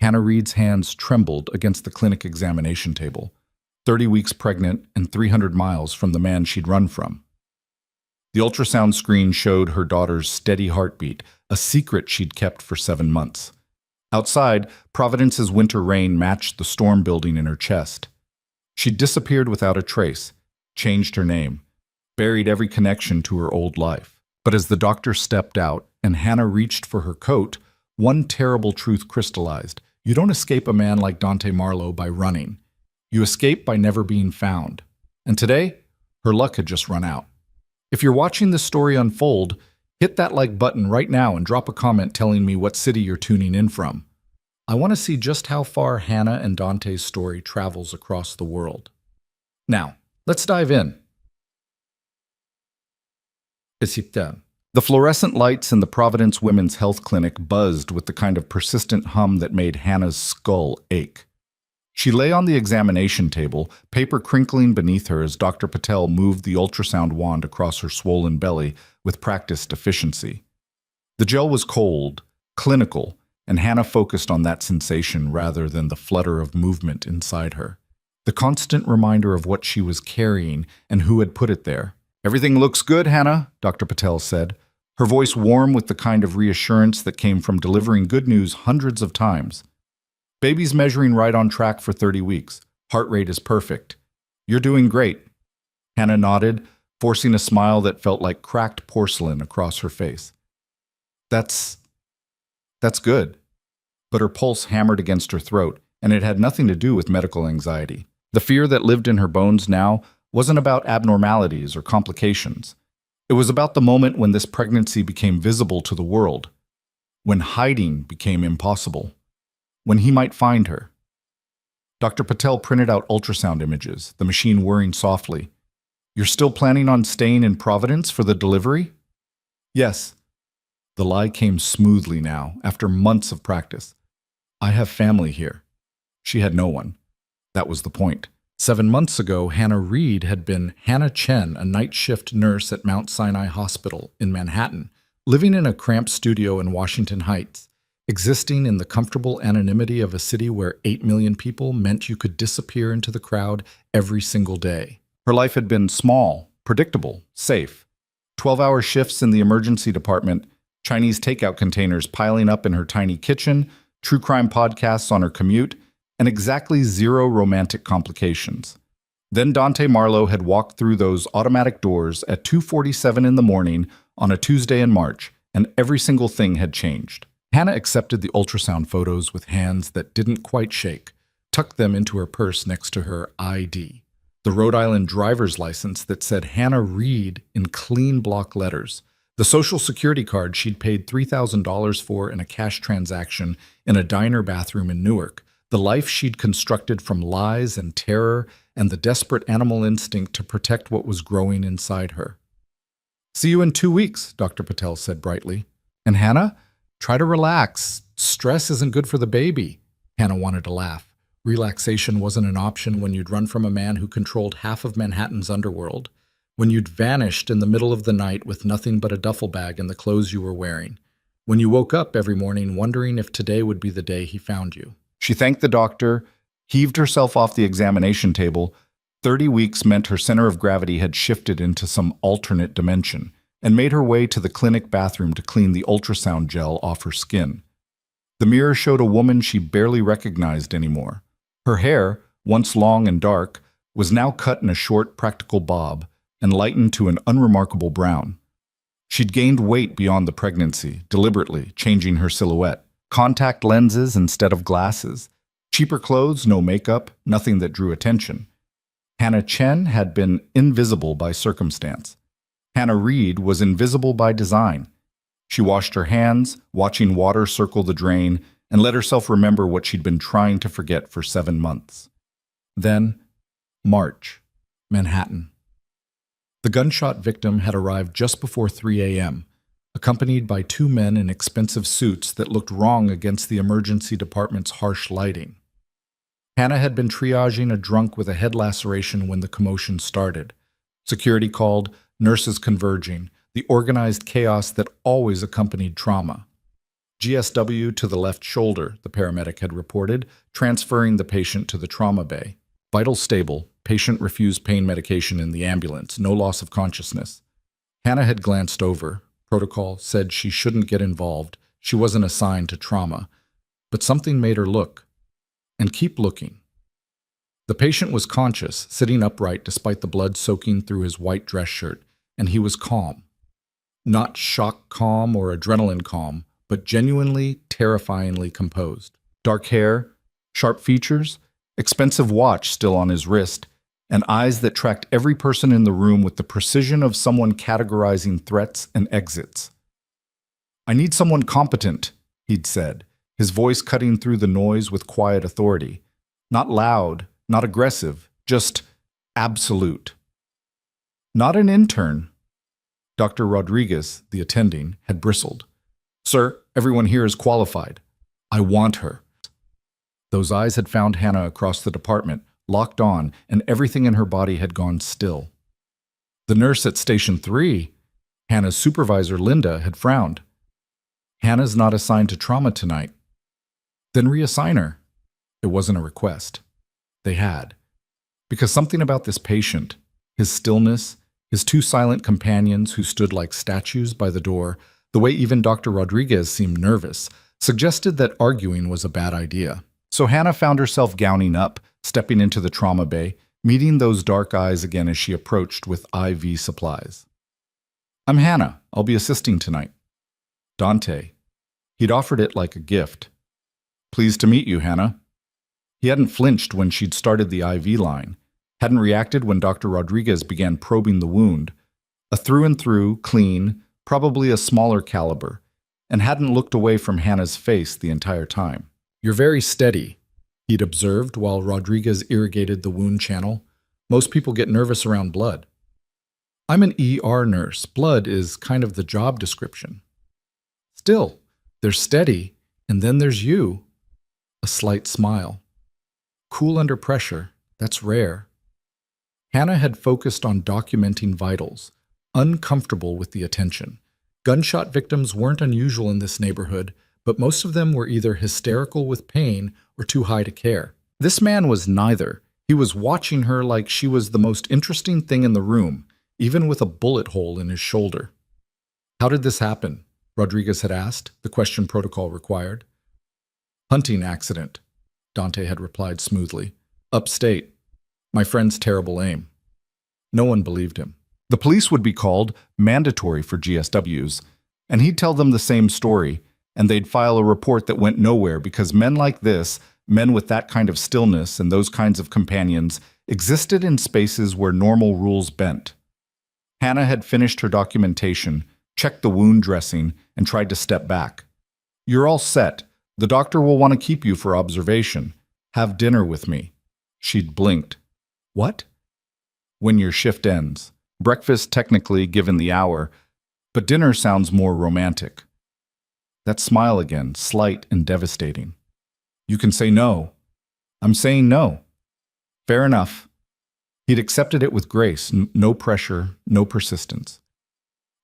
Hannah Reed's hands trembled against the clinic examination table, 30 weeks pregnant and 300 miles from the man she'd run from. The ultrasound screen showed her daughter's steady heartbeat, a secret she'd kept for 7 months. Outside, Providence's winter rain matched the storm building in her chest. She'd disappeared without a trace, changed her name, buried every connection to her old life. But as the doctor stepped out and Hannah reached for her coat, one terrible truth crystallized. You don't escape a man like Dante Marlowe by running. You escape by never being found. And today, her luck had just run out. If you're watching this story unfold, hit that like button right now and drop a comment telling me what city you're tuning in from. I want to see just how far Hannah and Dante's story travels across the world. Now, let's dive in. The fluorescent lights in the Providence Women's Health Clinic buzzed with the kind of persistent hum that made Hannah's skull ache. She lay on the examination table, paper crinkling beneath her as Dr. Patel moved the ultrasound wand across her swollen belly with practiced efficiency. The gel was cold, clinical, and Hannah focused on that sensation rather than the flutter of movement inside her. The constant reminder of what she was carrying and who had put it there. "Everything looks good, Hannah," Dr. Patel said, her voice warm with the kind of reassurance that came from delivering good news hundreds of times. "Baby's measuring right on track for 30 weeks. Heart rate is perfect. You're doing great." Hannah nodded, forcing a smile that felt like cracked porcelain across her face. That's good." But her pulse hammered against her throat, and it had nothing to do with medical anxiety. The fear that lived in her bones now wasn't about abnormalities or complications. It was about the moment when this pregnancy became visible to the world, when hiding became impossible, when he might find her. Dr. Patel printed out ultrasound images, the machine whirring softly. "You're still planning on staying in Providence for the delivery?" "Yes." The lie came smoothly now, after months of practice. "I have family here." She had no one. That was the point. 7 months ago, Hannah Reed had been Hannah Chen, a night shift nurse at Mount Sinai Hospital in Manhattan, living in a cramped studio in Washington Heights, existing in the comfortable anonymity of a city where 8 million people meant you could disappear into the crowd every single day. Her life had been small, predictable, safe. 12-hour shifts in the emergency department, Chinese takeout containers piling up in her tiny kitchen, true crime podcasts on her commute, and exactly 0 romantic complications. Then Dante Marlowe had walked through those automatic doors at 2:47 in the morning on a Tuesday in March, and every single thing had changed. Hannah accepted the ultrasound photos with hands that didn't quite shake, tucked them into her purse next to her ID, the Rhode Island driver's license that said Hannah Reed in clean block letters, the social security card she'd paid $3,000 for in a cash transaction in a diner bathroom in Newark, the life she'd constructed from lies and terror and the desperate animal instinct to protect what was growing inside her. "See you in 2 weeks," Dr. Patel said brightly. "And Hannah, try to relax. Stress isn't good for the baby." Hannah wanted to laugh. Relaxation wasn't an option when you'd run from a man who controlled half of Manhattan's underworld, when you'd vanished in the middle of the night with nothing but a duffel bag and the clothes you were wearing, when you woke up every morning wondering if today would be the day he found you. She thanked the doctor, heaved herself off the examination table. 30 weeks meant her center of gravity had shifted into some alternate dimension, and made her way to the clinic bathroom to clean the ultrasound gel off her skin. The mirror showed a woman she barely recognized anymore. Her hair, once long and dark, was now cut in a short, practical bob and lightened to an unremarkable brown. She'd gained weight beyond the pregnancy, deliberately changing her silhouette. Contact lenses instead of glasses. Cheaper clothes, no makeup, nothing that drew attention. Hannah Chen had been invisible by circumstance. Hannah Reed was invisible by design. She washed her hands, watching water circle the drain, and let herself remember what she'd been trying to forget for 7 months. Then, March, Manhattan. The gunshot victim had arrived just before 3 a.m., accompanied by 2 men in expensive suits that looked wrong against the emergency department's harsh lighting. Hannah had been triaging a drunk with a head laceration when the commotion started. Security called, nurses converging, the organized chaos that always accompanied trauma. GSW to the left shoulder, the paramedic had reported, transferring the patient to the trauma bay. Vitals stable. Patient refused pain medication in the ambulance. No loss of consciousness. Hannah had glanced over. Protocol said she shouldn't get involved. She wasn't assigned to trauma. But something made her look. And keep looking. The patient was conscious, sitting upright despite the blood soaking through his white dress shirt, and he was calm. Not shock calm or adrenaline calm, but genuinely, terrifyingly composed. Dark hair, sharp features, expensive watch still on his wrist, and eyes that tracked every person in the room with the precision of someone categorizing threats and exits. "I need someone competent," he'd said, his voice cutting through the noise with quiet authority. Not loud, not aggressive, just absolute. "Not an intern." Dr. Rodriguez, the attending, had bristled. "Sir, everyone here is qualified. I want her." Those eyes had found Hannah across the department, locked on, and everything in her body had gone still. The nurse at Station 3, Hannah's supervisor, Linda, had frowned. "Hannah's not assigned to trauma tonight." "Then reassign her." It wasn't a request. They had. Because something about this patient, his stillness, his two silent companions who stood like statues by the door, the way even Dr. Rodriguez seemed nervous, suggested that arguing was a bad idea. So Hannah found herself gowning up, stepping into the trauma bay, meeting those dark eyes again as she approached with IV supplies. "I'm Hannah. I'll be assisting tonight." Dante. He'd offered it like a gift. "Pleased to meet you, Hannah." He hadn't flinched when she'd started the IV line, hadn't reacted when Dr. Rodriguez began probing the wound, a through-and-through, clean, probably a smaller caliber, and hadn't looked away from Hannah's face the entire time. "You're very steady," he'd observed while Rodriguez irrigated the wound channel. "Most people get nervous around blood." "I'm an ER nurse. Blood is kind of the job description." "Still, there's steady, and then there's you." A slight smile. "Cool under pressure. That's rare." Hannah had focused on documenting vitals, uncomfortable with the attention. Gunshot victims weren't unusual in this neighborhood, but most of them were either hysterical with pain or too high to care. This man was neither. He was watching her like she was the most interesting thing in the room, even with a bullet hole in his shoulder. "How did this happen?" Rodriguez had asked, the question protocol required. "Hunting accident," Dante had replied smoothly. "Upstate. My friend's terrible aim." No one believed him. The police would be called, mandatory for GSWs, and he'd tell them the same story, and they'd file a report that went nowhere because men like this, men with that kind of stillness and those kinds of companions, existed in spaces where normal rules bent. Hannah had finished her documentation, checked the wound dressing, and tried to step back. "You're all set. The doctor will want to keep you for observation. Have dinner with me." She'd blinked. "What?" "When your shift ends. Breakfast technically given the hour, but dinner sounds more romantic." That smile again, slight and devastating. "You can say no." "I'm saying no." "Fair enough." He'd accepted it with grace, no pressure, no persistence.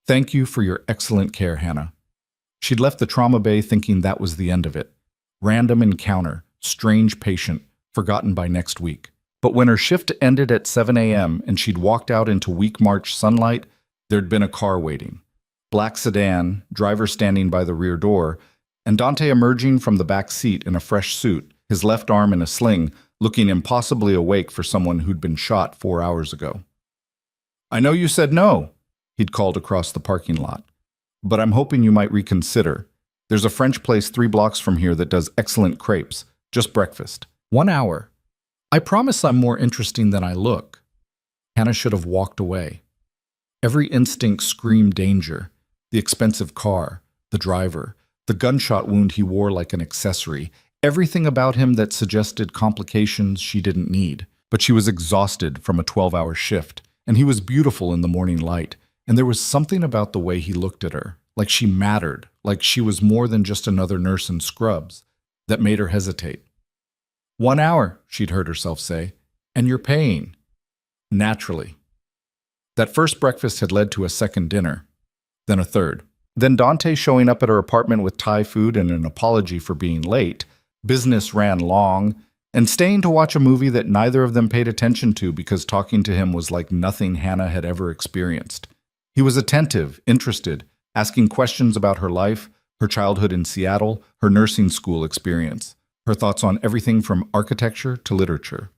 "Thank you for your excellent care, Hannah." She'd left the trauma bay thinking that was the end of it. Random encounter, strange patient, forgotten by next week. But when her shift ended at 7 a.m. and she'd walked out into weak March sunlight, there'd been a car waiting. Black sedan, driver standing by the rear door, and Dante emerging from the back seat in a fresh suit, his left arm in a sling, looking impossibly awake for someone who'd been shot 4 hours ago. "I know you said no," he'd called across the parking lot, "but I'm hoping you might reconsider. There's a French place 3 blocks from here that does excellent crepes, just breakfast. 1 hour. I promise I'm more interesting than I look." Hannah should have walked away. Every instinct screamed danger. The expensive car, the driver, the gunshot wound he wore like an accessory, everything about him that suggested complications she didn't need. But she was exhausted from a 12-hour shift, and he was beautiful in the morning light, and there was something about the way he looked at her, like she mattered, like she was more than just another nurse in scrubs, that made her hesitate. 1 hour, she'd heard herself say, and you're paying. Naturally. That first breakfast had led to a second dinner, then a third. Then Dante showing up at her apartment with Thai food and an apology for being late. Business ran long, and staying to watch a movie that neither of them paid attention to because talking to him was like nothing Hannah had ever experienced. He was attentive, interested, asking questions about her life, her childhood in Seattle, her nursing school experience, her thoughts on everything from architecture to literature.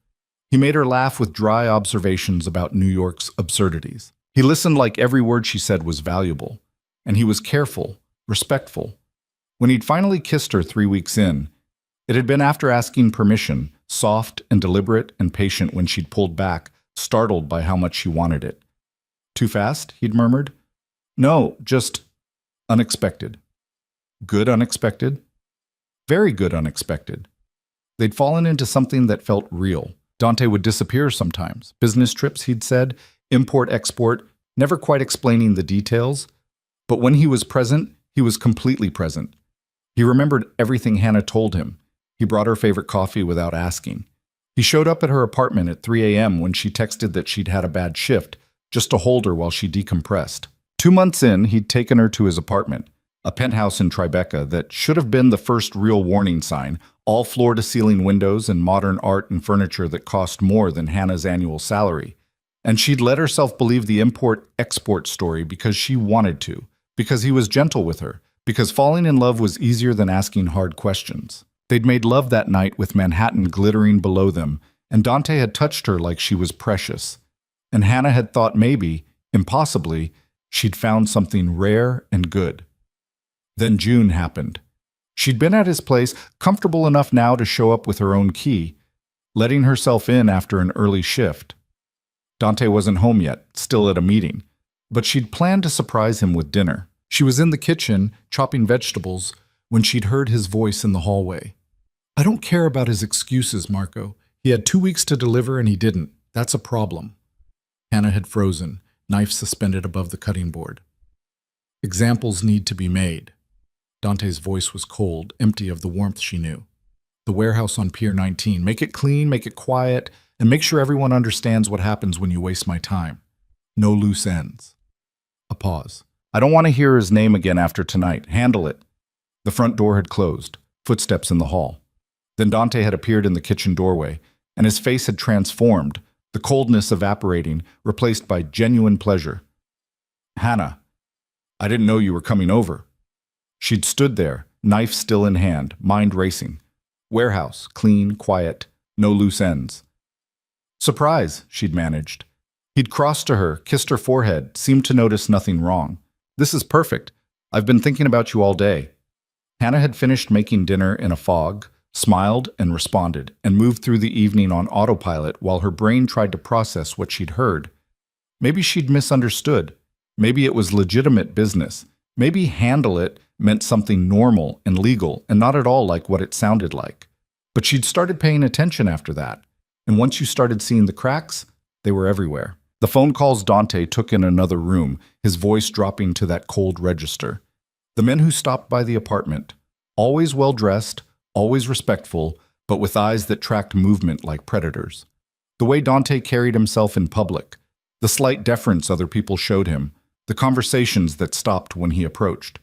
He made her laugh with dry observations about New York's absurdities. He listened like every word she said was valuable, and he was careful, respectful. When he'd finally kissed her 3 weeks in, it had been after asking permission, soft and deliberate and patient when she'd pulled back, startled by how much she wanted it. Too fast? He'd murmured. No, just unexpected. Good unexpected? Very good unexpected. They'd fallen into something that felt real. Dante would disappear sometimes. Business trips, he'd said, import-export, never quite explaining the details. But when he was present, he was completely present. He remembered everything Hannah told him. He brought her favorite coffee without asking. He showed up at her apartment at 3 a.m. when she texted that she'd had a bad shift, just to hold her while she decompressed. 2 months in, he'd taken her to his apartment, a penthouse in Tribeca that should have been the first real warning sign, all floor-to-ceiling windows and modern art and furniture that cost more than Hannah's annual salary. And she'd let herself believe the import-export story because she wanted to, because he was gentle with her, because falling in love was easier than asking hard questions. They'd made love that night with Manhattan glittering below them, and Dante had touched her like she was precious. And Hannah had thought maybe, impossibly, she'd found something rare and good. Then June happened. She'd been at his place, comfortable enough now to show up with her own key, letting herself in after an early shift. Dante wasn't home yet, still at a meeting, but she'd planned to surprise him with dinner. She was in the kitchen, chopping vegetables, when she'd heard his voice in the hallway. I don't care about his excuses, Marco. He had 2 weeks to deliver and he didn't. That's a problem. Hannah had frozen, knife suspended above the cutting board. Examples need to be made. Dante's voice was cold, empty of the warmth she knew. The warehouse on Pier 19. Make it clean, make it quiet, and make sure everyone understands what happens when you waste my time. No loose ends. A pause. I don't want to hear his name again after tonight. Handle it. The front door had closed. Footsteps in the hall. Then Dante had appeared in the kitchen doorway, and his face had transformed, the coldness evaporating, replaced by genuine pleasure. Hannah, I didn't know you were coming over. She'd stood there, knife still in hand, mind racing. Warehouse, clean, quiet, no loose ends. Surprise, she'd managed. He'd crossed to her, kissed her forehead, seemed to notice nothing wrong. This is perfect. I've been thinking about you all day. Hannah had finished making dinner in a fog, smiled and responded, and moved through the evening on autopilot while her brain tried to process what she'd heard. Maybe she'd misunderstood. Maybe it was legitimate business. Maybe handle it meant something normal and legal and not at all like what it sounded like. But she'd started paying attention after that. And once you started seeing the cracks, they were everywhere. The phone calls Dante took in another room, his voice dropping to that cold register. The men who stopped by the apartment, always well-dressed, always respectful, but with eyes that tracked movement like predators. The way Dante carried himself in public, the slight deference other people showed him, the conversations that stopped when he approached.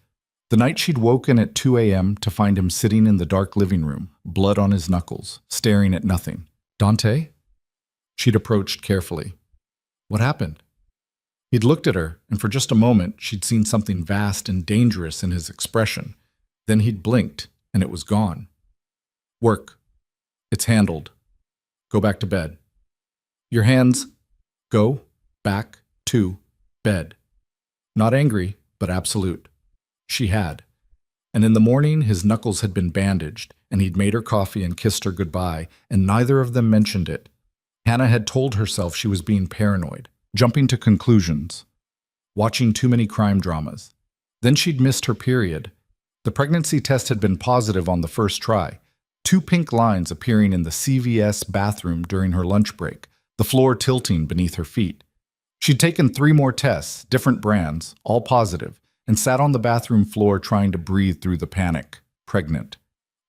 The night she'd woken at 2 a.m. to find him sitting in the dark living room, blood on his knuckles, staring at nothing. Dante? She'd approached carefully. What happened? He'd looked at her, and for just a moment, she'd seen something vast and dangerous in his expression. Then he'd blinked, and it was gone. Work. It's handled. Go back to bed. Your hands. Go back to bed. Not angry, but absolute. She had. And in the morning, his knuckles had been bandaged, and he'd made her coffee and kissed her goodbye, and neither of them mentioned it. Hannah had told herself she was being paranoid, jumping to conclusions, watching too many crime dramas. Then she'd missed her period. The pregnancy test had been positive on the first try, 2 pink lines appearing in the CVS bathroom during her lunch break, the floor tilting beneath her feet. She'd taken 3 more tests, different brands, all positive, and sat on the bathroom floor trying to breathe through the panic, pregnant,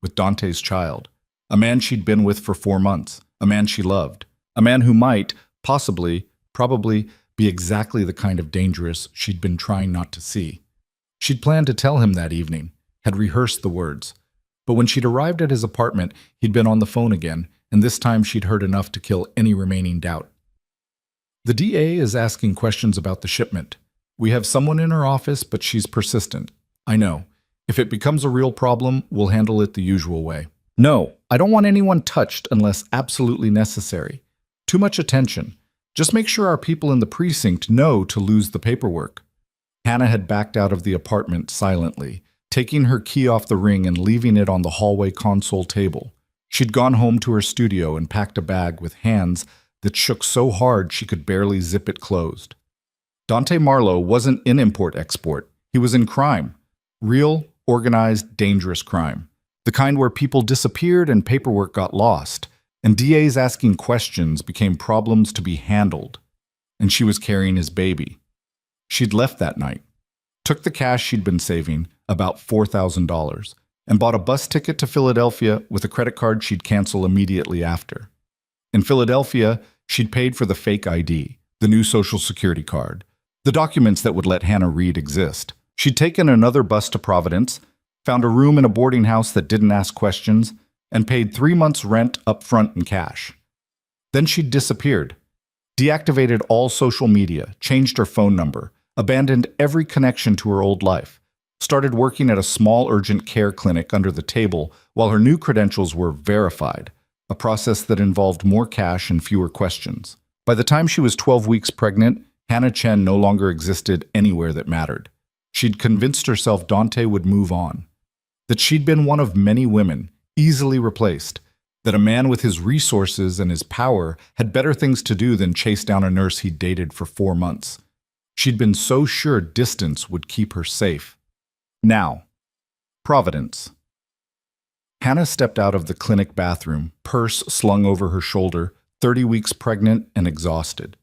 with Dante's child, a man she'd been with for 4 months, a man she loved, a man who might, possibly, probably, be exactly the kind of dangerous she'd been trying not to see. She'd planned to tell him that evening, had rehearsed the words. But when she'd arrived at his apartment, he'd been on the phone again, and this time she'd heard enough to kill any remaining doubt. The DA is asking questions about the shipment. We have someone in her office, but she's persistent. I know. If it becomes a real problem, we'll handle it the usual way. No, I don't want anyone touched unless absolutely necessary. Too much attention. Just make sure our people in the precinct know to lose the paperwork. Hannah had backed out of the apartment silently, taking her key off the ring and leaving it on the hallway console table. She'd gone home to her studio and packed a bag with hands that shook so hard she could barely zip it closed. Dante Marlowe wasn't in import-export. He was in crime. Real, organized, dangerous crime. The kind where people disappeared and paperwork got lost, and DAs asking questions became problems to be handled. And she was carrying his baby. She'd left that night, took the cash she'd been saving, about $4,000, and bought a bus ticket to Philadelphia with a credit card she'd cancel immediately after. In Philadelphia, she'd paid for the fake ID, the new Social Security card, the documents that would let Hannah Reed exist. She'd taken another bus to Providence, found a room in a boarding house that didn't ask questions, and paid 3 months' rent up front in cash. Then she'd disappeared, deactivated all social media, changed her phone number, abandoned every connection to her old life, started working at a small urgent care clinic under the table while her new credentials were verified, a process that involved more cash and fewer questions. By the time she was 12 weeks pregnant, Hannah Chen no longer existed anywhere that mattered. She'd convinced herself Dante would move on, that she'd been one of many women, easily replaced, that a man with his resources and his power had better things to do than chase down a nurse he'd dated for 4 months. She'd been so sure distance would keep her safe. Now, Providence. Hannah stepped out of the clinic bathroom, purse slung over her shoulder, 30 weeks pregnant and exhausted.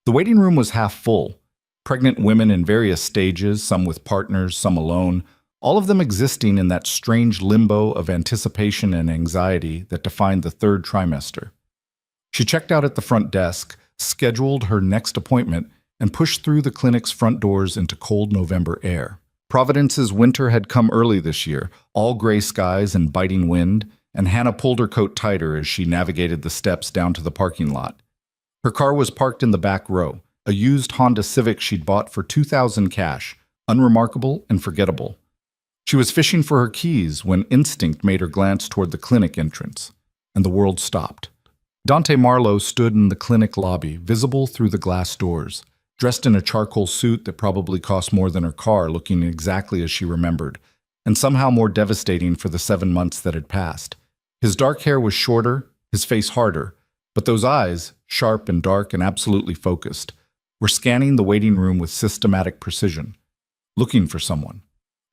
The waiting room was half full. Pregnant women in various stages, some with partners, some alone, all of them existing in that strange limbo of anticipation and anxiety that defined the third trimester. She checked out at the front desk, scheduled her next appointment, and pushed through the clinic's front doors into cold November air. Providence's winter had come early this year, all gray skies and biting wind, and Hannah pulled her coat tighter as she navigated the steps down to the parking lot. Her car was parked in the back row, a used Honda Civic she'd bought for $2,000 cash, unremarkable and forgettable. She was fishing for her keys when instinct made her glance toward the clinic entrance, and the world stopped. Dante Marlowe stood in the clinic lobby, visible through the glass doors, dressed in a charcoal suit that probably cost more than her car, looking exactly as she remembered, and somehow more devastating for the 7 months that had passed. His dark hair was shorter, his face harder, but those eyes, sharp and dark and absolutely focused, were scanning the waiting room with systematic precision, looking for someone,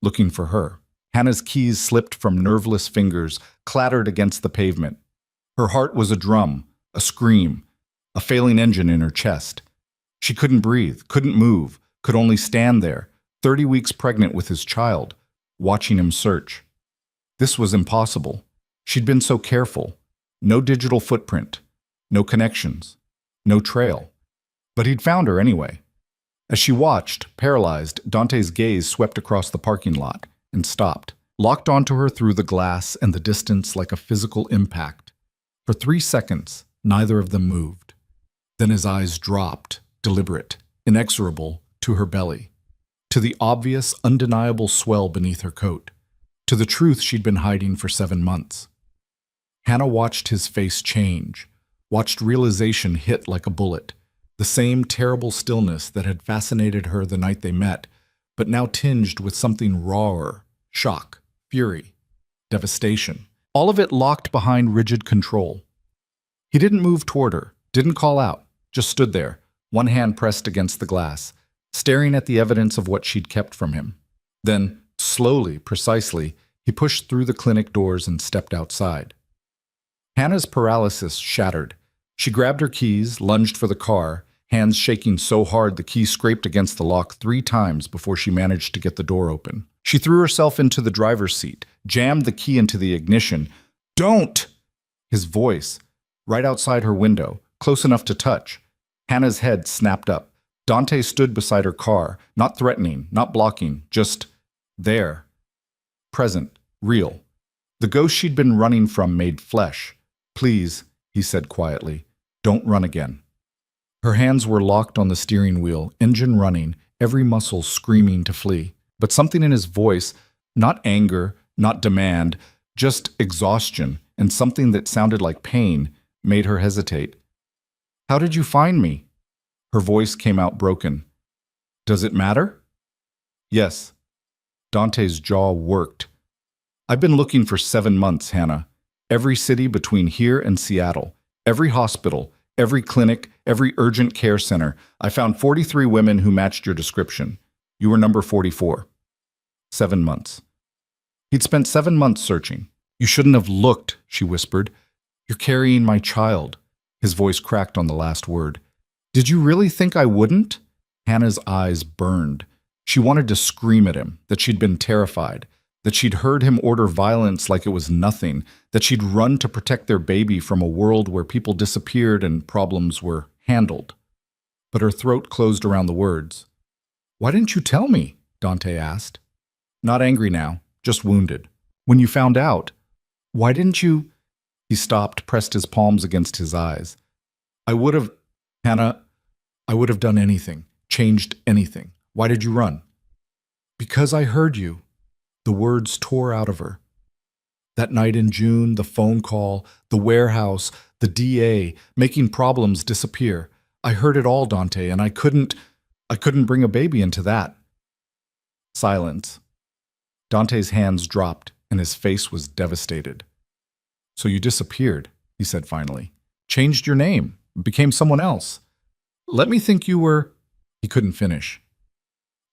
looking for her. Hannah's keys slipped from nerveless fingers, clattered against the pavement. Her heart was a drum, a scream, a failing engine in her chest. She couldn't breathe, couldn't move, could only stand there, 30 weeks pregnant with his child, watching him search. This was impossible. She'd been so careful. No digital footprint, no connections, no trail. But he'd found her anyway. As she watched, paralyzed, Dante's gaze swept across the parking lot and stopped, locked onto her through the glass and the distance like a physical impact. For 3 seconds, neither of them moved. Then his eyes dropped, deliberate, inexorable, to her belly, to the obvious, undeniable swell beneath her coat, to the truth she'd been hiding for 7 months. Hannah watched his face change, watched realization hit like a bullet, the same terrible stillness that had fascinated her the night they met, but now tinged with something rawer, shock, fury, devastation, all of it locked behind rigid control. He didn't move toward her, didn't call out, just stood there, one hand pressed against the glass, staring at the evidence of what she'd kept from him. Then, slowly, precisely, he pushed through the clinic doors and stepped outside. Hannah's paralysis shattered. She grabbed her keys, lunged for the car, hands shaking so hard the key scraped against the lock 3 times before she managed to get the door open. She threw herself into the driver's seat, jammed the key into the ignition. "Don't!" His voice, right outside her window, close enough to touch. Hannah's head snapped up. Dante stood beside her car, not threatening, not blocking, just there. Present, real. The ghost she'd been running from made flesh. Please, he said quietly, don't run again. Her hands were locked on the steering wheel, engine running, every muscle screaming to flee. But something in his voice, not anger, not demand, just exhaustion, and something that sounded like pain, made her hesitate. How did you find me? Her voice came out broken. Does it matter? Yes. Dante's jaw worked. I've been looking for 7 months, Hannah. Every city between here and Seattle. Every hospital. Every clinic. Every urgent care center. I found 43 women who matched your description. You were number 44. 7 months. He'd spent 7 months searching. You shouldn't have looked, she whispered. You're carrying my child. His voice cracked on the last word. Did you really think I wouldn't? Hannah's eyes burned. She wanted to scream at him, that she'd been terrified, that she'd heard him order violence like it was nothing, that she'd run to protect their baby from a world where people disappeared and problems were handled. But her throat closed around the words. Why didn't you tell me? Dante asked. Not angry now, just wounded. When you found out, why didn't you? He stopped, pressed his palms against his eyes. I would have, Hannah, I would have done anything, changed anything. Why did you run? Because I heard you. The words tore out of her. That night in June, the phone call, the warehouse, the DA, making problems disappear. I heard it all, Dante, and I couldn't bring a baby into that. Silence. Dante's hands dropped, and his face was devastated. So you disappeared, he said finally. Changed your name, became someone else. Let me think you were... He couldn't finish.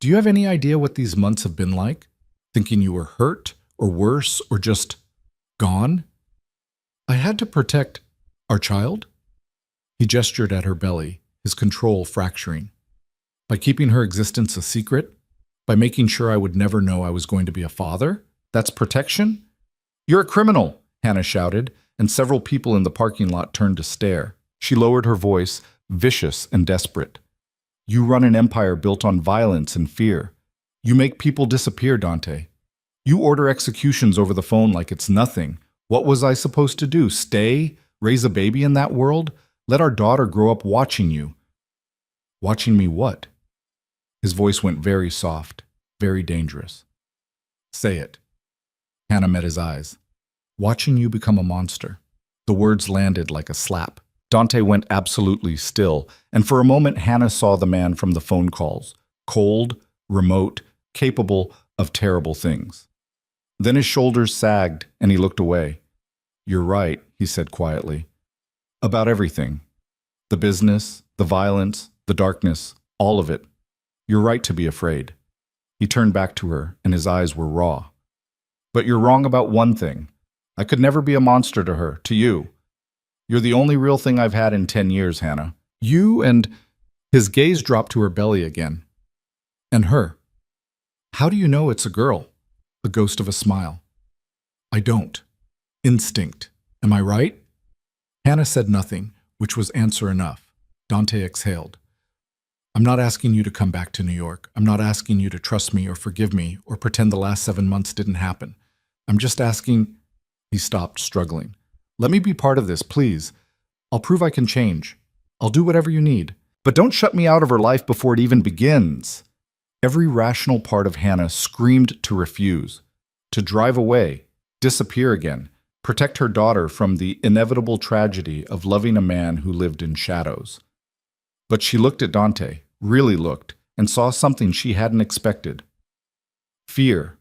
Do you have any idea what these months have been like? Thinking you were hurt, or worse, or just gone? I had to protect our child? He gestured at her belly, his control fracturing. By keeping her existence a secret? By making sure I would never know I was going to be a father? That's protection? You're a criminal, Hannah shouted, and several people in the parking lot turned to stare. She lowered her voice, vicious and desperate. You run an empire built on violence and fear. You make people disappear, Dante. You order executions over the phone like it's nothing. What was I supposed to do? Stay? Raise a baby in that world? Let our daughter grow up watching you. Watching me what? His voice went very soft, very dangerous. Say it. Hannah met his eyes. Watching you become a monster. The words landed like a slap. Dante went absolutely still, and for a moment Hannah saw the man from the phone calls, cold, remote, capable of terrible things. Then his shoulders sagged, and he looked away. You're right, he said quietly. About everything. The business, the violence, the darkness, all of it. You're right to be afraid. He turned back to her, and his eyes were raw. But you're wrong about one thing. I could never be a monster to her, to you. You're the only real thing I've had in 10 years, Hannah. You and... His gaze dropped to her belly again. And her. How do you know it's a girl? The ghost of a smile. I don't. Instinct. Am I right? Hannah said nothing, which was answer enough. Dante exhaled. I'm not asking you to come back to New York. I'm not asking you to trust me or forgive me or pretend the last 7 months didn't happen. I'm just asking... He stopped, struggling. Let me be part of this, please. I'll prove I can change. I'll do whatever you need. But don't shut me out of her life before it even begins. Every rational part of Hannah screamed to refuse, to drive away, disappear again, protect her daughter from the inevitable tragedy of loving a man who lived in shadows. But she looked at Dante, really looked, and saw something she hadn't expected. Fear.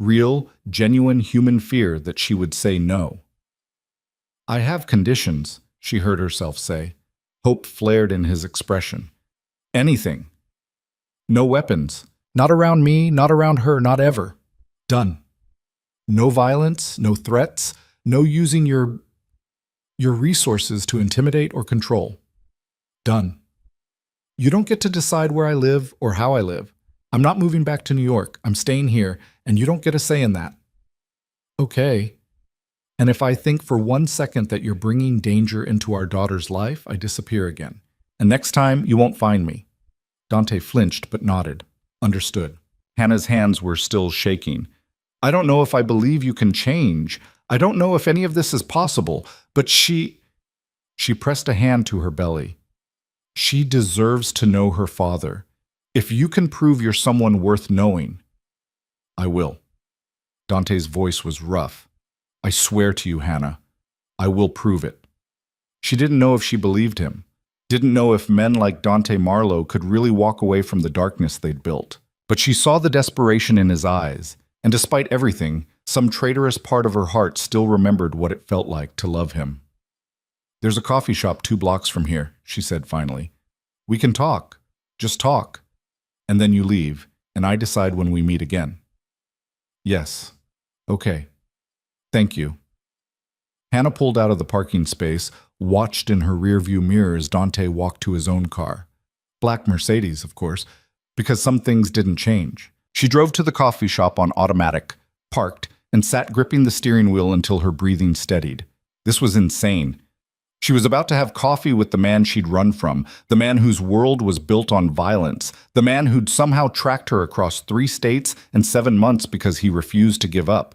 Real, genuine human fear that she would say no. I have conditions, she heard herself say. Hope flared in his expression. Anything. No weapons. Not around me, not around her, not ever. Done. No violence, no threats, no using your resources to intimidate or control. Done. You don't get to decide where I live or how I live. I'm not moving back to New York. I'm staying here, and you don't get a say in that. Okay. And if I think for 1 second that you're bringing danger into our daughter's life, I disappear again. And next time, you won't find me. Dante flinched but nodded. Understood. Hannah's hands were still shaking. I don't know if I believe you can change. I don't know if any of this is possible, but she pressed a hand to her belly. She deserves to know her father. If you can prove you're someone worth knowing, I will. Dante's voice was rough. I swear to you, Hannah, I will prove it. She didn't know if she believed him. Didn't know if men like Dante Marlowe could really walk away from the darkness they'd built. But she saw the desperation in his eyes, and despite everything, some traitorous part of her heart still remembered what it felt like to love him. There's a coffee shop 2 blocks from here, she said finally. We can talk. Just talk. And then you leave, and I decide when we meet again. Yes. Okay. Thank you. Hannah pulled out of the parking space, watched in her rearview mirror as Dante walked to his own car. Black Mercedes, of course, because some things didn't change. She drove to the coffee shop on automatic, parked, and sat gripping the steering wheel until her breathing steadied. This was insane. She was about to have coffee with the man she'd run from, the man whose world was built on violence, the man who'd somehow tracked her across 3 states and 7 months because he refused to give up,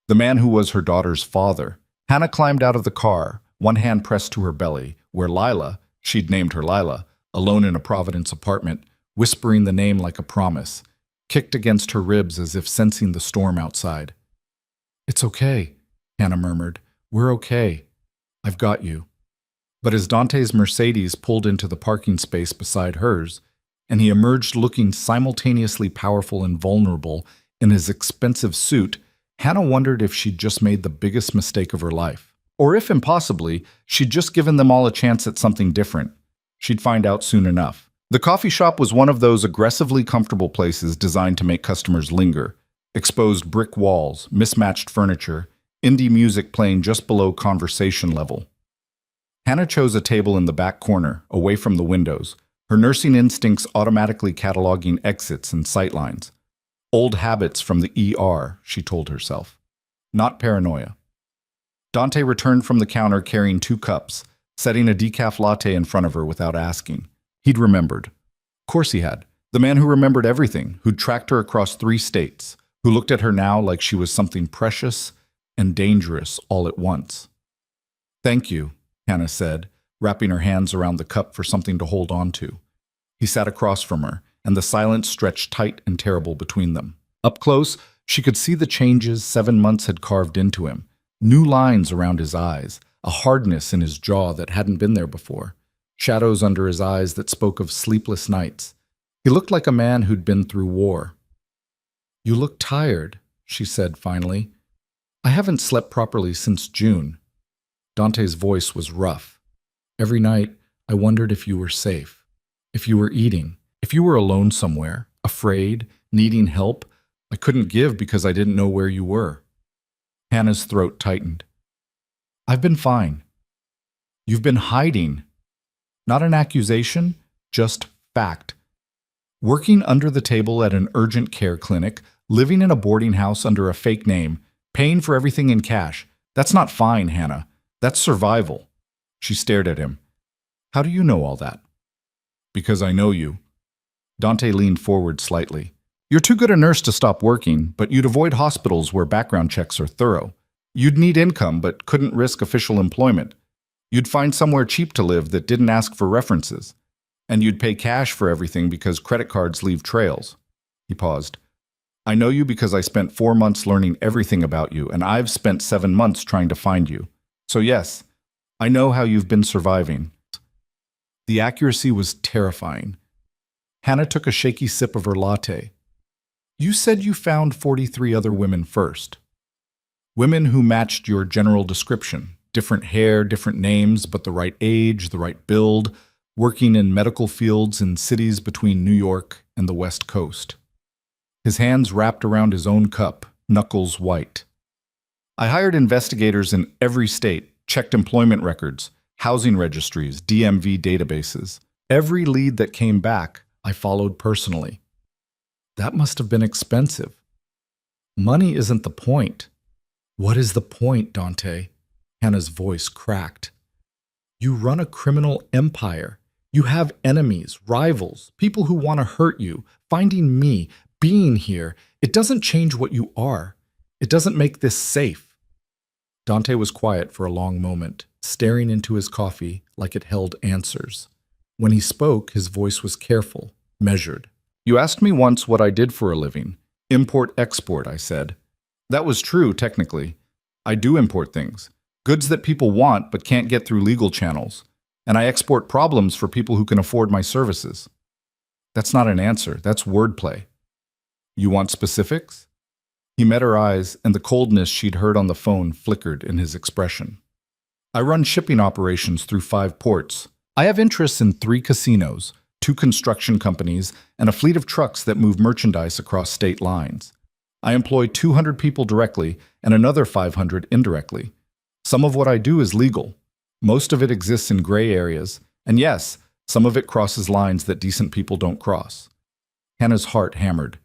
the man who was her daughter's father. Hannah climbed out of the car, one hand pressed to her belly, where Lila, she'd named her Lila, alone in a Providence apartment, whispering the name like a promise, kicked against her ribs as if sensing the storm outside. It's okay, Hannah murmured. We're okay. I've got you. But as Dante's Mercedes pulled into the parking space beside hers, and he emerged looking simultaneously powerful and vulnerable in his expensive suit, Hannah wondered if she'd just made the biggest mistake of her life. Or if, impossibly, she'd just given them all a chance at something different. She'd find out soon enough. The coffee shop was one of those aggressively comfortable places designed to make customers linger. Exposed brick walls, mismatched furniture, indie music playing just below conversation level. Hannah chose a table in the back corner, away from the windows, her nursing instincts automatically cataloging exits and sightlines. Old habits from the ER, she told herself. Not paranoia. Dante returned from the counter carrying 2 cups, setting a decaf latte in front of her without asking. He'd remembered. Of course he had. The man who remembered everything, who'd tracked her across 3 states, who looked at her now like she was something precious and dangerous all at once. Thank you, Hannah said, wrapping her hands around the cup for something to hold on to. He sat across from her, and the silence stretched tight and terrible between them. Up close, she could see the changes 7 months had carved into him, new lines around his eyes, a hardness in his jaw that hadn't been there before, shadows under his eyes that spoke of sleepless nights. He looked like a man who'd been through war. You look tired, she said finally. I haven't slept properly since June. Dante's voice was rough. Every night, I wondered if you were safe, if you were eating, if you were alone somewhere, afraid, needing help. I couldn't give because I didn't know where you were. Hannah's throat tightened. I've been fine. You've been hiding. Not an accusation, just fact. Working under the table at an urgent care clinic, living in a boarding house under a fake name, paying for everything in cash. That's not fine, Hannah. That's survival. She stared at him. How do you know all that? Because I know you. Dante leaned forward slightly. You're too good a nurse to stop working, but you'd avoid hospitals where background checks are thorough. You'd need income, but couldn't risk official employment. You'd find somewhere cheap to live that didn't ask for references. And you'd pay cash for everything because credit cards leave trails. He paused. I know you because I spent 4 months learning everything about you, and I've spent 7 months trying to find you. So yes, I know how you've been surviving. The accuracy was terrifying. Hannah took a shaky sip of her latte. You said you found 43 other women first. Women who matched your general description. Different hair, different names, but the right age, the right build, working in medical fields in cities between New York and the West Coast. His hands wrapped around his own cup, knuckles white. I hired investigators in every state, checked employment records, housing registries, DMV databases. Every lead that came back, I followed personally. That must have been expensive. Money isn't the point. What is the point, Dante? Hannah's voice cracked. You run a criminal empire. You have enemies, rivals, people who want to hurt you. Finding me, being here, it doesn't change what you are. It doesn't make this safe. Dante was quiet for a long moment, staring into his coffee like it held answers. When he spoke, his voice was careful, measured. You asked me once what I did for a living. Import-export, I said. That was true, technically. I do import things. Goods that people want but can't get through legal channels. And I export problems for people who can afford my services. That's not an answer. That's wordplay. You want specifics? He met her eyes, and the coldness she'd heard on the phone flickered in his expression. I run shipping operations through 5 ports. I have interests in 3 casinos, 2 construction companies, and a fleet of trucks that move merchandise across state lines. I employ 200 people directly and another 500 indirectly. Some of what I do is legal. Most of it exists in gray areas, and yes, some of it crosses lines that decent people don't cross. Hannah's heart hammered.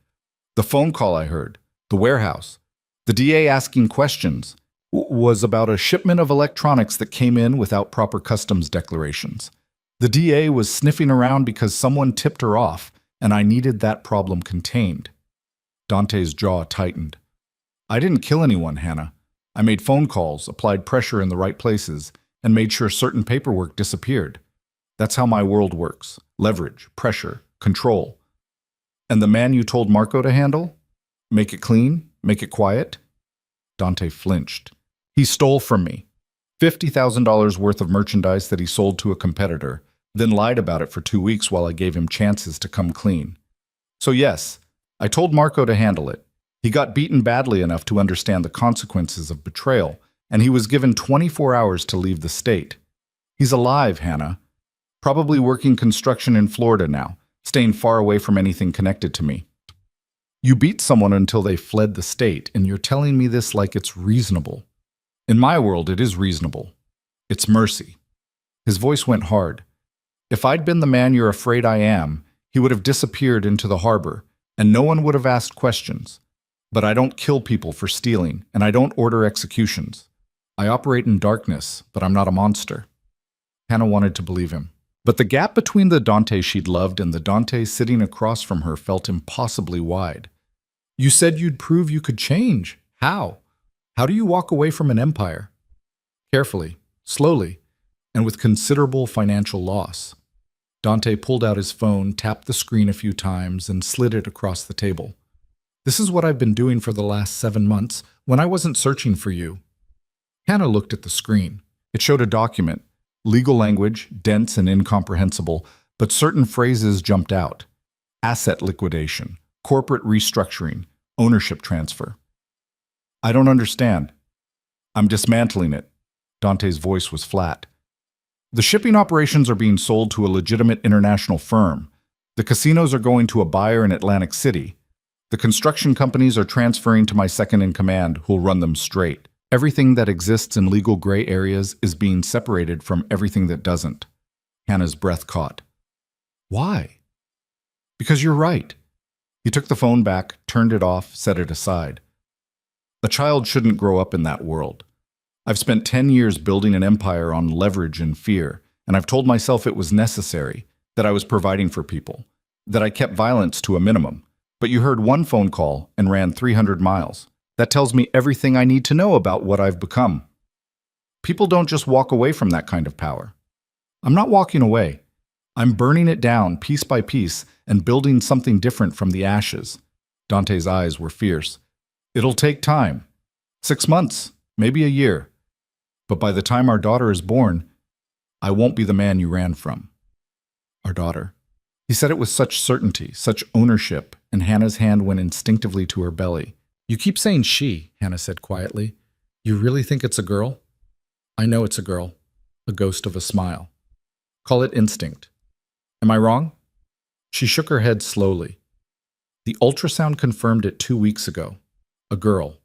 The phone call I heard, the warehouse, the DA asking questions, was about a shipment of electronics that came in without proper customs declarations. The DA was sniffing around because someone tipped her off, and I needed that problem contained. Dante's jaw tightened. I didn't kill anyone, Hannah. I made phone calls, applied pressure in the right places, and made sure certain paperwork disappeared. That's how my world works. Leverage, pressure, control. And the man you told Marco to handle? Make it clean? Make it quiet? Dante flinched. He stole from me. $50,000 worth of merchandise that he sold to a competitor, then lied about it for 2 weeks while I gave him chances to come clean. So yes, I told Marco to handle it. He got beaten badly enough to understand the consequences of betrayal, and he was given 24 hours to leave the state. He's alive, Hannah. Probably working construction in Florida now, staying far away from anything connected to me. You beat someone until they fled the state, and you're telling me this like it's reasonable. In my world, it is reasonable. It's mercy. His voice went hard. If I'd been the man you're afraid I am, he would have disappeared into the harbor, and no one would have asked questions. But I don't kill people for stealing, and I don't order executions. I operate in darkness, but I'm not a monster. Hannah wanted to believe him. But the gap between the Dante she'd loved and the Dante sitting across from her felt impossibly wide. You said you'd prove you could change. How? How do you walk away from an empire? Carefully, slowly, and with considerable financial loss. Dante pulled out his phone, tapped the screen a few times, and slid it across the table. This is what I've been doing for the last 7 months when I wasn't searching for you. Hannah looked at the screen. It showed a document. Legal language, dense and incomprehensible, but certain phrases jumped out. Asset liquidation, corporate restructuring, ownership transfer. I don't understand. I'm dismantling it. Dante's voice was flat. The shipping operations are being sold to a legitimate international firm. The casinos are going to a buyer in Atlantic City. The construction companies are transferring to my second-in-command, who'll run them straight. Everything that exists in legal gray areas is being separated from everything that doesn't. Hannah's breath caught. Why? Because you're right. He took the phone back, turned it off, set it aside. A child shouldn't grow up in that world. I've spent 10 years building an empire on leverage and fear, and I've told myself it was necessary, that I was providing for people, that I kept violence to a minimum. But you heard one phone call and ran 300 miles. That tells me everything I need to know about what I've become. People don't just walk away from that kind of power. I'm not walking away. I'm burning it down piece by piece and building something different from the ashes. Dante's eyes were fierce. It'll take time. 6 months, maybe a year. But by the time our daughter is born, I won't be the man you ran from. Our daughter. He said it with such certainty, such ownership, and Hannah's hand went instinctively to her belly. You keep saying she, Hannah said quietly. You really think it's a girl? I know it's a girl. A ghost of a smile. Call it instinct. Am I wrong? She shook her head slowly. The ultrasound confirmed it 2 weeks ago. A girl.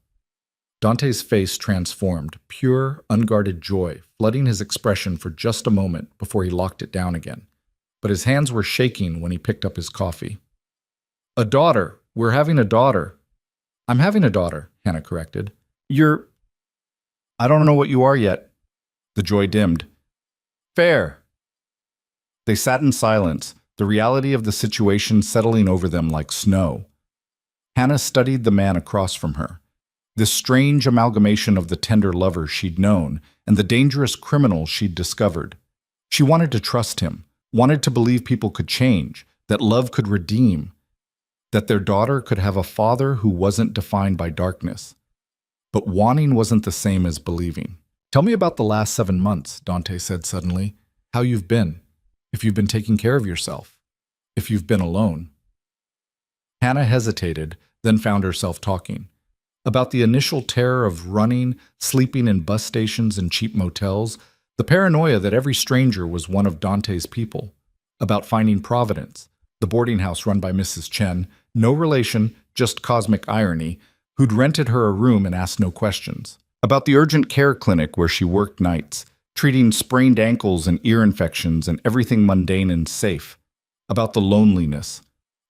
Dante's face transformed, pure, unguarded joy, flooding his expression for just a moment before he locked it down again. But his hands were shaking when he picked up his coffee. A daughter. We're having a daughter. I'm having a daughter, Hannah corrected. I don't know what you are yet. The joy dimmed. Fair. They sat in silence, the reality of the situation settling over them like snow. Hannah studied the man across from her, this strange amalgamation of the tender lover she'd known and the dangerous criminal she'd discovered. She wanted to trust him, wanted to believe people could change, that love could redeem, that their daughter could have a father who wasn't defined by darkness. But wanting wasn't the same as believing. "Tell me about the last 7 months," Dante said suddenly. "How you've been. If you've been taking care of yourself. If you've been alone." Hannah hesitated, then found herself talking. About the initial terror of running, sleeping in bus stations and cheap motels, the paranoia that every stranger was one of Dante's people. About finding Providence, the boarding house run by Mrs. Chen, no relation, just cosmic irony, who'd rented her a room and asked no questions. About the urgent care clinic where she worked nights, treating sprained ankles and ear infections and everything mundane and safe. About the loneliness,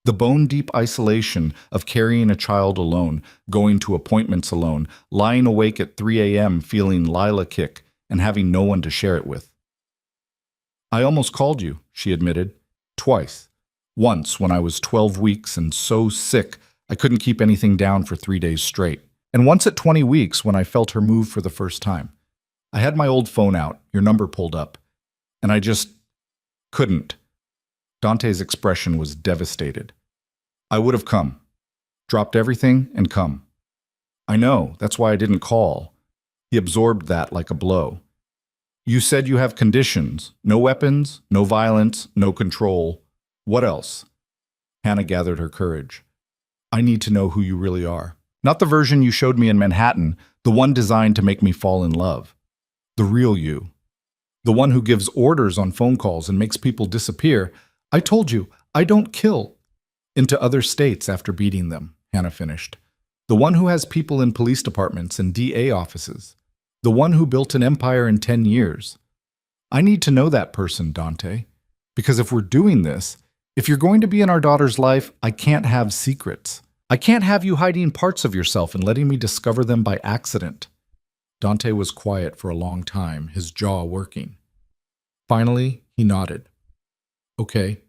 the bone-deep isolation of carrying a child alone, going to appointments alone, lying awake at 3 a.m. feeling Lila kick and having no one to share it with. "I almost called you," she admitted. "Twice. Once when I was 12 weeks and so sick I couldn't keep anything down for 3 days straight. And once at 20 weeks when I felt her move for the first time. I had my old phone out, your number pulled up, and I just couldn't." Dante's expression was devastated. "I would have come. Dropped everything and come." "I know, that's why I didn't call." He absorbed that like a blow. "You said you have conditions. No weapons, no violence, no control. What else?" Hannah gathered her courage. "I need to know who you really are. Not the version you showed me in Manhattan, the one designed to make me fall in love. The real you. The one who gives orders on phone calls and makes people disappear. I told you, I don't kill." "Into other states after beating them," Hannah finished. "The one who has people in police departments and DA offices. The one who built an empire in 10 years. I need to know that person, Dante. Because if we're doing this, if you're going to be in our daughter's life, I can't have secrets. I can't have you hiding parts of yourself and letting me discover them by accident." Dante was quiet for a long time, his jaw working. Finally, he nodded. "Okay,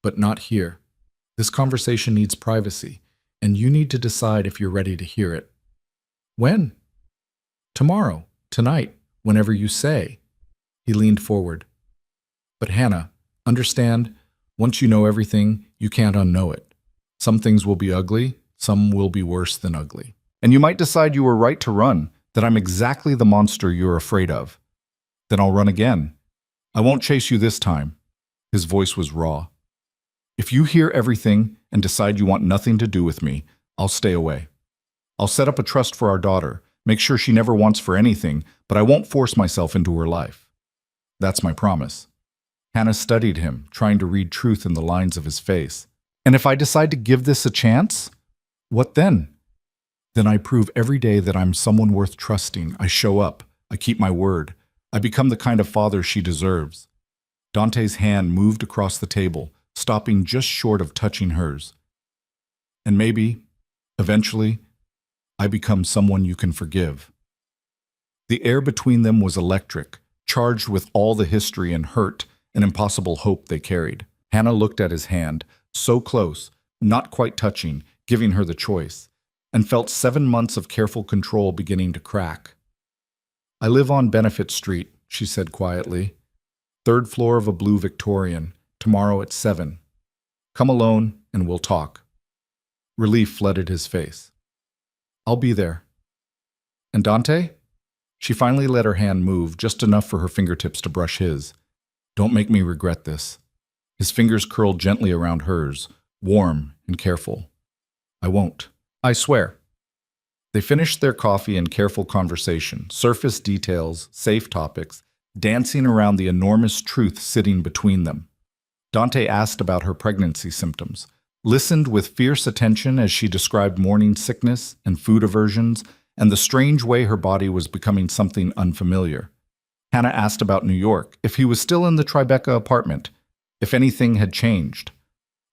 but not here. This conversation needs privacy, and you need to decide if you're ready to hear it." "When?" "Tomorrow, tonight, whenever you say." He leaned forward. "But Hannah, understand, once you know everything, you can't unknow it. Some things will be ugly, some will be worse than ugly. And you might decide you were right to run, that I'm exactly the monster you're afraid of. Then I'll run again. I won't chase you this time." His voice was raw. "If you hear everything and decide you want nothing to do with me, I'll stay away. I'll set up a trust for our daughter, make sure she never wants for anything, but I won't force myself into her life. That's my promise." Hannah studied him, trying to read truth in the lines of his face. "And if I decide to give this a chance, what then?" "Then I prove every day that I'm someone worth trusting. I show up. I keep my word. I become the kind of father she deserves." Dante's hand moved across the table, stopping just short of touching hers. "And maybe, eventually, I become someone you can forgive." The air between them was electric, charged with all the history and hurt and impossible hope they carried. Hannah looked at his hand, so close, not quite touching, giving her the choice, and felt 7 months of careful control beginning to crack. "I live on Benefit Street," she said quietly. "Third floor of a blue Victorian, tomorrow at 7. Come alone and we'll talk." Relief flooded his face. "I'll be there." "And Dante?" She finally let her hand move, just enough for her fingertips to brush his. "Don't make me regret this." His fingers curled gently around hers, warm and careful. "I won't. I swear." They finished their coffee and careful conversation, surface details, safe topics, dancing around the enormous truth sitting between them. Dante asked about her pregnancy symptoms, listened with fierce attention as she described morning sickness and food aversions, and the strange way her body was becoming something unfamiliar. Hannah asked about New York, if he was still in the Tribeca apartment, if anything had changed.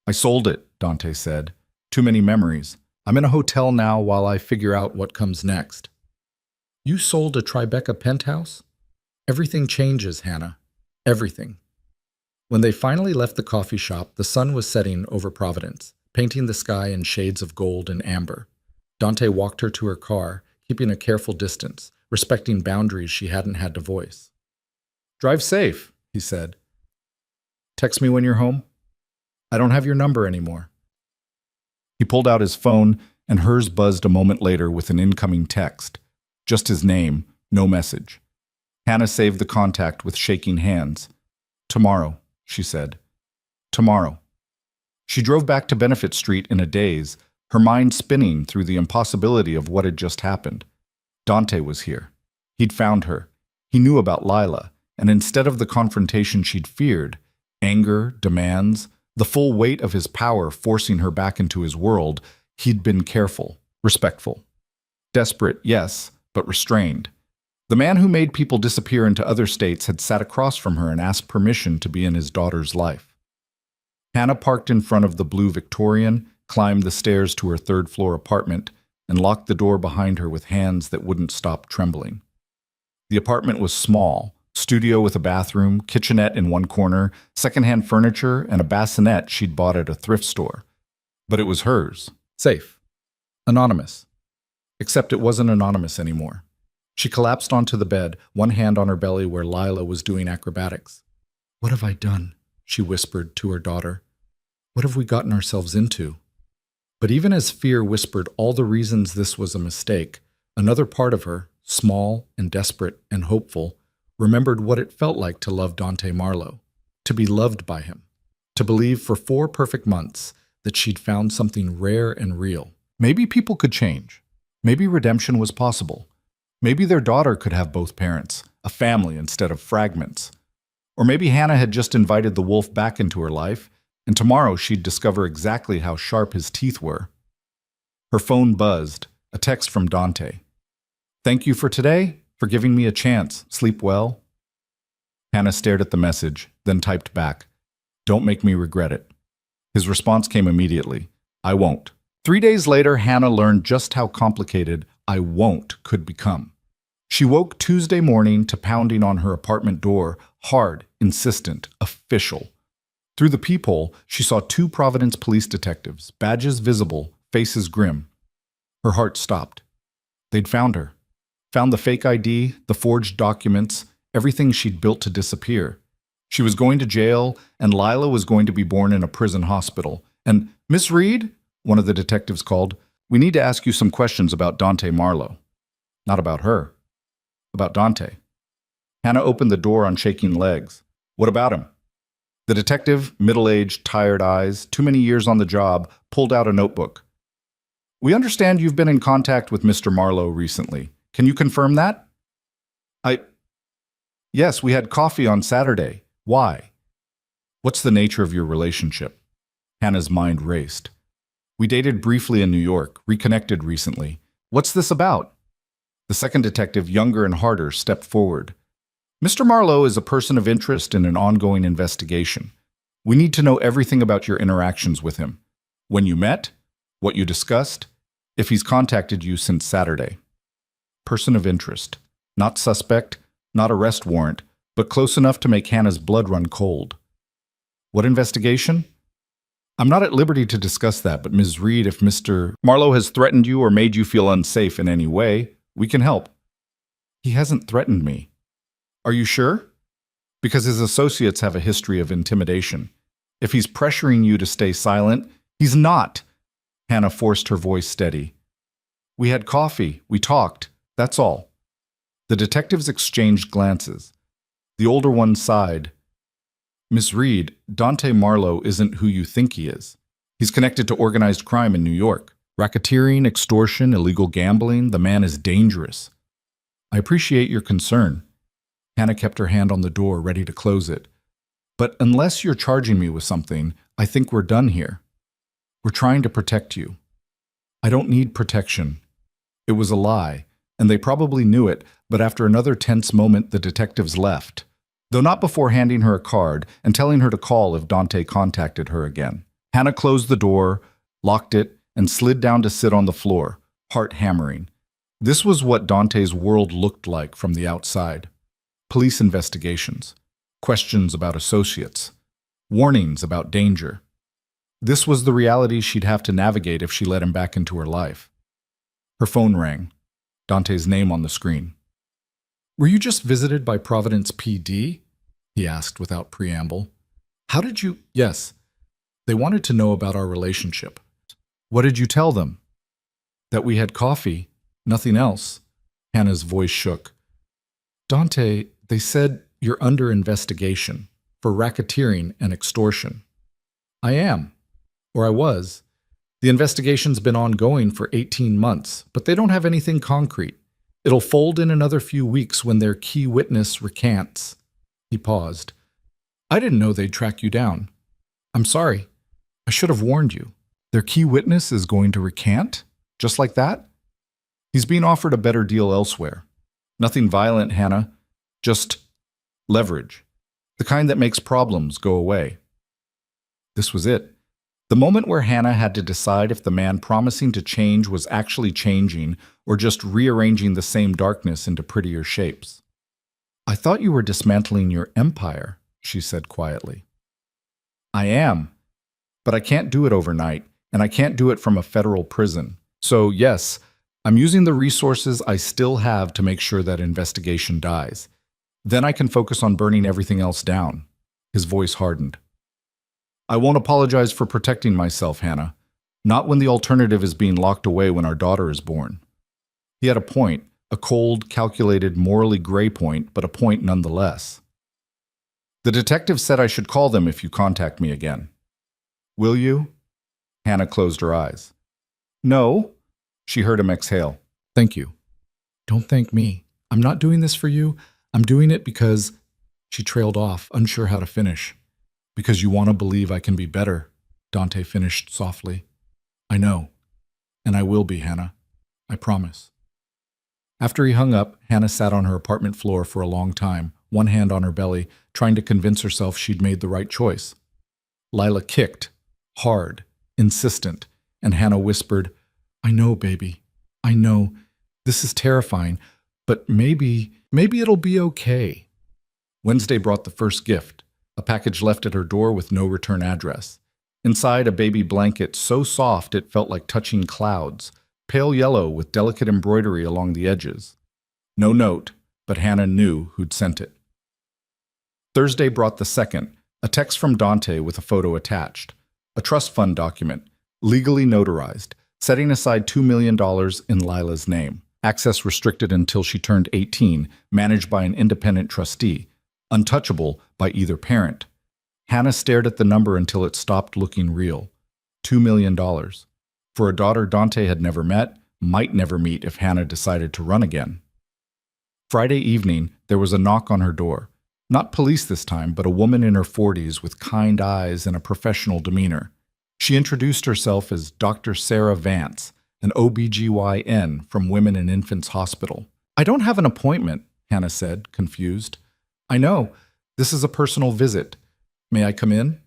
"I sold it," Dante said. "Too many memories. I'm in a hotel now while I figure out what comes next." "You sold a Tribeca penthouse?" "Everything changes, Hannah. Everything." When they finally left the coffee shop, the sun was setting over Providence, painting the sky in shades of gold and amber. Dante walked her to her car, keeping a careful distance, respecting boundaries she hadn't had to voice. "Drive safe," he said. "Text me when you're home. I don't have your number anymore." He pulled out his phone, and hers buzzed a moment later with an incoming text. Just his name, no message. Hannah saved the contact with shaking hands. "Tomorrow," she said. "Tomorrow." She drove back to Benefit Street in a daze, her mind spinning through the impossibility of what had just happened. Dante was here. He'd found her. He knew about Lila, and instead of the confrontation she'd feared, anger, demands, the full weight of his power forcing her back into his world, he'd been careful, respectful. Desperate, yes, but restrained. The man who made people disappear into other states had sat across from her and asked permission to be in his daughter's life. Hannah parked in front of the blue Victorian, climbed the stairs to her third-floor apartment, and locked the door behind her with hands that wouldn't stop trembling. The apartment was small, studio with a bathroom, kitchenette in one corner, secondhand furniture, and a bassinet she'd bought at a thrift store. But it was hers. Safe. Anonymous. Except it wasn't anonymous anymore. She collapsed onto the bed, one hand on her belly where Lila was doing acrobatics. "What have I done?" she whispered to her daughter. "What have we gotten ourselves into?" But even as fear whispered all the reasons this was a mistake, another part of her, small and desperate and hopeful, remembered what it felt like to love Dante Marlowe, to be loved by him, to believe for 4 perfect months that she'd found something rare and real. Maybe people could change. Maybe redemption was possible. Maybe their daughter could have both parents, a family instead of fragments. Or maybe Hannah had just invited the wolf back into her life, and tomorrow she'd discover exactly how sharp his teeth were. Her phone buzzed, a text from Dante. "Thank you for today, for giving me a chance. Sleep well." Hannah stared at the message, then typed back, "Don't make me regret it." His response came immediately, "I won't." 3 days later, Hannah learned just how complicated "I won't" could become. She woke Tuesday morning to pounding on her apartment door, hard, insistent, official. Through the peephole, she saw 2 Providence police detectives, badges visible, faces grim. Her heart stopped. They'd found her. Found the fake ID, the forged documents, everything she'd built to disappear. She was going to jail, and Lila was going to be born in a prison hospital. And, "Miss Reed," one of the detectives called, "we need to ask you some questions about Dante Marlowe." Not about her. About Dante. Hannah opened the door on shaking legs. "What about him?" The detective, middle-aged, tired eyes, too many years on the job, pulled out a notebook. "We understand you've been in contact with Mr. Marlowe recently. Can you confirm that?" Yes, we had coffee on Saturday. Why?" "What's the nature of your relationship?" Hannah's mind raced. "We dated briefly in New York, reconnected recently. What's this about?" The second detective, younger and harder, stepped forward. "Mr. Marlowe is a person of interest in an ongoing investigation. We need to know everything about your interactions with him. When you met, what you discussed, if he's contacted you since Saturday." Person of interest. Not suspect, not arrest warrant, but close enough to make Hannah's blood run cold. "What investigation?" "I'm not at liberty to discuss that, but Ms. Reed, if Mr. Marlowe has threatened you or made you feel unsafe in any way, we can help." "He hasn't threatened me." "Are you sure?" "Because his associates have a history of intimidation. If he's pressuring you to stay silent, he's not." Hannah forced her voice steady. "We had coffee, we talked, that's all." The detectives exchanged glances. The older one sighed. "Miss Reed, Dante Marlowe isn't who you think he is. He's connected to organized crime in New York. Racketeering, extortion, illegal gambling, the man is dangerous." "I appreciate your concern." Hannah kept her hand on the door, ready to close it. "But unless you're charging me with something, I think we're done here. We're trying to protect you." "I don't need protection." It was a lie, and they probably knew it, but after another tense moment, the detectives left, though not before handing her a card and telling her to call if Dante contacted her again. Hannah closed the door, locked it, and slid down to sit on the floor, heart hammering. This was what Dante's world looked like from the outside. Police investigations, questions about associates, warnings about danger. This was the reality she'd have to navigate if she let him back into her life. Her phone rang. Dante's name on the screen. "Were you just visited by Providence PD?" he asked without preamble. "How did you—" "Yes. They wanted to know about our relationship." "What did you tell them?" "That we had coffee. Nothing else." Hannah's voice shook. "Dante, they said you're under investigation for racketeering and extortion." "I am. Or I was. The investigation's been ongoing for 18 months, but they don't have anything concrete. It'll fold in another few weeks when their key witness recants." He paused. "I didn't know they'd track you down. I'm sorry. I should have warned you." "Their key witness is going to recant? Just like that?" "He's being offered a better deal elsewhere. Nothing violent, Hannah. Just leverage. The kind that makes problems go away." This was it. The moment where Hannah had to decide if the man promising to change was actually changing or just rearranging the same darkness into prettier shapes. "I thought you were dismantling your empire," she said quietly. "I am. But I can't do it overnight, and I can't do it from a federal prison. So, yes, I'm using the resources I still have to make sure that investigation dies. Then I can focus on burning everything else down." His voice hardened. "I won't apologize for protecting myself, Hannah. Not when the alternative is being locked away when our daughter is born." He had a point, a cold, calculated, morally gray point, but a point nonetheless. "The detective said I should call them if you contact me again." "Will you?" Hannah closed her eyes. "No." She heard him exhale. "Thank you." "Don't thank me. I'm not doing this for you. I'm doing it because—" She trailed off, unsure how to finish. "Because you want to believe I can be better," Dante finished softly. "I know. And I will be, Hannah. I promise." After he hung up, Hannah sat on her apartment floor for a long time, one hand on her belly, trying to convince herself she'd made the right choice. Lila kicked, hard, insistent, and Hannah whispered, "I know, baby. I know. This is terrifying, but maybe it'll be okay." Wednesday brought the first gift, a package left at her door with no return address. Inside, a baby blanket so soft it felt like touching clouds, pale yellow with delicate embroidery along the edges. No note, but Hannah knew who'd sent it. Thursday brought the second, a text from Dante with a photo attached. A trust fund document, legally notarized, setting aside $2 million in Lila's name. Access restricted until she turned 18, managed by an independent trustee, untouchable by either parent. Hannah stared at the number until it stopped looking real. $2 million. For a daughter Dante had never met, might never meet if Hannah decided to run again. Friday evening, there was a knock on her door. Not police this time, but a woman in her 40s with kind eyes and a professional demeanor. She introduced herself as Dr. Sarah Vance, an OBGYN from Women and Infants Hospital. "I don't have an appointment," Hannah said, confused. "I know. This is a personal visit. May I come in?"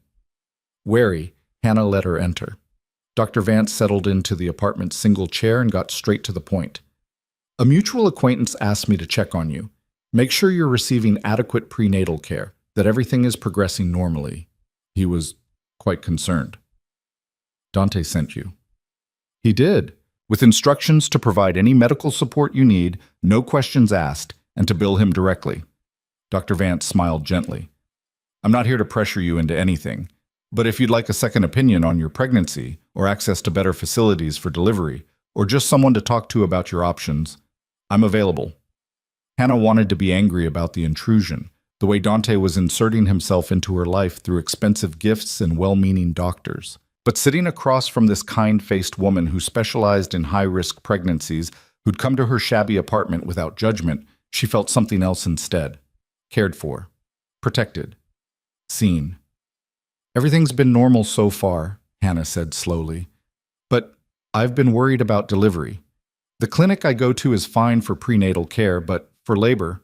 Wary, Hannah let her enter. Dr. Vance settled into the apartment's single chair and got straight to the point. "A mutual acquaintance asked me to check on you. Make sure you're receiving adequate prenatal care, that everything is progressing normally." He was quite concerned. "Dante sent you." "He did, with instructions to provide any medical support you need, no questions asked, and to bill him directly." Dr. Vance smiled gently. "I'm not here to pressure you into anything, but if you'd like a second opinion on your pregnancy, or access to better facilities for delivery, or just someone to talk to about your options, I'm available." Hannah wanted to be angry about the intrusion, the way Dante was inserting himself into her life through expensive gifts and well-meaning doctors. But sitting across from this kind-faced woman who specialized in high-risk pregnancies, who'd come to her shabby apartment without judgment, she felt something else instead. Cared for. Protected. Seen. "Everything's been normal so far," Hannah said slowly. "But I've been worried about delivery. The clinic I go to is fine for prenatal care, but for labor—"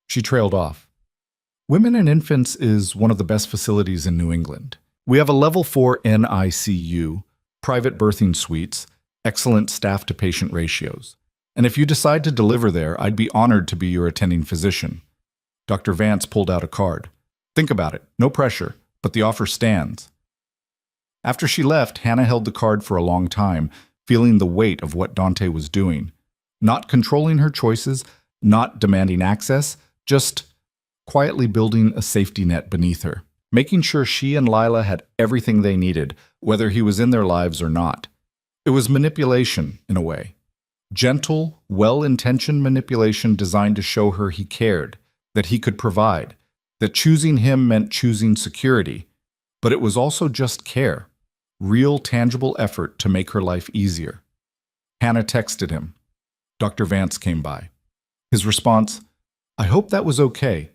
She trailed off. "Women and Infants is one of the best facilities in New England. We have a level 4 NICU, private birthing suites, excellent staff-to-patient ratios. And if you decide to deliver there, I'd be honored to be your attending physician." Dr. Vance pulled out a card. "Think about it. No pressure, but the offer stands. After she left, Hannah held the card for a long time, feeling the weight of what Dante was doing. Not controlling her choices, not demanding access, just quietly building a safety net beneath her, making sure she and Lila had everything they needed, whether he was in their lives or not. It was manipulation, in a way. Gentle, well-intentioned manipulation designed to show her he cared, that he could provide, that choosing him meant choosing security. But it was also just care, real, tangible effort to make her life easier. Hannah texted him. Dr. Vance came by. His response, "I hope that was okay.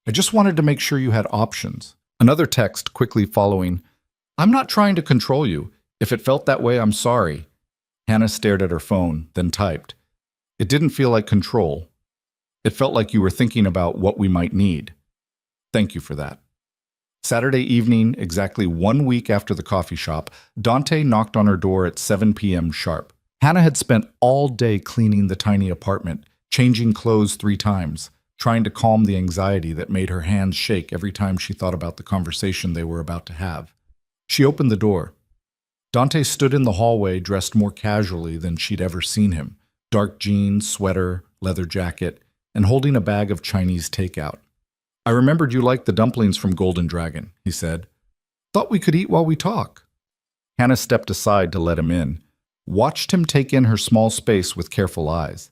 I just wanted to make sure you had options." Another text quickly following, "I'm not trying to control you. If it felt that way, I'm sorry." Hannah stared at her phone, then typed, "It didn't feel like control. It felt like you were thinking about what we might need. Thank you for that." Saturday evening, exactly 1 week after the coffee shop, Dante knocked on her door at 7 p.m. sharp. Hannah had spent all day cleaning the tiny apartment, changing clothes 3 times, trying to calm the anxiety that made her hands shake every time she thought about the conversation they were about to have. She opened the door. Dante stood in the hallway dressed more casually than she'd ever seen him, dark jeans, sweater, leather jacket, and holding a bag of Chinese takeout. "I remembered you liked the dumplings from Golden Dragon," he said. "Thought we could eat while we talk." Hannah stepped aside to let him in, watched him take in her small space with careful eyes.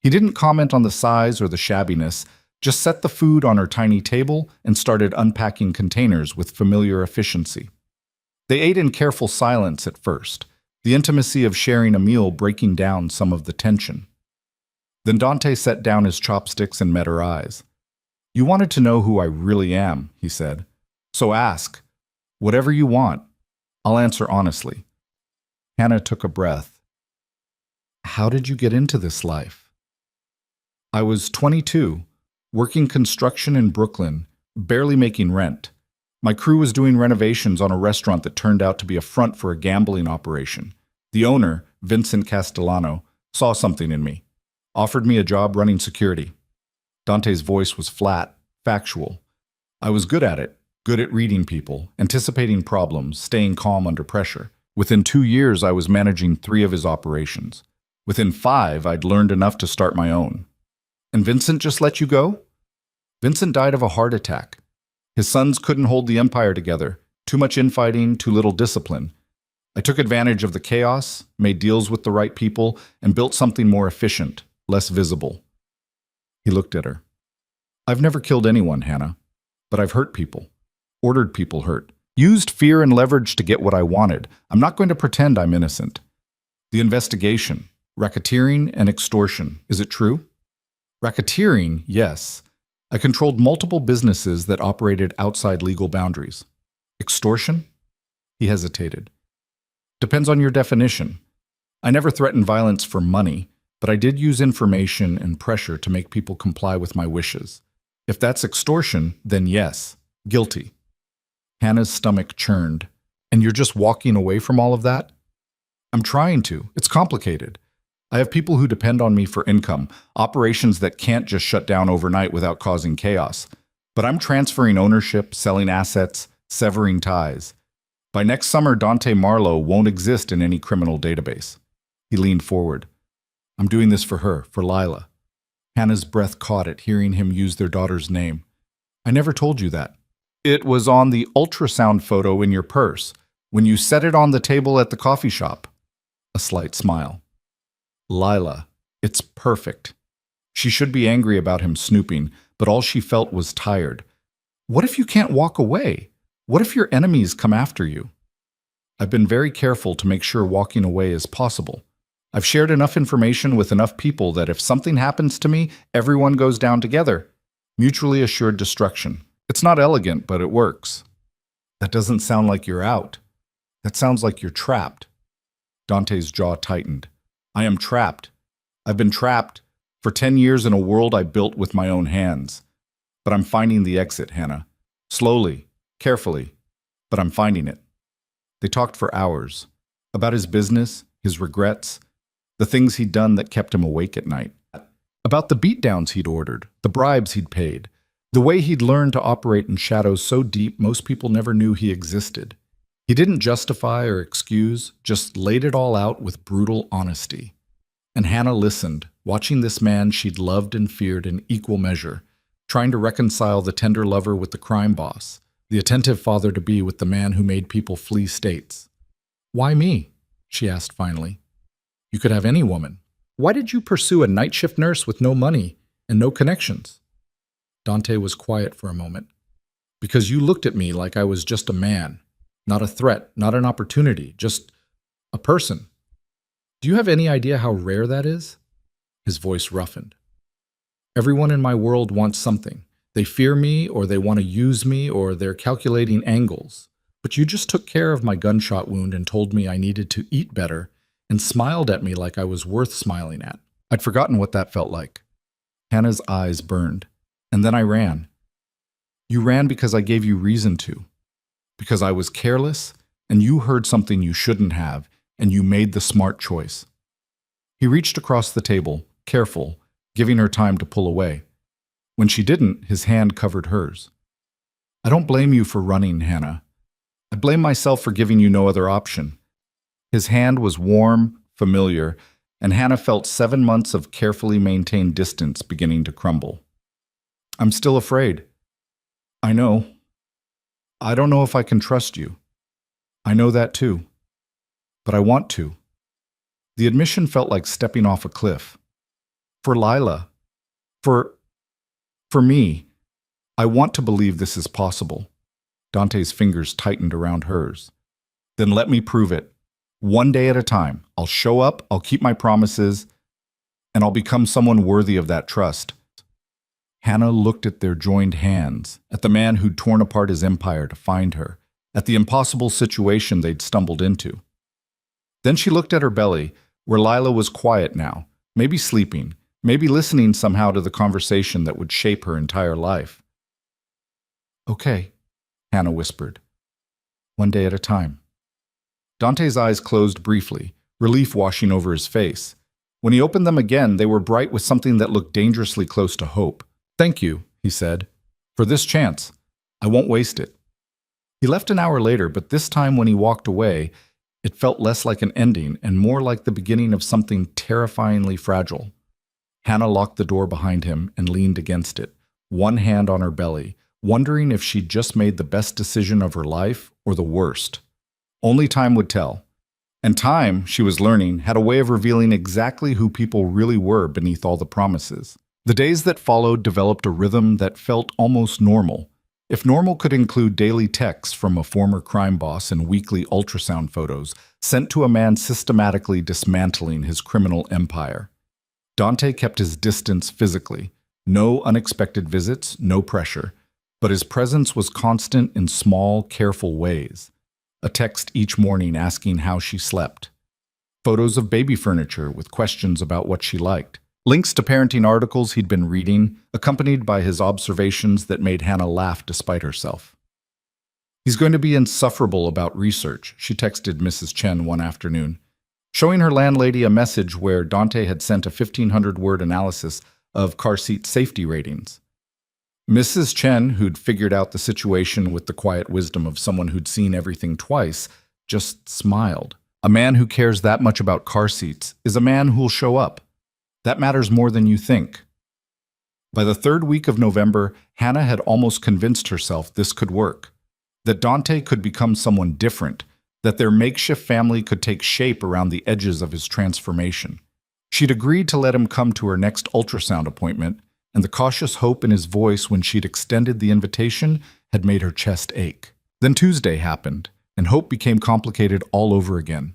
He didn't comment on the size or the shabbiness, just set the food on her tiny table and started unpacking containers with familiar efficiency. They ate in careful silence at first, the intimacy of sharing a meal breaking down some of the tension. Then Dante set down his chopsticks and met her eyes. "You wanted to know who I really am," he said. "So ask. Whatever you want. I'll answer honestly." Hannah took a breath. "How did you get into this life?" "I was 22, working construction in Brooklyn, barely making rent. My crew was doing renovations on a restaurant that turned out to be a front for a gambling operation. The owner, Vincent Castellano, saw something in me, offered me a job running security." Dante's voice was flat, factual. "I was good at it, good at reading people, anticipating problems, staying calm under pressure. Within 2 years, I was managing 3 of his operations. Within 5, I'd learned enough to start my own." "And Vincent just let you go?" "Vincent died of a heart attack. His sons couldn't hold the empire together. Too much infighting, too little discipline. I took advantage of the chaos, made deals with the right people, and built something more efficient, less visible." He looked at her. "I've never killed anyone, Hannah, but I've hurt people, ordered people hurt, used fear and leverage to get what I wanted. I'm not going to pretend I'm innocent." "The investigation, racketeering and extortion, is it true?" "Racketeering, yes. I controlled multiple businesses that operated outside legal boundaries." "Extortion?" He hesitated. "Depends on your definition. I never threatened violence for money, but I did use information and pressure to make people comply with my wishes. If that's extortion, then yes, guilty." Hannah's stomach churned. "And you're just walking away from all of that?" "I'm trying to. It's complicated. I have people who depend on me for income, operations that can't just shut down overnight without causing chaos. But I'm transferring ownership, selling assets, severing ties. By next summer, Dante Marlowe won't exist in any criminal database." He leaned forward. "I'm doing this for her, for Lila." Hannah's breath caught at hearing him use their daughter's name. "I never told you that." "It was on the ultrasound photo in your purse, when you set it on the table at the coffee shop." A slight smile. "Lila, it's perfect." She should be angry about him snooping, but all she felt was tired. What if you can't walk away? What if your enemies come after you? "I've been very careful to make sure walking away is possible. I've shared enough information with enough people that if something happens to me, everyone goes down together. Mutually assured destruction. It's not elegant, but it works." "That doesn't sound like you're out. That sounds like you're trapped." Dante's jaw tightened. "I am trapped. I've been trapped for 10 years in a world I built with my own hands. But I'm finding the exit, Hannah. Slowly, carefully, but I'm finding it." They talked for hours. About his business, his regrets, the things he'd done that kept him awake at night. About the beatdowns he'd ordered, the bribes he'd paid, The way he'd learned to operate in shadows so deep most people never knew he existed. He didn't justify or excuse, just laid it all out with brutal honesty. And Hannah listened, watching this man she'd loved and feared in equal measure, trying to reconcile the tender lover with the crime boss, the attentive father-to-be with the man who made people flee states. "Why me?" she asked finally. "You could have any woman. Why did you pursue a night shift nurse with no money and no connections?" Dante was quiet for a moment. "Because you looked at me like I was just a man, not a threat, not an opportunity, just a person. Do you have any idea how rare that is?" His voice roughened. "Everyone in my world wants something. They fear me, or they want to use me, or they're calculating angles. But you just took care of my gunshot wound and told me I needed to eat better, and smiled at me like I was worth smiling at." I'd forgotten what that felt like. Hannah's eyes burned. "And then I ran. You ran because I gave you reason to. Because I was careless, and you heard something you shouldn't have, and you made the smart choice." He reached across the table, careful, giving her time to pull away. When she didn't, his hand covered hers. "I don't blame you for running, Hannah. I blame myself for giving you no other option." His hand was warm, familiar, and Hannah felt 7 months of carefully maintained distance beginning to crumble. "I'm still afraid. I know. I don't know if I can trust you. I know that too. But I want to." The admission felt like stepping off a cliff. "For Lila. For me. I want to believe this is possible." Dante's fingers tightened around hers. "Then let me prove it. One day at a time. I'll show up, I'll keep my promises, and I'll become someone worthy of that trust." Hannah looked at their joined hands, at the man who'd torn apart his empire to find her, at the impossible situation they'd stumbled into. Then she looked at her belly, where Lila was quiet now, maybe sleeping, maybe listening somehow to the conversation that would shape her entire life. "Okay," Hannah whispered. "One day at a time." Dante's eyes closed briefly, relief washing over his face. When he opened them again, they were bright with something that looked dangerously close to hope. "Thank you," he said, "for this chance. I won't waste it." He left an hour later, but this time when he walked away, it felt less like an ending and more like the beginning of something terrifyingly fragile. Hannah locked the door behind him and leaned against it, one hand on her belly, wondering if she'd just made the best decision of her life or the worst. Only time would tell. And time, she was learning, had a way of revealing exactly who people really were beneath all the promises. The days that followed developed a rhythm that felt almost normal. If normal could include daily texts from a former crime boss and weekly ultrasound photos sent to a man systematically dismantling his criminal empire. Dante kept his distance physically. No unexpected visits, no pressure. But his presence was constant in small, careful ways. A text each morning asking how she slept. Photos of baby furniture with questions about what she liked. Links to parenting articles he'd been reading, accompanied by his observations that made Hannah laugh despite herself. "He's going to be insufferable about research," she texted Mrs. Chen one afternoon, showing her landlady a message where Dante had sent a 1,500-word analysis of car seat safety ratings. Mrs. Chen, who'd figured out the situation with the quiet wisdom of someone who'd seen everything twice, just smiled. A man who cares that much about car seats is a man who'll show up. That matters more than you think. By the 3rd week of November, Hannah had almost convinced herself this could work, that Dante could become someone different, that their makeshift family could take shape around the edges of his transformation. She'd agreed to let him come to her next ultrasound appointment, and the cautious hope in his voice when she'd extended the invitation had made her chest ache. Then Tuesday happened, and hope became complicated all over again.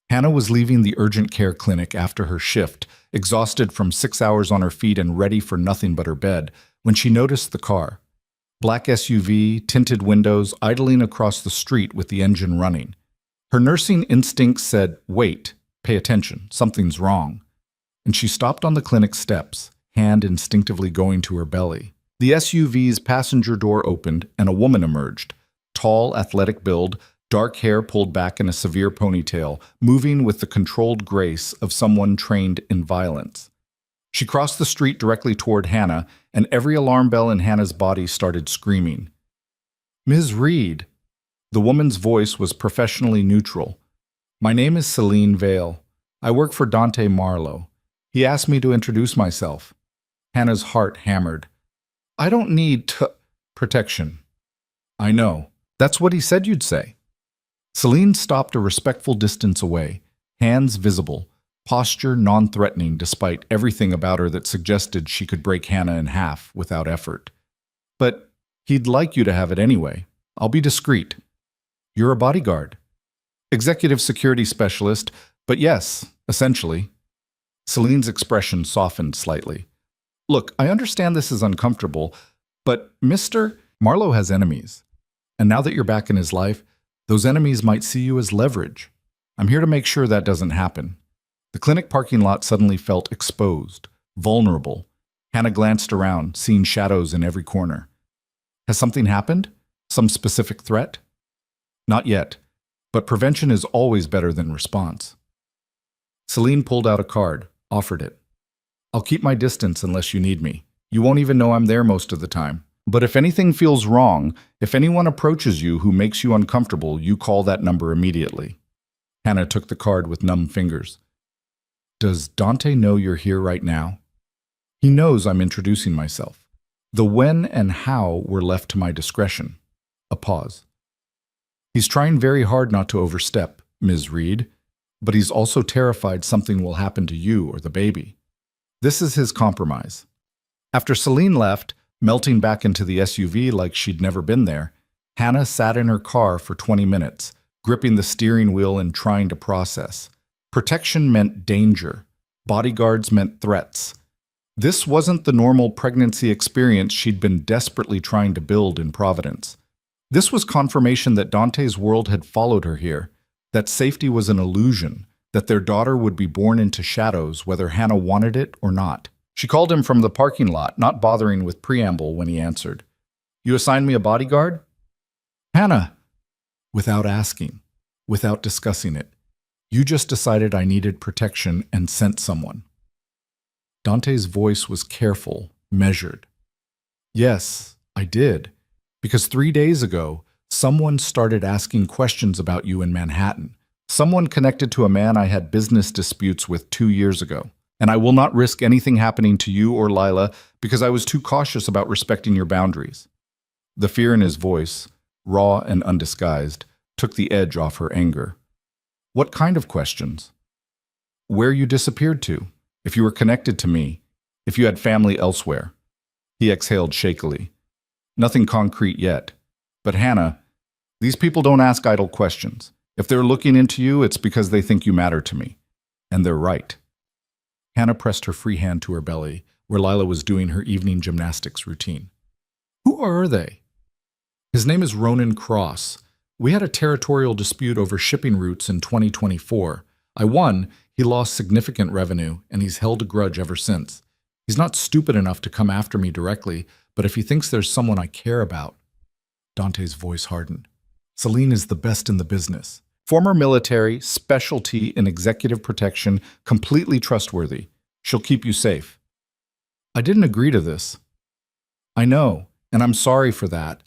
Hannah was leaving the urgent care clinic after her shift, exhausted from 6 hours on her feet and ready for nothing but her bed, when she noticed the car. Black SUV, tinted windows, idling across the street with the engine running. Her nursing instincts said, "Wait, pay attention, something's wrong." And she stopped on the clinic steps, hand instinctively going to her belly. The SUV's passenger door opened and a woman emerged. Tall, athletic build, dark hair pulled back in a severe ponytail, moving with the controlled grace of someone trained in violence. She crossed the street directly toward Hannah, and every alarm bell in Hannah's body started screaming. "Ms. Reed." The woman's voice was professionally neutral. "My name is Celine Vale. I work for Dante Marlowe. He asked me to introduce myself." Hannah's heart hammered. "I don't need protection." "I know. That's what he said you'd say." Celine stopped a respectful distance away, hands visible, posture non-threatening despite everything about her that suggested she could break Hannah in half without effort. "But he'd like you to have it anyway. I'll be discreet." "You're a bodyguard." "Executive security specialist, but yes, essentially." Celine's expression softened slightly. "Look, I understand this is uncomfortable, but Mr. Marlowe has enemies. And now that you're back in his life, those enemies might see you as leverage. I'm here to make sure that doesn't happen." The clinic parking lot suddenly felt exposed, vulnerable. Hannah glanced around, seeing shadows in every corner. "Has something happened? Some specific threat?" "Not yet, but prevention is always better than response." Celine pulled out a card, offered it. "I'll keep my distance unless you need me. You won't even know I'm there most of the time. But if anything feels wrong, if anyone approaches you who makes you uncomfortable, you call that number immediately." Hannah took the card with numb fingers. "Does Dante know you're here right now?" "He knows I'm introducing myself. The when and how were left to my discretion." A pause. "He's trying very hard not to overstep, Ms. Reed, but he's also terrified something will happen to you or the baby. This is his compromise." After Celine left, melting back into the SUV like she'd never been there, Hannah sat in her car for 20 minutes, gripping the steering wheel and trying to process. Protection meant danger. Bodyguards meant threats. This wasn't the normal pregnancy experience she'd been desperately trying to build in Providence. This was confirmation that Dante's world had followed her here, that safety was an illusion, that their daughter would be born into shadows whether Hannah wanted it or not. She called him from the parking lot, not bothering with preamble when he answered. "You assigned me a bodyguard?" "Hannah." "Without asking, without discussing it. You just decided I needed protection and sent someone." Dante's voice was careful, measured. "Yes, I did. Because 3 days ago, someone started asking questions about you in Manhattan. Someone connected to a man I had business disputes with 2 years ago. And I will not risk anything happening to you or Lila because I was too cautious about respecting your boundaries." The fear in his voice, raw and undisguised, took the edge off her anger. "What kind of questions?" "Where you disappeared to, if you were connected to me, if you had family elsewhere." He exhaled shakily. "Nothing concrete yet. But Hannah, these people don't ask idle questions. If they're looking into you, it's because they think you matter to me. And they're right." Hannah pressed her free hand to her belly, where Lila was doing her evening gymnastics routine. "Who are they?" "His name is Ronan Cross. We had a territorial dispute over shipping routes in 2024. I won, he lost significant revenue, and he's held a grudge ever since. He's not stupid enough to come after me directly, but if he thinks there's someone I care about..." Dante's voice hardened. "Celine is the best in the business. Former military, specialty in executive protection, completely trustworthy. She'll keep you safe." "I didn't agree to this." "I know, and I'm sorry for that.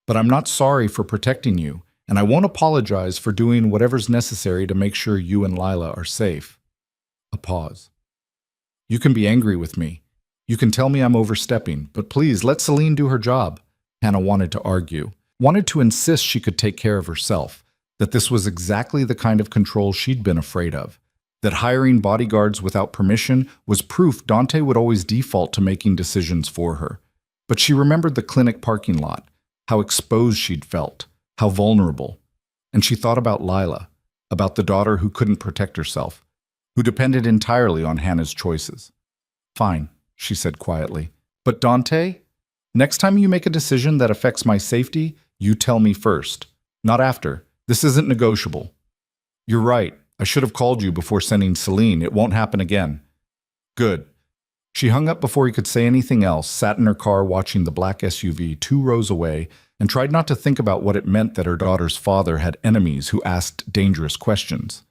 But I'm not sorry for protecting you, and I won't apologize for doing whatever's necessary to make sure you and Lila are safe." A pause. "You can be angry with me. You can tell me I'm overstepping, but please let Celine do her job." Hannah wanted to argue, wanted to insist she could take care of herself, that this was exactly the kind of control she'd been afraid of, that hiring bodyguards without permission was proof Dante would always default to making decisions for her. But she remembered the clinic parking lot, how exposed she'd felt, how vulnerable. And she thought about Lila, about the daughter who couldn't protect herself, who depended entirely on Hannah's choices. "Fine," she said quietly. "But Dante, next time you make a decision that affects my safety, you tell me first, not after. This isn't negotiable." "You're right. I should have called you before sending Celine. It won't happen again." "Good." She hung up before he could say anything else, sat in her car watching the black SUV 2 rows away, and tried not to think about what it meant that her daughter's father had enemies who asked dangerous questions.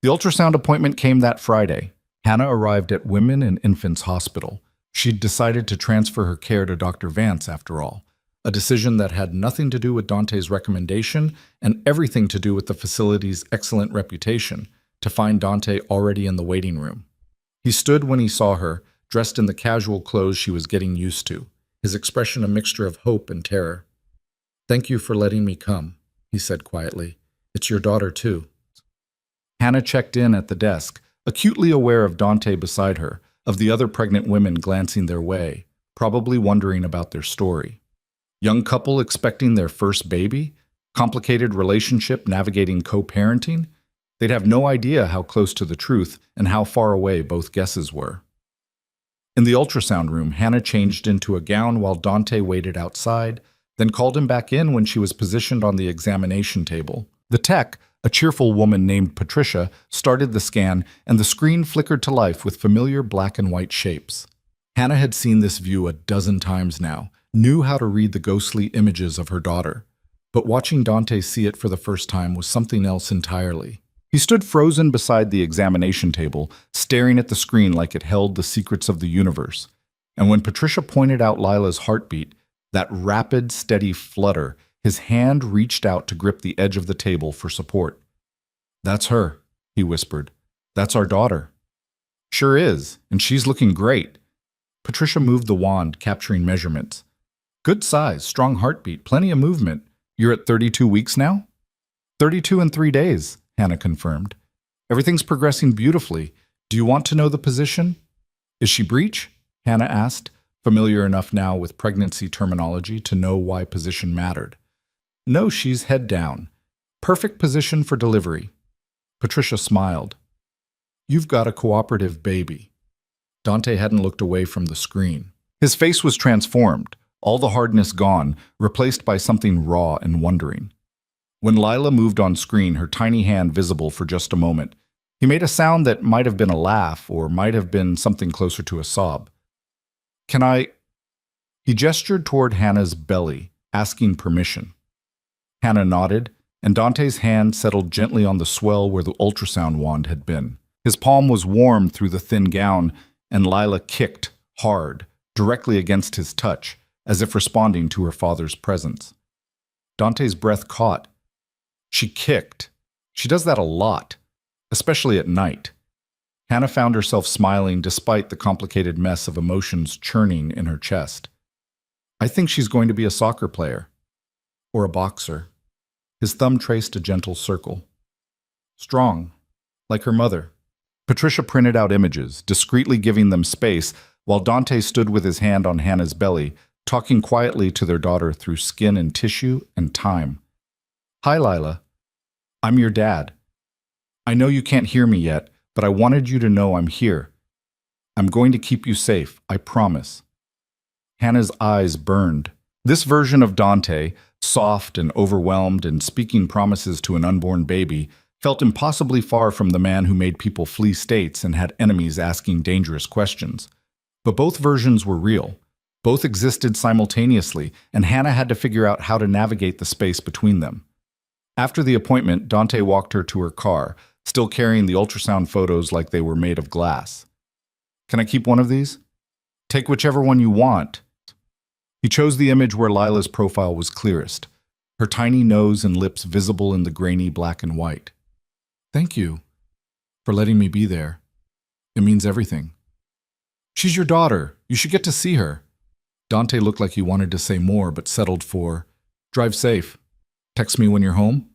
The ultrasound appointment came that Friday. Hannah arrived at Women and Infants Hospital. She'd decided to transfer her care to Dr. Vance, after all, a decision that had nothing to do with Dante's recommendation and everything to do with the facility's excellent reputation, to find Dante already in the waiting room. He stood when he saw her, dressed in the casual clothes she was getting used to, his expression a mixture of hope and terror. "Thank you for letting me come," he said quietly. "It's your daughter, too." Hannah checked in at the desk, acutely aware of Dante beside her, of the other pregnant women glancing their way, probably wondering about their story. Young couple expecting their first baby? Complicated relationship navigating co-parenting? They'd have no idea how close to the truth and how far away both guesses were. In the ultrasound room, Hannah changed into a gown while Dante waited outside, then called him back in when she was positioned on the examination table. The tech, a cheerful woman named Patricia, started the scan, and the screen flickered to life with familiar black and white shapes. Hannah had seen this view a dozen times now, knew how to read the ghostly images of her daughter. But watching Dante see it for the first time was something else entirely. He stood frozen beside the examination table, staring at the screen like it held the secrets of the universe. And when Patricia pointed out Lila's heartbeat, that rapid, steady flutter, his hand reached out to grip the edge of the table for support. "That's her," he whispered. "That's our daughter." "Sure is, and she's looking great." Patricia moved the wand, capturing measurements. "Good size, strong heartbeat, plenty of movement. You're at 32 weeks now?" 32 in 3 days, Hannah confirmed. "Everything's progressing beautifully. Do you want to know the position?" "Is she breech?" Hannah asked, familiar enough now with pregnancy terminology to know why position mattered. "No, she's head down. Perfect position for delivery." Patricia smiled. "You've got a cooperative baby." Dante hadn't looked away from the screen. His face was transformed, all the hardness gone, replaced by something raw and wondering. When Lila moved on screen, her tiny hand visible for just a moment, he made a sound that might have been a laugh or might have been something closer to a sob. "Can I?" He gestured toward Hannah's belly, asking permission. Hannah nodded, and Dante's hand settled gently on the swell where the ultrasound wand had been. His palm was warm through the thin gown, and Lila kicked, hard, directly against his touch, as if responding to her father's presence. Dante's breath caught. She kicked. She does that a lot, especially at night. Hannah found herself smiling despite the complicated mess of emotions churning in her chest. "I think she's going to be a soccer player. Or a boxer." His thumb traced a gentle circle. "Strong, like her mother." Patricia printed out images, discreetly giving them space, while Dante stood with his hand on Hannah's belly, talking quietly to their daughter through skin and tissue and time. "Hi, Lila. I'm your dad. I know you can't hear me yet, but I wanted you to know I'm here. I'm going to keep you safe, I promise." Hannah's eyes burned. This version of Dante, soft and overwhelmed and speaking promises to an unborn baby, felt impossibly far from the man who made people flee states and had enemies asking dangerous questions. But both versions were real. Both existed simultaneously, and Hannah had to figure out how to navigate the space between them. After the appointment, Dante walked her to her car, still carrying the ultrasound photos like they were made of glass. "Can I keep one of these?" "Take whichever one you want." He chose the image where Lila's profile was clearest, her tiny nose and lips visible in the grainy black and white. "Thank you for letting me be there. It means everything." "She's your daughter. You should get to see her." Dante looked like he wanted to say more, but settled for, "Drive safe. Text me when you're home."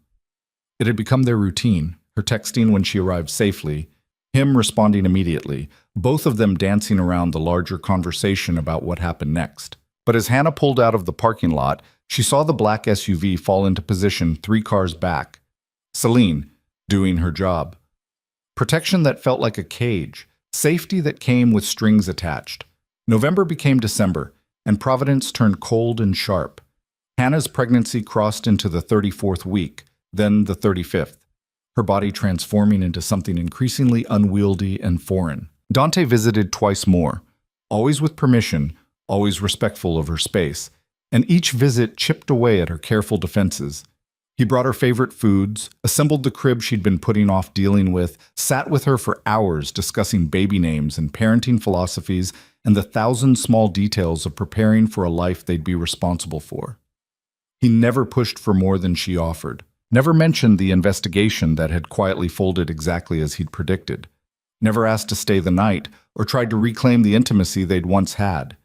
It had become their routine, her texting when she arrived safely, him responding immediately, both of them dancing around the larger conversation about what happened next. But as Hannah pulled out of the parking lot, she saw the black SUV fall into position 3 cars back. Celine, doing her job. Protection that felt like a cage, safety that came with strings attached. November became December, and Providence turned cold and sharp. Hannah's pregnancy crossed into the 34th week, then the 35th, her body transforming into something increasingly unwieldy and foreign. Dante visited twice more, always with permission, always respectful of her space, and each visit chipped away at her careful defenses. He brought her favorite foods, assembled the crib she'd been putting off dealing with, sat with her for hours discussing baby names and parenting philosophies and the thousand small details of preparing for a life they'd be responsible for. He never pushed for more than she offered, never mentioned the investigation that had quietly folded exactly as he'd predicted, never asked to stay the night or tried to reclaim the intimacy they'd once had.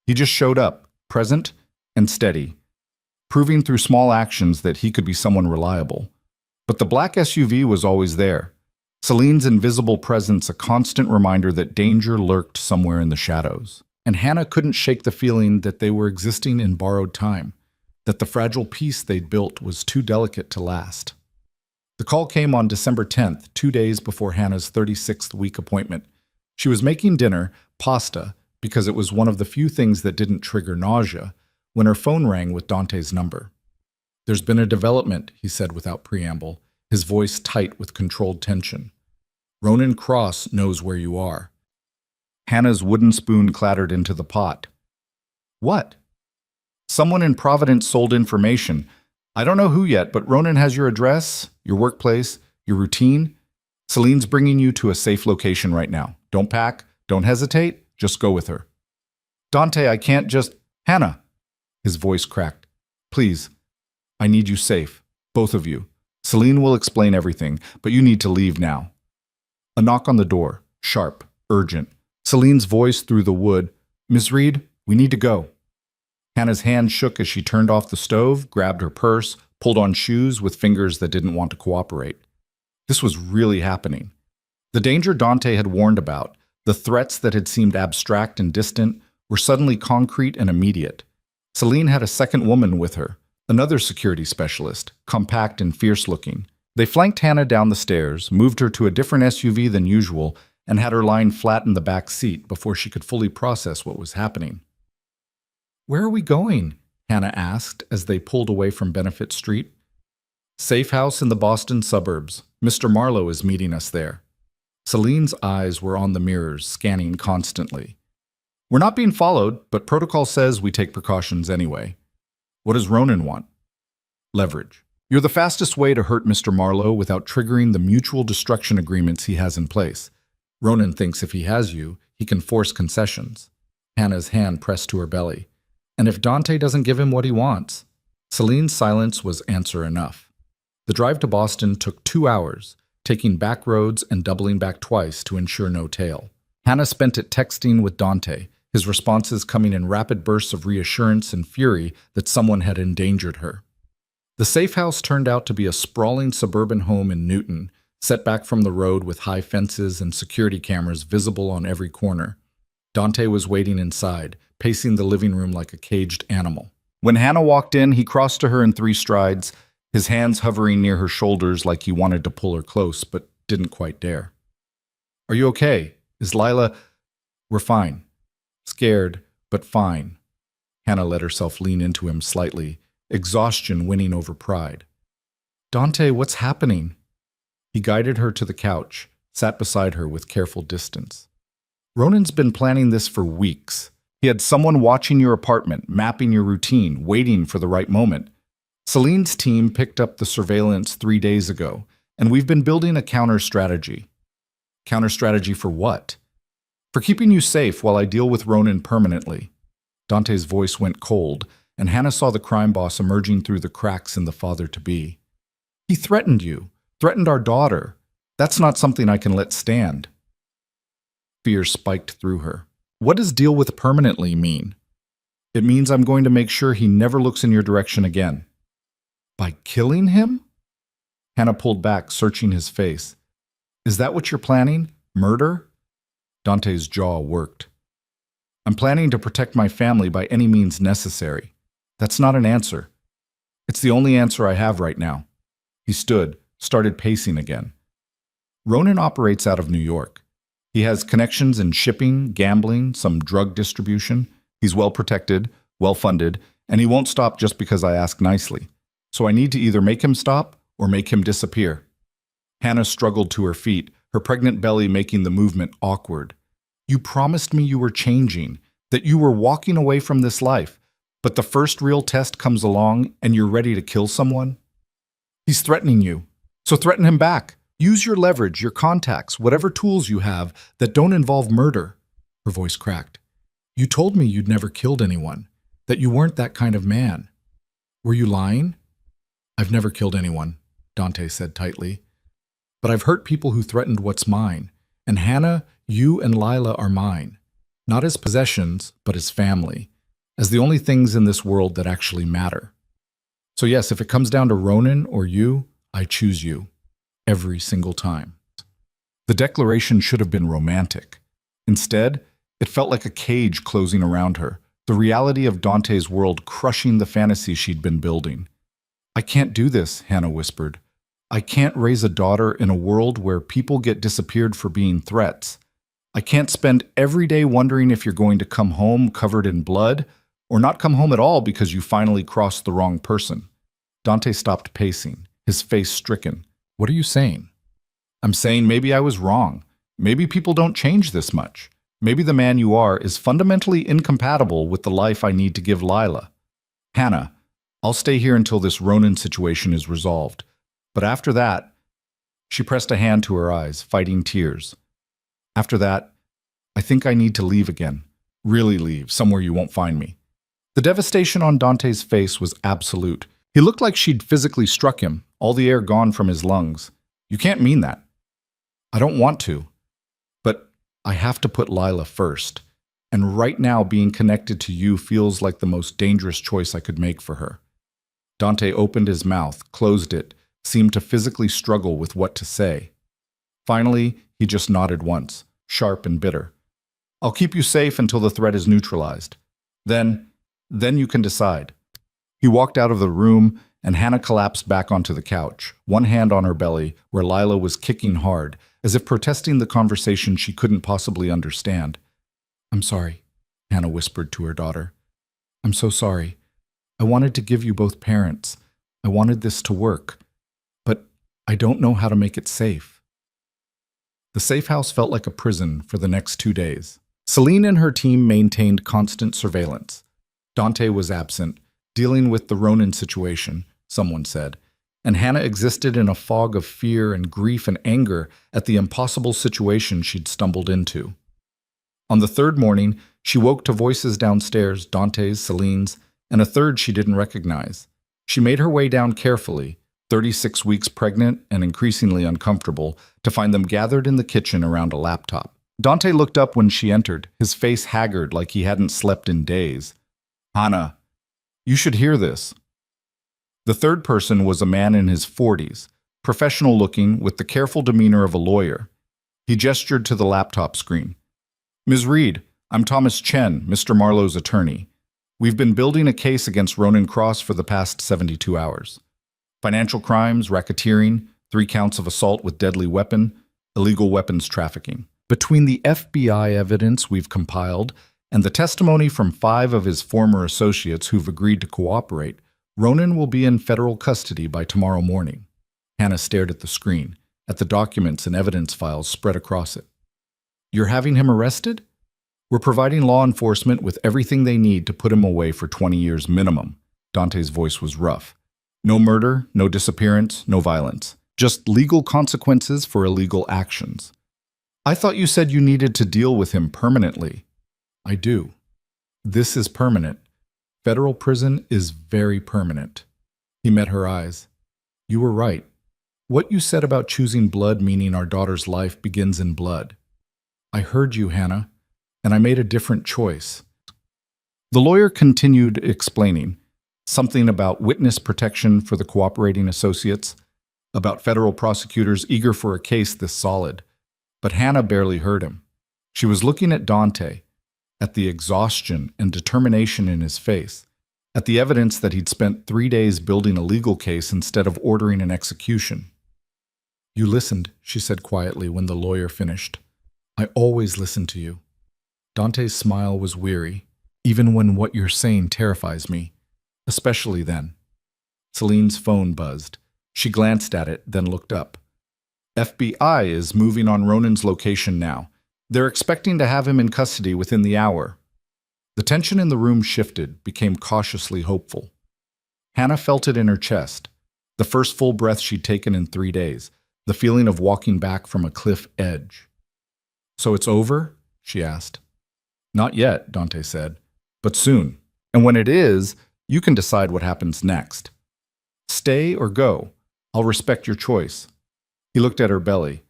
He just showed up, present and steady, proving through small actions that he could be someone reliable. But the black SUV was always there, Celine's invisible presence a constant reminder that danger lurked somewhere in the shadows. And Hannah couldn't shake the feeling that they were existing in borrowed time, that the fragile peace they'd built was too delicate to last. The call came on December 10th, 2 days before Hannah's 36th week appointment. She was making dinner, pasta, because it was one of the few things that didn't trigger nausea, when her phone rang with Dante's number. "There's been a development," he said without preamble, his voice tight with controlled tension. "Ronan Cross knows where you are." Hannah's wooden spoon clattered into the pot. "What?" "Someone in Providence sold information. I don't know who yet, but Ronan has your address, your workplace, your routine. Celine's bringing you to a safe location right now. Don't pack, don't hesitate, just go with her." "Dante, I can't just—" "Hannah!" His voice cracked. "Please, I need you safe, both of you. Celine will explain everything, but you need to leave now." A knock on the door, sharp, urgent. Celine's voice through the wood. "Miss Reed, we need to go." Hannah's hand shook as she turned off the stove, grabbed her purse, pulled on shoes with fingers that didn't want to cooperate. This was really happening. The danger Dante had warned about, the threats that had seemed abstract and distant, were suddenly concrete and immediate. Celine had a second woman with her, another security specialist, compact and fierce-looking. They flanked Hannah down the stairs, moved her to a different SUV than usual, and had her lying flat in the back seat before she could fully process what was happening. "Where are we going?" Hannah asked as they pulled away from Benefit Street. "Safe house in the Boston suburbs. Mr. Marlowe is meeting us there." Celine's eyes were on the mirrors, scanning constantly. "We're not being followed, but protocol says we take precautions anyway. What does Ronan want?" "Leverage. You're the fastest way to hurt Mr. Marlowe without triggering the mutual destruction agreements he has in place. Ronan thinks if he has you, he can force concessions." Hannah's hand pressed to her belly. "And if Dante doesn't give him what he wants?" Celine's silence was answer enough. The drive to Boston took 2 hours, taking back roads and doubling back twice to ensure no tail. Hannah spent it texting with Dante, his responses coming in rapid bursts of reassurance and fury that someone had endangered her. The safe house turned out to be a sprawling suburban home in Newton, set back from the road with high fences and security cameras visible on every corner. Dante was waiting inside, pacing the living room like a caged animal. When Hannah walked in, he crossed to her in 3 strides, his hands hovering near her shoulders like he wanted to pull her close, but didn't quite dare. "Are you okay? Is Lila—" "We're fine. Scared, but fine." Hannah let herself lean into him slightly, exhaustion winning over pride. "Dante, what's happening?" He guided her to the couch, sat beside her with careful distance. "Ronan's been planning this for weeks. He had someone watching your apartment, mapping your routine, waiting for the right moment. Celine's team picked up the surveillance 3 days ago, and we've been building a counter-strategy." "Counter-strategy for what?" "For keeping you safe while I deal with Ronan permanently." Dante's voice went cold, and Hannah saw the crime boss emerging through the cracks in the father-to-be. "He threatened you, threatened our daughter. That's not something I can let stand." Fear spiked through her. "What does deal with permanently mean?" "It means I'm going to make sure he never looks in your direction again." "By killing him?" Hannah pulled back, searching his face. "Is that what you're planning? Murder?" Dante's jaw worked. "I'm planning to protect my family by any means necessary. That's not an answer. It's the only answer I have right now." He stood, started pacing again. "Ronan operates out of New York. He has connections in shipping, gambling, some drug distribution. He's well protected, well funded, and he won't stop just because I ask nicely. So I need to either make him stop or make him disappear." Hannah struggled to her feet, her pregnant belly making the movement awkward. "You promised me you were changing, that you were walking away from this life, but the first real test comes along and you're ready to kill someone?" He's threatening you. So threaten him back. Use your leverage, your contacts, whatever tools you have that don't involve murder. Her voice cracked. You told me you'd never killed anyone, that you weren't that kind of man. Were you lying? I've never killed anyone, Dante said tightly. But I've hurt people who threatened what's mine. And Hannah, you and Lila are mine. Not as possessions, but as family. As the only things in this world that actually matter. So yes, if it comes down to Ronan or you, I choose you. Every single time. The declaration should have been romantic. Instead, it felt like a cage closing around her, the reality of Dante's world crushing the fantasy she'd been building. I can't do this, Hannah whispered. I can't raise a daughter in a world where people get disappeared for being threats. I can't spend every day wondering if you're going to come home covered in blood, or not come home at all because you finally crossed the wrong person. Dante stopped pacing, his face stricken. What are you saying? I'm saying maybe I was wrong. Maybe people don't change this much. Maybe the man you are is fundamentally incompatible with the life I need to give Lila. Hannah, I'll stay here until this Ronan situation is resolved. But after that, she pressed a hand to her eyes, fighting tears. After that, I think I need to leave again. Really leave, somewhere you won't find me. The devastation on Dante's face was absolute. He looked like she'd physically struck him, all the air gone from his lungs. You can't mean that. I don't want to. But I have to put Lila first. And right now being connected to you feels like the most dangerous choice I could make for her. Dante opened his mouth, closed it, seemed to physically struggle with what to say. Finally, he just nodded once, sharp and bitter. I'll keep you safe until the threat is neutralized. Then you can decide. He walked out of the room, and Hannah collapsed back onto the couch, one hand on her belly, where Lila was kicking hard, as if protesting the conversation she couldn't possibly understand. I'm sorry, Hannah whispered to her daughter. I'm so sorry. I wanted to give you both parents. I wanted this to work. But I don't know how to make it safe. The safe house felt like a prison for the next 2 days. Celine and her team maintained constant surveillance. Dante was absent, dealing with the Ronan situation, someone said, and Hannah existed in a fog of fear and grief and anger at the impossible situation she'd stumbled into. On the third morning, she woke to voices downstairs, Dante's, Celine's, and a third she didn't recognize. She made her way down carefully, 36 weeks pregnant and increasingly uncomfortable, to find them gathered in the kitchen around a laptop. Dante looked up when she entered, his face haggard like he hadn't slept in days. Hannah, you should hear this. The third person was a man in his 40s, professional-looking with the careful demeanor of a lawyer. He gestured to the laptop screen. Ms. Reed, I'm Thomas Chen, Mr. Marlowe's attorney. We've been building a case against Ronan Cross for the past 72 hours. Financial crimes, racketeering, 3 counts of assault with deadly weapon, illegal weapons trafficking. Between the FBI evidence we've compiled and the testimony from 5 of his former associates who've agreed to cooperate, Ronan will be in federal custody by tomorrow morning. Hannah stared at the screen, at the documents and evidence files spread across it. You're having him arrested? We're providing law enforcement with everything they need to put him away for 20 years minimum. Dante's voice was rough. No murder, no disappearance, no violence. Just legal consequences for illegal actions. I thought you said you needed to deal with him permanently. I do. This is permanent. Federal prison is very permanent. He met her eyes. You were right. What you said about choosing blood meaning our daughter's life begins in blood. I heard you, Hannah, and I made a different choice. The lawyer continued explaining, something about witness protection for the cooperating associates, about federal prosecutors eager for a case this solid. But Hannah barely heard him. She was looking at Dante, at the exhaustion and determination in his face, at the evidence that he'd spent 3 days building a legal case instead of ordering an execution. You listened, she said quietly when the lawyer finished. I always listen to you. Dante's smile was weary, even when what you're saying terrifies me, especially then. Celine's phone buzzed. She glanced at it, then looked up. FBI is moving on Ronan's location now. They're expecting to have him in custody within the hour. The tension in the room shifted, became cautiously hopeful. Hannah felt it in her chest. The first full breath she'd taken in 3 days, the feeling of walking back from a cliff edge. "So it's over?" she asked. "Not yet," Dante said, "but soon. And when it is, you can decide what happens next. Stay or go. I'll respect your choice." He looked at her belly.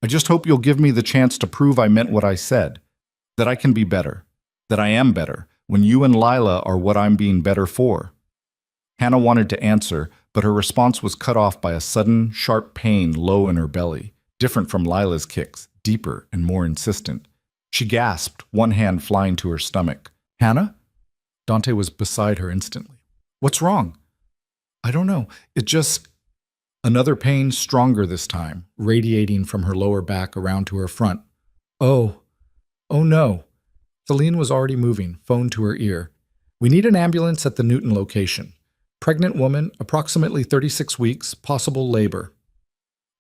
"I just hope you'll give me the chance to prove I meant what I said, that I can be better, that I am better, when you and Lila are what I'm being better for." Hannah wanted to answer, but her response was cut off by a sudden, sharp pain low in her belly, different from Lila's kicks, deeper and more insistent. She gasped, one hand flying to her stomach. "Hannah?" Dante was beside her instantly. "What's wrong?" "I don't know. It just—" Another pain, stronger this time, radiating from her lower back around to her front. "Oh. Oh no." Celine was already moving, phone to her ear. "We need an ambulance at the Newton location. Pregnant woman, approximately 36 weeks, possible labor."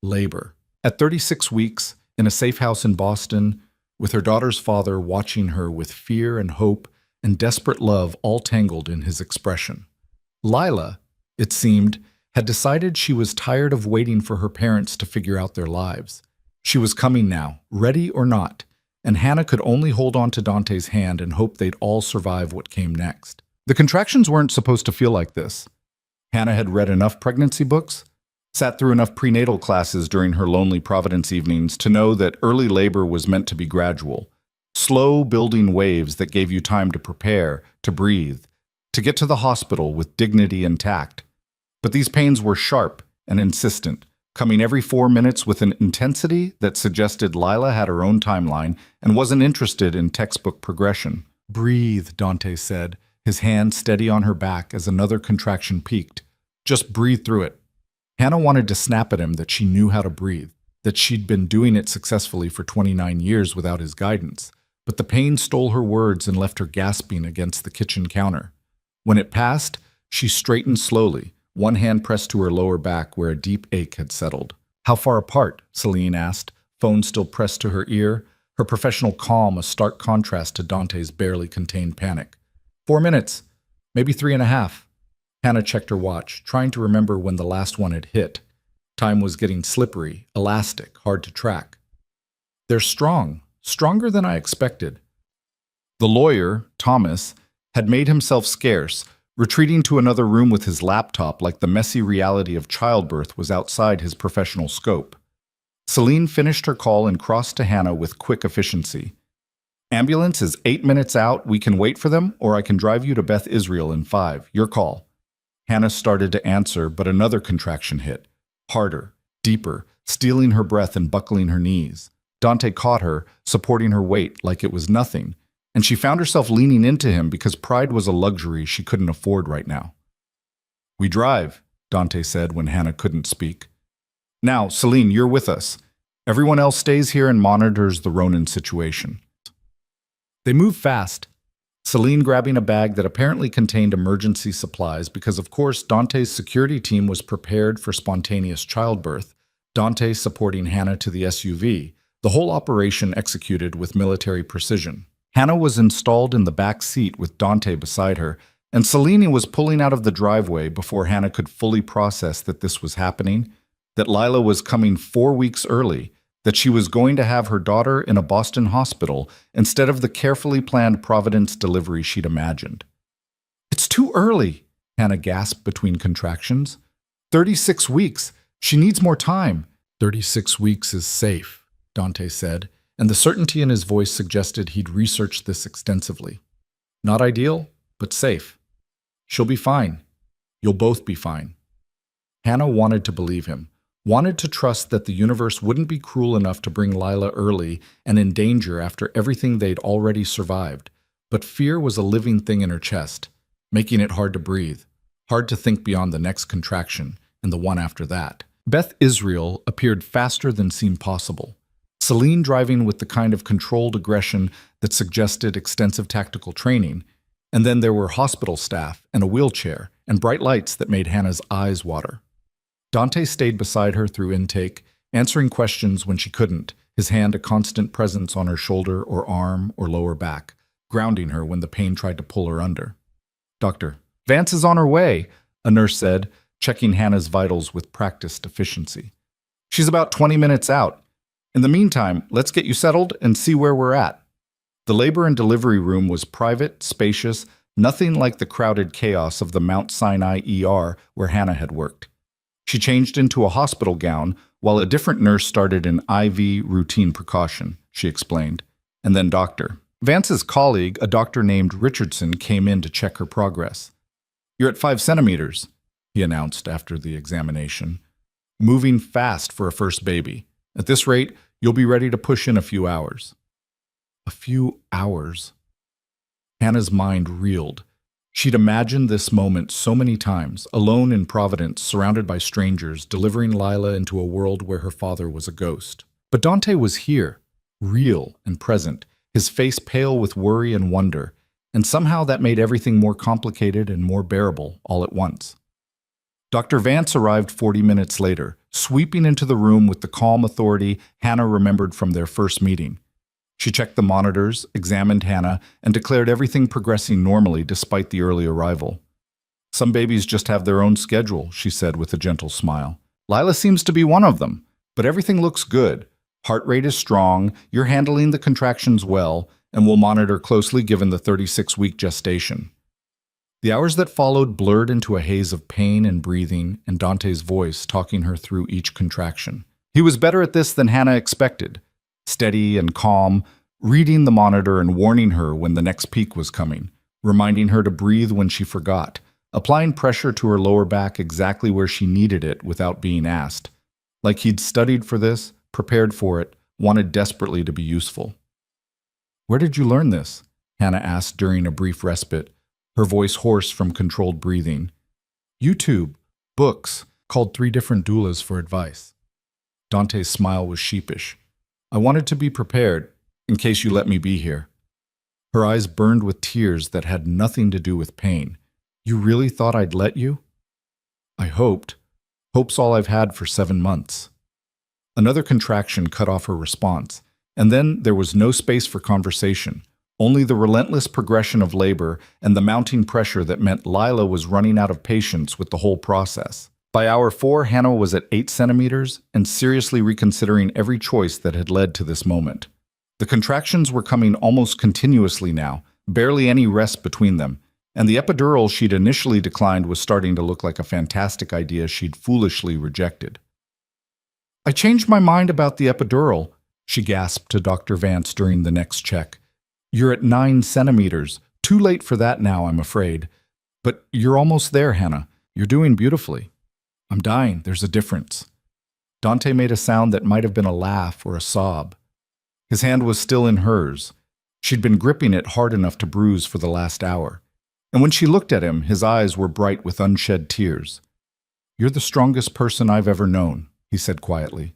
Labor. At 36 weeks, in a safe house in Boston, with her daughter's father watching her with fear and hope and desperate love all tangled in his expression. Lila, it seemed, had decided she was tired of waiting for her parents to figure out their lives. She was coming now, ready or not, and Hannah could only hold on to Dante's hand and hope they'd all survive what came next. The contractions weren't supposed to feel like this. Hannah had read enough pregnancy books, sat through enough prenatal classes during her lonely Providence evenings to know that early labor was meant to be gradual, slow building waves that gave you time to prepare, to breathe, to get to the hospital with dignity and tact. But these pains were sharp and insistent, coming every 4 minutes with an intensity that suggested Lila had her own timeline and wasn't interested in textbook progression. "Breathe," Dante said, his hand steady on her back as another contraction peaked. "Just breathe through it." Hannah wanted to snap at him that she knew how to breathe, that she'd been doing it successfully for 29 years without his guidance, but the pain stole her words and left her gasping against the kitchen counter. When it passed, she straightened slowly, one hand pressed to her lower back where a deep ache had settled. "How far apart?" Celine asked, phone still pressed to her ear, her professional calm a stark contrast to Dante's barely contained panic. 4 minutes, maybe 3.5. Hannah checked her watch, trying to remember when the last one had hit. Time was getting slippery, elastic, hard to track. "They're strong, stronger than I expected." The lawyer, Thomas, had made himself scarce, retreating to another room with his laptop like the messy reality of childbirth was outside his professional scope. Celine finished her call and crossed to Hannah with quick efficiency. "Ambulance is 8 minutes out. We can wait for them, or I can drive you to Beth Israel in 5. Your call." Hannah started to answer, but another contraction hit. Harder, deeper, stealing her breath and buckling her knees. Dante caught her, supporting her weight like it was nothing, and she found herself leaning into him because pride was a luxury she couldn't afford right now. "We drive," Dante said when Hannah couldn't speak. "Now, Celine, you're with us. Everyone else stays here and monitors the Ronan situation." They moved fast, Celine grabbing a bag that apparently contained emergency supplies because, of course, Dante's security team was prepared for spontaneous childbirth, Dante supporting Hannah to the SUV, the whole operation executed with military precision. Hannah was installed in the back seat with Dante beside her, and Celine was pulling out of the driveway before Hannah could fully process that this was happening, that Lila was coming 4 weeks early, that she was going to have her daughter in a Boston hospital instead of the carefully planned Providence delivery she'd imagined. "It's too early," Hannah gasped between contractions. 36 weeks. She needs more time." 36 weeks is safe," Dante said, and the certainty in his voice suggested he'd researched this extensively. "Not ideal, but safe. She'll be fine. You'll both be fine." Hannah wanted to believe him, wanted to trust that the universe wouldn't be cruel enough to bring Lila early and in danger after everything they'd already survived. But fear was a living thing in her chest, making it hard to breathe, hard to think beyond the next contraction and the one after that. Beth Israel appeared faster than seemed possible. Celine driving with the kind of controlled aggression that suggested extensive tactical training, and then there were hospital staff and a wheelchair and bright lights that made Hannah's eyes water. Dante stayed beside her through intake, answering questions when she couldn't, his hand a constant presence on her shoulder or arm or lower back, grounding her when the pain tried to pull her under. "Doctor, Vance is on her way," a nurse said, checking Hannah's vitals with practiced efficiency. "She's about 20 minutes out. In the meantime, let's get you settled and see where we're at." The labor and delivery room was private, spacious, nothing like the crowded chaos of the Mount Sinai ER where Hannah had worked. She changed into a hospital gown while a different nurse started an IV routine precaution, she explained. And then Dr. Vance's colleague, a doctor named Richardson, came in to check her progress. "You're at 5 centimeters, he announced after the examination. "Moving fast for a first baby. At this rate, you'll be ready to push in a few hours." A few hours. Hannah's mind reeled. She'd imagined this moment so many times, alone in Providence, surrounded by strangers, delivering Lila into a world where her father was a ghost. But Dante was here, real and present, his face pale with worry and wonder, and somehow that made everything more complicated and more bearable all at once. Dr. Vance arrived 40 minutes later, sweeping into the room with the calm authority Hannah remembered from their first meeting. She checked the monitors, examined Hannah, and declared everything progressing normally despite the early arrival. "Some babies just have their own schedule," she said with a gentle smile. "Lila seems to be one of them, but everything looks good. Heart rate is strong, you're handling the contractions well, and we'll monitor closely given the 36-week gestation." The hours that followed blurred into a haze of pain and breathing, and Dante's voice talking her through each contraction. He was better at this than Hannah expected. Steady and calm, reading the monitor and warning her when the next peak was coming, reminding her to breathe when she forgot, applying pressure to her lower back exactly where she needed it without being asked. Like he'd studied for this, prepared for it, wanted desperately to be useful. "Where did you learn this?" Hannah asked during a brief respite, her voice hoarse from controlled breathing. "YouTube, books, called 3 different doulas for advice." Dante's smile was sheepish. "I wanted to be prepared, in case you let me be here." Her eyes burned with tears that had nothing to do with pain. "You really thought I'd let you?" "I hoped. Hope's all I've had for 7 months." Another contraction cut off her response, and then there was no space for conversation, only the relentless progression of labor and the mounting pressure that meant Lila was running out of patience with the whole process. By hour 4, Hannah was at 8 centimeters and seriously reconsidering every choice that had led to this moment. The contractions were coming almost continuously now, barely any rest between them, and the epidural she'd initially declined was starting to look like a fantastic idea she'd foolishly rejected. "I changed my mind about the epidural," she gasped to Dr. Vance during the next check. "You're at 9 centimeters. Too late for that now, I'm afraid. But you're almost there, Hannah. You're doing beautifully." "I'm dying. There's a difference." Dante made a sound that might have been a laugh or a sob. His hand was still in hers. She'd been gripping it hard enough to bruise for the last hour. And when she looked at him, his eyes were bright with unshed tears. "You're the strongest person I've ever known," he said quietly.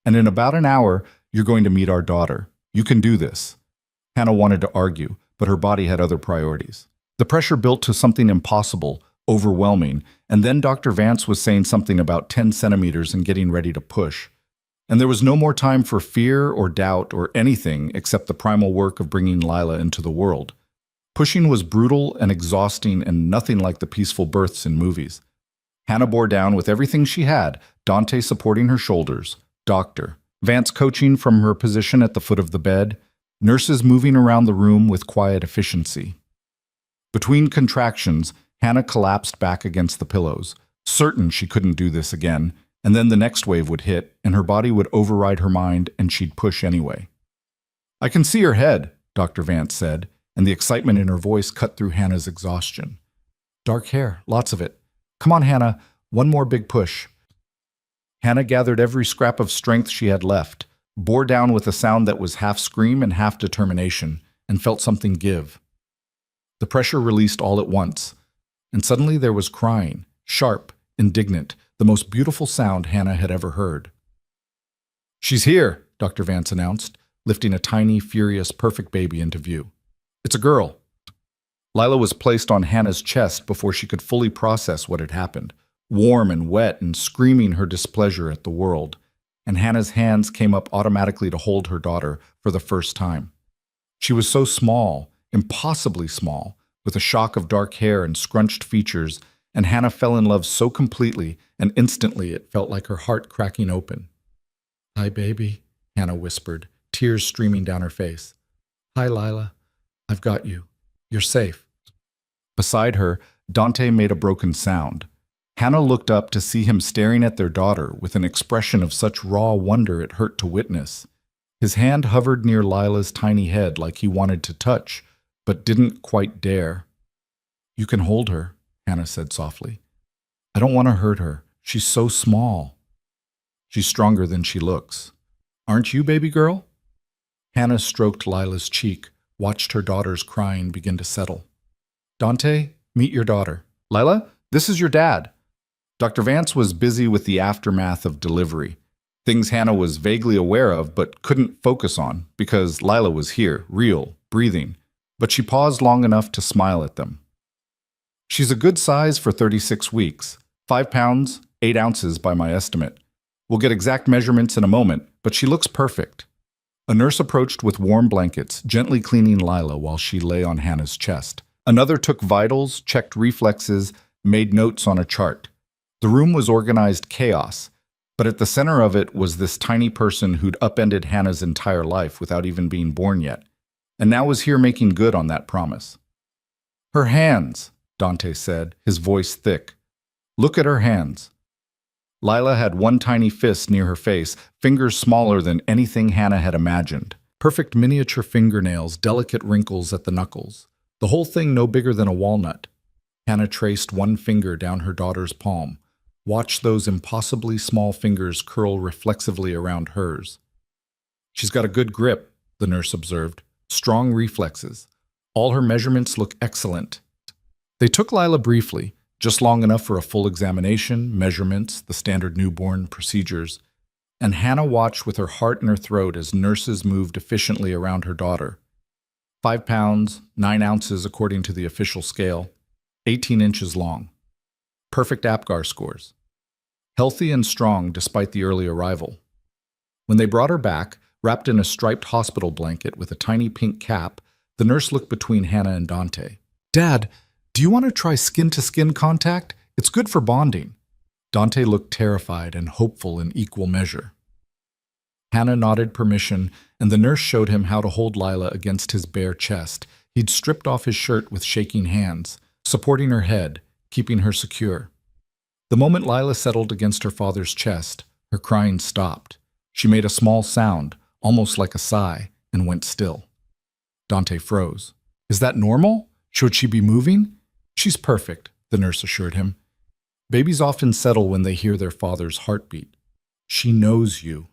"And in about an hour, you're going to meet our daughter. You can do this." Hannah wanted to argue, but her body had other priorities. The pressure built to something impossible, overwhelming, and then Dr. Vance was saying something about 10 centimeters and getting ready to push. And there was no more time for fear or doubt or anything except the primal work of bringing Lila into the world. Pushing was brutal and exhausting and nothing like the peaceful births in movies. Hannah bore down with everything she had, Dante supporting her shoulders, Dr. Vance coaching from her position at the foot of the bed, nurses moving around the room with quiet efficiency. Between contractions, Hannah collapsed back against the pillows, certain she couldn't do this again, and then the next wave would hit, and her body would override her mind, and she'd push anyway. "I can see her head," Dr. Vance said, and the excitement in her voice cut through Hannah's exhaustion. "Dark hair, lots of it. Come on, Hannah, one more big push." Hannah gathered every scrap of strength she had left, bore down with a sound that was half scream and half determination, and felt something give. The pressure released all at once, and suddenly there was crying, sharp, indignant, the most beautiful sound Hannah had ever heard. "She's here," Dr. Vance announced, lifting a tiny, furious, perfect baby into view. "It's a girl." Lila was placed on Hannah's chest before she could fully process what had happened, warm and wet and screaming her displeasure at the world, and Hannah's hands came up automatically to hold her daughter for the first time. She was so small, impossibly small, with a shock of dark hair and scrunched features, and Hannah fell in love so completely and instantly it felt like her heart cracking open. "Hi, baby," Hannah whispered, tears streaming down her face. "Hi, Lila. I've got you. You're safe." Beside her, Dante made a broken sound. Hannah looked up to see him staring at their daughter with an expression of such raw wonder it hurt to witness. His hand hovered near Lila's tiny head like he wanted to touch, but didn't quite dare. "You can hold her," Hannah said softly. "I don't want to hurt her. She's so small." "She's stronger than she looks. Aren't you, baby girl?" Hannah stroked Lila's cheek, watched her daughter's crying begin to settle. "Dante, meet your daughter. Lila, this is your dad." Dr. Vance was busy with the aftermath of delivery, things Hannah was vaguely aware of but couldn't focus on because Lila was here, real, breathing, but she paused long enough to smile at them. "She's a good size for 36 weeks, 5 pounds, 8 ounces by my estimate. We'll get exact measurements in a moment, but she looks perfect." A nurse approached with warm blankets, gently cleaning Lila while she lay on Hannah's chest. Another took vitals, checked reflexes, made notes on a chart. The room was organized chaos, but at the center of it was this tiny person who'd upended Hannah's entire life without even being born yet, and now was here making good on that promise. "Her hands," Dante said, his voice thick. "Look at her hands." Lila had one tiny fist near her face, fingers smaller than anything Hannah had imagined. Perfect miniature fingernails, delicate wrinkles at the knuckles. The whole thing no bigger than a walnut. Hannah traced one finger down her daughter's palm. Watched those impossibly small fingers curl reflexively around hers. "She's got a good grip," the nurse observed. "Strong reflexes. All her measurements look excellent." They took Lila briefly, just long enough for a full examination, measurements, the standard newborn procedures, and Hannah watched with her heart in her throat as nurses moved efficiently around her daughter. 5 pounds, 9 ounces according to the official scale, 18 inches long. Perfect APGAR scores. Healthy and strong despite the early arrival. When they brought her back, wrapped in a striped hospital blanket with a tiny pink cap, the nurse looked between Hannah and Dante. "Dad, do you want to try skin-to-skin contact? It's good for bonding." Dante looked terrified and hopeful in equal measure. Hannah nodded permission, and the nurse showed him how to hold Lila against his bare chest. He'd stripped off his shirt with shaking hands, supporting her head, keeping her secure. The moment Lila settled against her father's chest, her crying stopped. She made a small sound, almost like a sigh, and went still. Dante froze. "Is that normal? Should she be moving?" "She's perfect," the nurse assured him. "Babies often settle when they hear their father's heartbeat. She knows you."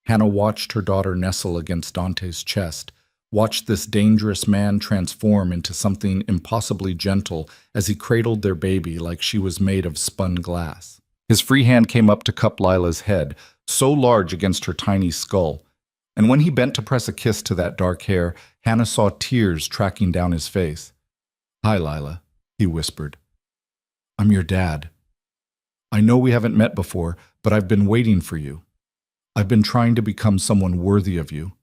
Hannah watched her daughter nestle against Dante's chest, watched this dangerous man transform into something impossibly gentle as he cradled their baby like she was made of spun glass. His free hand came up to cup Lila's head, so large against her tiny skull, and when he bent to press a kiss to that dark hair, Hannah saw tears tracking down his face. "Hi, Lila," he whispered. "I'm your dad. I know we haven't met before, but I've been waiting for you. I've been trying to become someone worthy of you."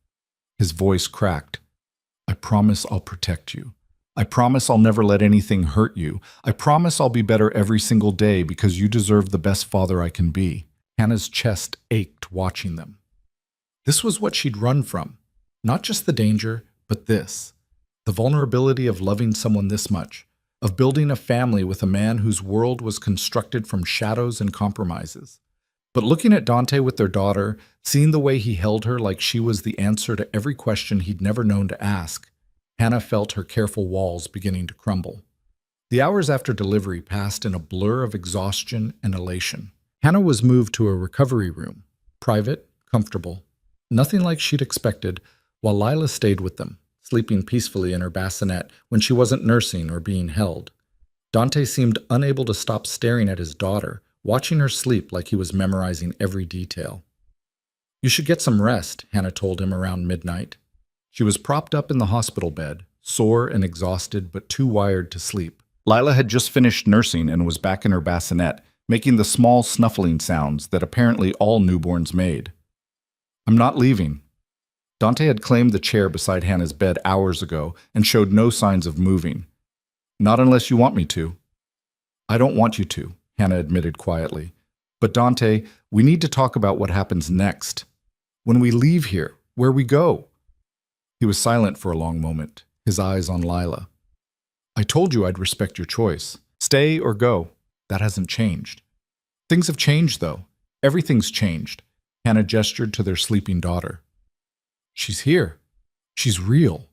His voice cracked. "I promise I'll protect you. I promise I'll never let anything hurt you. I promise I'll be better every single day because you deserve the best father I can be." Hannah's chest ached watching them. This was what she'd run from. Not just the danger, but this. The vulnerability of loving someone this much, of building a family with a man whose world was constructed from shadows and compromises. But looking at Dante with their daughter, seeing the way he held her like she was the answer to every question he'd never known to ask, Hannah felt her careful walls beginning to crumble. The hours after delivery passed in a blur of exhaustion and elation. Hannah was moved to a recovery room, private, comfortable, nothing like she'd expected, while Lila stayed with them, sleeping peacefully in her bassinet when she wasn't nursing or being held. Dante seemed unable to stop staring at his daughter, watching her sleep like he was memorizing every detail. "You should get some rest," Hannah told him around midnight. She was propped up in the hospital bed, sore and exhausted but too wired to sleep. Lila had just finished nursing and was back in her bassinet, making the small snuffling sounds that apparently all newborns made. "I'm not leaving." Dante had claimed the chair beside Hannah's bed hours ago and showed no signs of moving. "Not unless you want me to." I don't want you to, Hannah admitted quietly. But Dante, we need to talk about what happens next. When we leave here, where we go. He was silent for a long moment, his eyes on Lila. I told you I'd respect your choice. Stay or go. That hasn't changed. Things have changed, though. Everything's changed. Hannah gestured to their sleeping daughter. She's here. She's real.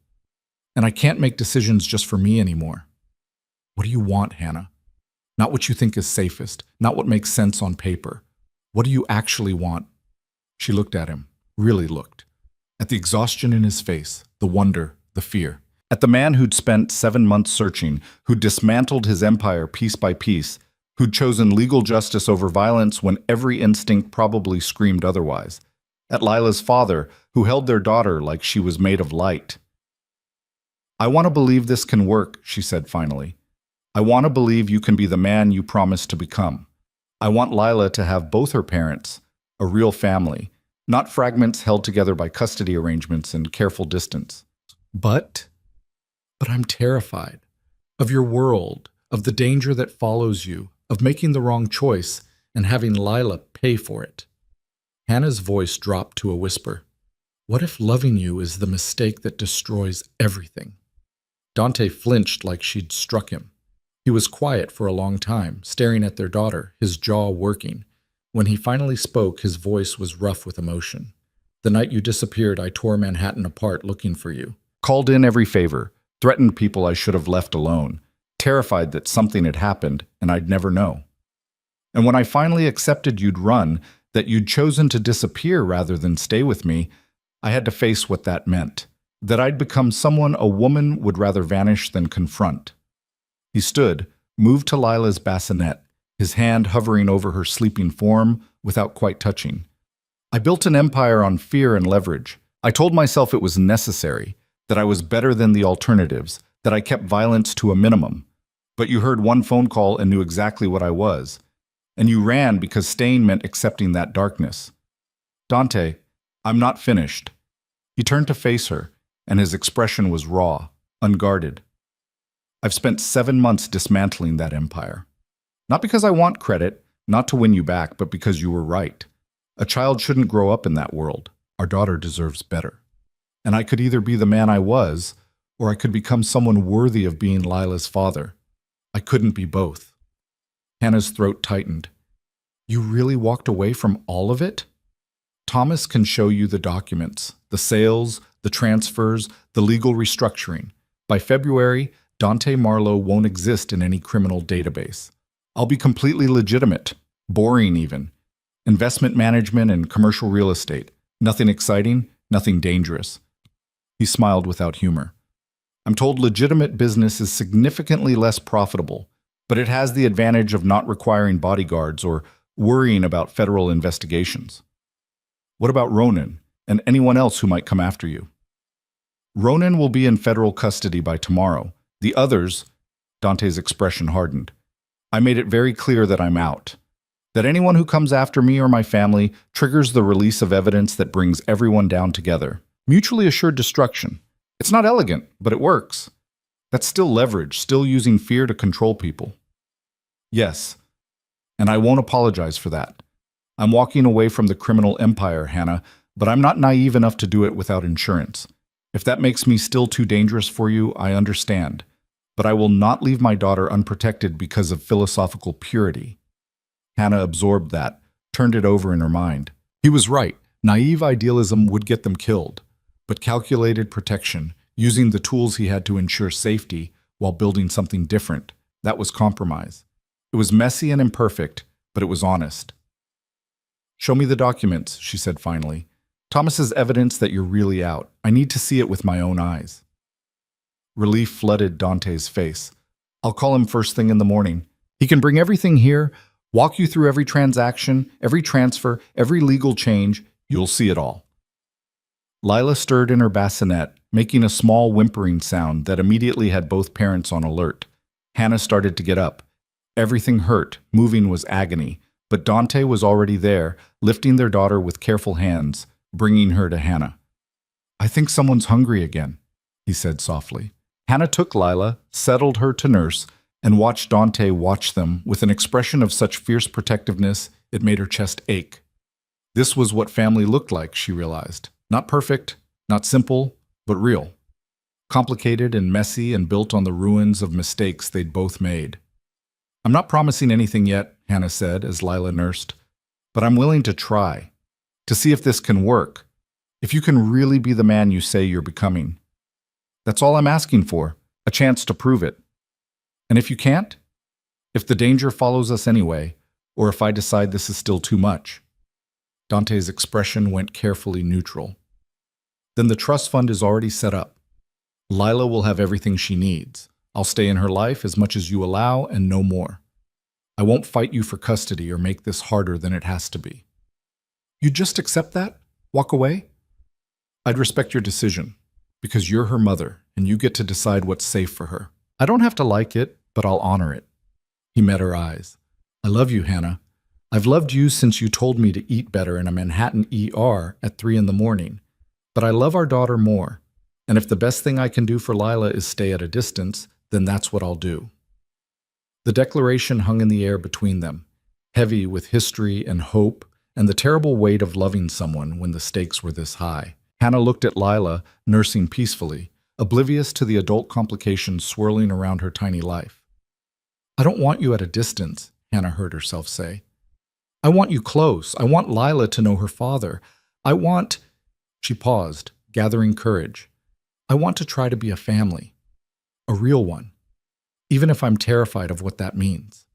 And I can't make decisions just for me anymore. What do you want, Hannah? Not what you think is safest, not what makes sense on paper. What do you actually want? She looked at him, really looked. At the exhaustion in his face, the wonder, the fear. At the man who'd spent 7 months searching, who'd dismantled his empire piece by piece, who'd chosen legal justice over violence when every instinct probably screamed otherwise. At Lila's father, who held their daughter like she was made of light. I want to believe this can work, she said finally. I want to believe you can be the man you promised to become. I want Lila to have both her parents, a real family, not fragments held together by custody arrangements and careful distance. But I'm terrified of your world, of the danger that follows you, of making the wrong choice and having Lila pay for it. Hannah's voice dropped to a whisper. What if loving you is the mistake that destroys everything? Dante flinched like she'd struck him. He was quiet for a long time, staring at their daughter, his jaw working. When he finally spoke, his voice was rough with emotion. The night you disappeared, I tore Manhattan apart looking for you. Called in every favor, threatened people I should have left alone, terrified that something had happened and I'd never know. And when I finally accepted you'd run, that you'd chosen to disappear rather than stay with me, I had to face what that meant. That I'd become someone a woman would rather vanish than confront. He stood, moved to Lila's bassinet, his hand hovering over her sleeping form without quite touching. I built an empire on fear and leverage. I told myself it was necessary, that I was better than the alternatives, that I kept violence to a minimum. But you heard one phone call and knew exactly what I was. And you ran because staying meant accepting that darkness. Dante, I'm not finished. He turned to face her, and his expression was raw, unguarded. I've spent 7 months dismantling that empire. Not because I want credit, not to win you back, but because you were right. A child shouldn't grow up in that world. Our daughter deserves better. And I could either be the man I was, or I could become someone worthy of being Lila's father. I couldn't be both. Hannah's throat tightened. You really walked away from all of it? Thomas can show you the documents, the sales, the transfers, the legal restructuring. By February, Dante Marlowe won't exist in any criminal database. I'll be completely legitimate, boring even. Investment management and commercial real estate. Nothing exciting, nothing dangerous. He smiled without humor. I'm told legitimate business is significantly less profitable, but it has the advantage of not requiring bodyguards or worrying about federal investigations. What about Ronan and anyone else who might come after you? Ronan will be in federal custody by tomorrow. The others, Dante's expression hardened. I made it very clear that I'm out. That anyone who comes after me or my family triggers the release of evidence that brings everyone down together. Mutually assured destruction. It's not elegant, but it works. That's still leverage, still using fear to control people. Yes, and I won't apologize for that. I'm walking away from the criminal empire, Hannah, but I'm not naive enough to do it without insurance. If that makes me still too dangerous for you, I understand. But I will not leave my daughter unprotected because of philosophical purity. Hannah absorbed that, turned it over in her mind. He was right. Naive idealism would get them killed. But calculated protection, using the tools he had to ensure safety while building something different, that was compromise. It was messy and imperfect, but it was honest. Show me the documents, she said finally. Thomas is evidence that you're really out. I need to see it with my own eyes. Relief flooded Dante's face. I'll call him first thing in the morning. He can bring everything here, walk you through every transaction, every transfer, every legal change. You'll see it all. Lila stirred in her bassinet, making a small whimpering sound that immediately had both parents on alert. Hannah started to get up. Everything hurt, moving was agony, but Dante was already there, lifting their daughter with careful hands, bringing her to Hannah. I think someone's hungry again, he said softly. Hannah took Lila, settled her to nurse, and watched Dante watch them with an expression of such fierce protectiveness it made her chest ache. This was what family looked like, she realized. Not perfect, not simple, but real. Complicated and messy and built on the ruins of mistakes they'd both made. "I'm not promising anything yet," Hannah said as Lila nursed, "but I'm willing to try, to see if this can work, if you can really be the man you say you're becoming. That's all I'm asking for, a chance to prove it. And if you can't, if the danger follows us anyway, or if I decide this is still too much." Dante's expression went carefully neutral. "Then the trust fund is already set up. Lila will have everything she needs. I'll stay in her life as much as you allow and no more. I won't fight you for custody or make this harder than it has to be." "You just accept that? Walk away?" "I'd respect your decision, because you're her mother and you get to decide what's safe for her. I don't have to like it, but I'll honor it." He met her eyes. "I love you, Hannah. I've loved you since you told me to eat better in a Manhattan ER at 3 in the morning. But I love our daughter more, and if the best thing I can do for Lila is stay at a distance, then that's what I'll do." The declaration hung in the air between them, heavy with history and hope and the terrible weight of loving someone when the stakes were this high. Hannah looked at Lila, nursing peacefully, oblivious to the adult complications swirling around her tiny life. "I don't want you at a distance," Hannah heard herself say. "I want you close. I want Lila to know her father. I want—" She paused, gathering courage. "I want to try to be a family. A real one. Even if I'm terrified of what that means."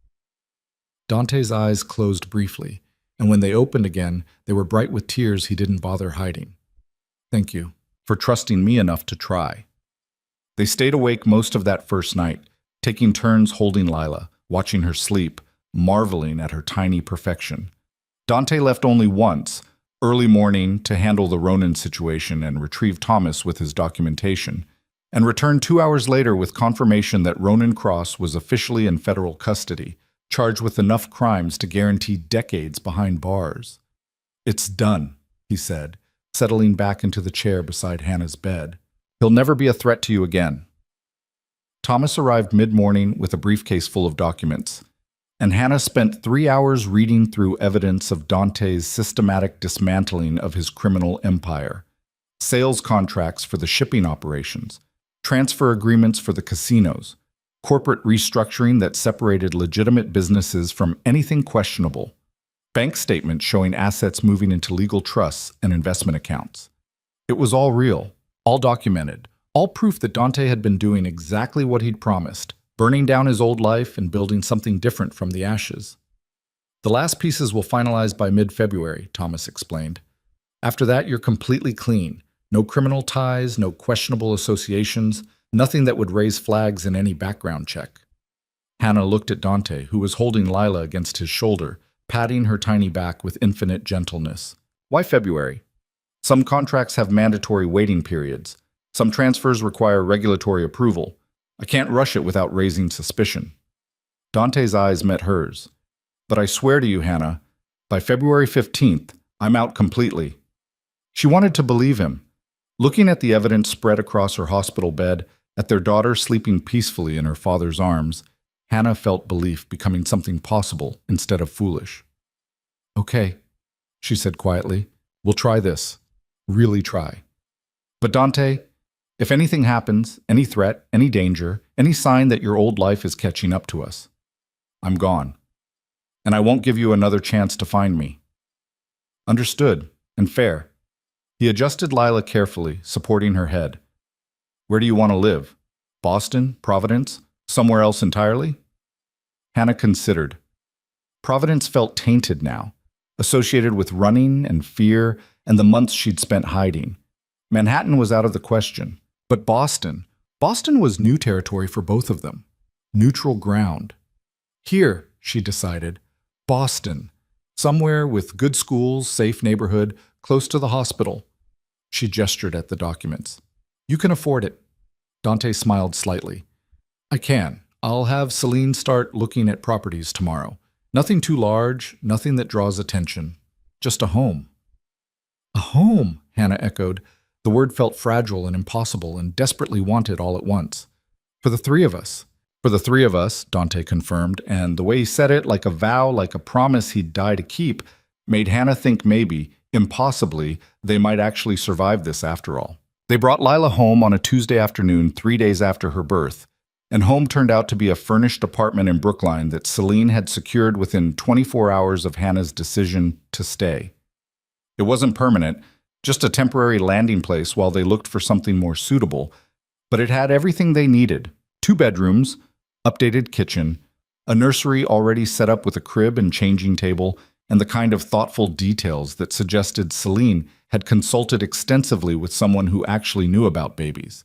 Dante's eyes closed briefly, and when they opened again, they were bright with tears he didn't bother hiding. "Thank you for trusting me enough to try." They stayed awake most of that first night, taking turns holding Lila, watching her sleep, marveling at her tiny perfection. Dante left only once, early morning, to handle the Ronan situation and retrieve Thomas with his documentation, and returned 2 hours later with confirmation that Ronan Cross was officially in federal custody, charged with enough crimes to guarantee decades behind bars. "It's done," he said, settling back into the chair beside Hannah's bed. "He'll never be a threat to you again." Thomas arrived mid-morning with a briefcase full of documents, and Hannah spent 3 hours reading through evidence of Dante's systematic dismantling of his criminal empire. Sales contracts for the shipping operations, transfer agreements for the casinos, corporate restructuring that separated legitimate businesses from anything questionable, bank statements showing assets moving into legal trusts and investment accounts. It was all real, all documented, all proof that Dante had been doing exactly what he'd promised, burning down his old life and building something different from the ashes. "The last pieces will finalize by mid-February," Thomas explained. "After that, you're completely clean. No criminal ties, no questionable associations, nothing that would raise flags in any background check." Hannah looked at Dante, who was holding Lila against his shoulder, patting her tiny back with infinite gentleness. "Why February? Some contracts have mandatory waiting periods. Some transfers require regulatory approval. I can't rush it without raising suspicion." Dante's eyes met hers. "But I swear to you, Hannah, by February 15th, I'm out completely." She wanted to believe him. Looking at the evidence spread across her hospital bed, at their daughter sleeping peacefully in her father's arms, Hannah felt belief becoming something possible instead of foolish. "Okay," she said quietly. "We'll try this. Really try. But Dante, if anything happens, any threat, any danger, any sign that your old life is catching up to us, I'm gone. And I won't give you another chance to find me." "Understood, and fair." He adjusted Lila carefully, supporting her head. "Where do you want to live? Boston? Providence? Somewhere else entirely?" Hannah considered. Providence felt tainted now, associated with running and fear and the months she'd spent hiding. Manhattan was out of the question. But Boston was new territory for both of them. Neutral ground. Here, she decided, Boston. Somewhere with good schools, safe neighborhood, close to the hospital. She gestured at the documents. "You can afford it." Dante smiled slightly. "I can. I'll have Celine start looking at properties tomorrow. Nothing too large, nothing that draws attention. Just a home." "A home," Hannah echoed. The word felt fragile and impossible and desperately wanted all at once. "For the three of us. For the three of us, Dante confirmed, and the way he said it, like a vow, like a promise he'd die to keep, made Hannah think maybe, impossibly, they might actually survive this after all. They brought Lila home on a Tuesday afternoon 3 days after her birth, and home turned out to be a furnished apartment in Brookline that Celine had secured within 24 hours of Hannah's decision to stay. It wasn't permanent, just a temporary landing place while they looked for something more suitable, but it had everything they needed: 2 bedrooms, updated kitchen, a nursery already set up with a crib and changing table, and the kind of thoughtful details that suggested Celine had consulted extensively with someone who actually knew about babies.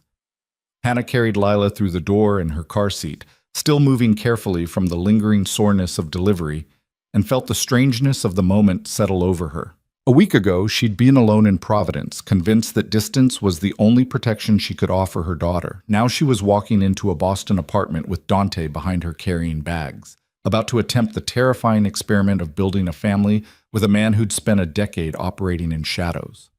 Hannah carried Lila through the door in her car seat, still moving carefully from the lingering soreness of delivery, and felt the strangeness of the moment settle over her. A week ago, she'd been alone in Providence, convinced that distance was the only protection she could offer her daughter. Now she was walking into a Boston apartment with Dante behind her carrying bags, about to attempt the terrifying experiment of building a family with a man who'd spent a decade operating in shadows.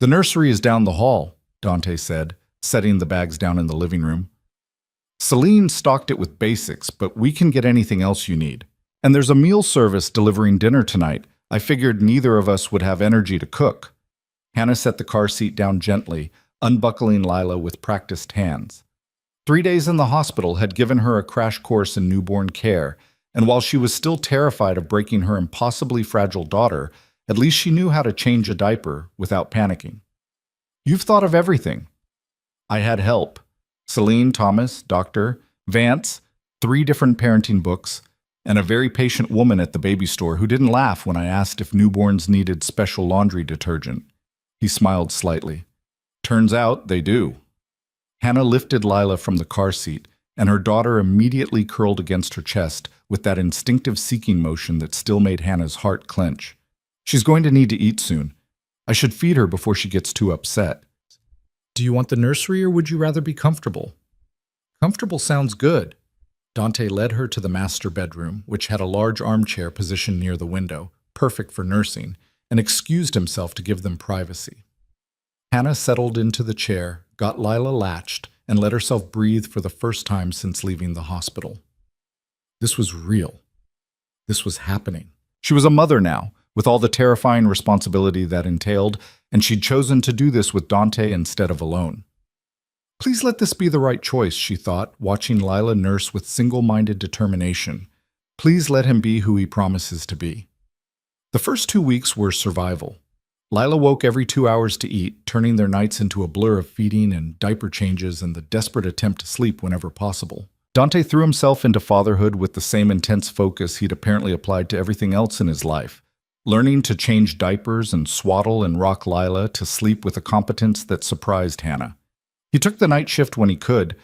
"The nursery is down the hall," Dante said, setting the bags down in the living room. "Celine stocked it with basics, but we can get anything else you need. And there's a meal service delivering dinner tonight. I figured neither of us would have energy to cook." Hannah set the car seat down gently, unbuckling Lila with practiced hands. 3 days in the hospital had given her a crash course in newborn care, and while she was still terrified of breaking her impossibly fragile daughter, at least she knew how to change a diaper without panicking. "You've thought of everything." "I had help. Celine, Thomas, Dr. Vance, 3 different parenting books, and a very patient woman at the baby store who didn't laugh when I asked if newborns needed special laundry detergent." He smiled slightly. "Turns out they do." Hannah lifted Lila from the car seat, and her daughter immediately curled against her chest with that instinctive seeking motion that still made Hannah's heart clench. "She's going to need to eat soon. I should feed her before she gets too upset." "Do you want the nursery or would you rather be comfortable?" "Comfortable sounds good." Dante led her to the master bedroom, which had a large armchair positioned near the window, perfect for nursing, and excused himself to give them privacy. Hannah settled into the chair, got Lila latched, and let herself breathe for the first time since leaving the hospital. This was real. This was happening. She was a mother now, with all the terrifying responsibility that entailed, and she'd chosen to do this with Dante instead of alone. Please let this be the right choice, she thought, watching Lila nurse with single-minded determination. Please let him be who he promises to be. The first 2 weeks were survival. Lila woke every 2 hours to eat, turning their nights into a blur of feeding and diaper changes and the desperate attempt to sleep whenever possible. Dante threw himself into fatherhood with the same intense focus he'd apparently applied to everything else in his life, learning to change diapers and swaddle and rock Lila to sleep with a competence that surprised Hannah. He took the night shift when he could,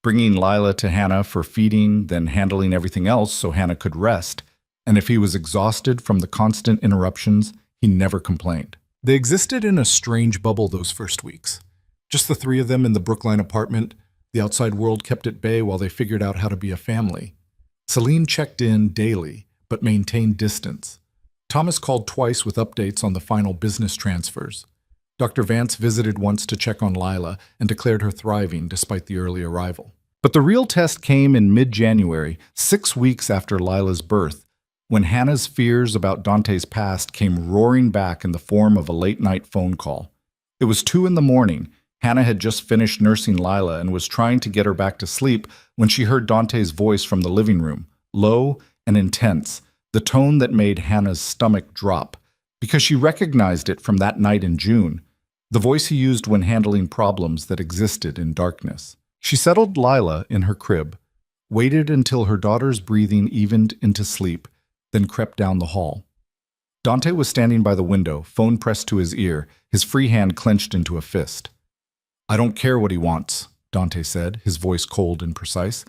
bringing Lila to Hannah for feeding, then handling everything else so Hannah could rest, and if he was exhausted from the constant interruptions, he never complained. They existed in a strange bubble those first weeks. Just the 3 of them in the Brookline apartment. The outside world kept at bay while they figured out how to be a family. Celine checked in daily, but maintained distance. Thomas called twice with updates on the final business transfers. Dr. Vance visited once to check on Lila and declared her thriving despite the early arrival. But the real test came in mid-January, 6 weeks after Lila's birth, when Hannah's fears about Dante's past came roaring back in the form of a late-night phone call. It was 2 in the morning. Hannah had just finished nursing Lila and was trying to get her back to sleep when she heard Dante's voice from the living room, low and intense, the tone that made Hannah's stomach drop, because she recognized it from that night in June, the voice he used when handling problems that existed in darkness. She settled Lila in her crib, waited until her daughter's breathing evened into sleep, then crept down the hall. Dante was standing by the window, phone pressed to his ear, his free hand clenched into a fist. "I don't care what he wants," Dante said, his voice cold and precise.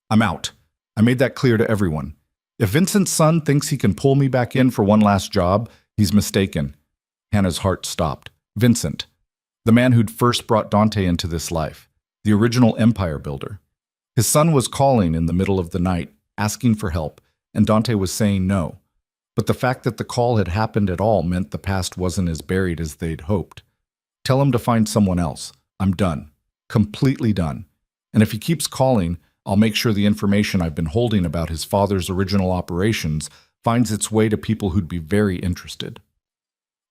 "I'm out. I made that clear to everyone. If Vincent's son thinks he can pull me back in for one last job, he's mistaken." Hannah's heart stopped. Vincent, the man who'd first brought Dante into this life, the original empire builder. His son was calling in the middle of the night, asking for help, and Dante was saying no. But the fact that the call had happened at all meant the past wasn't as buried as they'd hoped. "Tell him to find someone else. I'm done. Completely done. And if he keeps calling, I'll make sure the information I've been holding about his father's original operations finds its way to people who'd be very interested.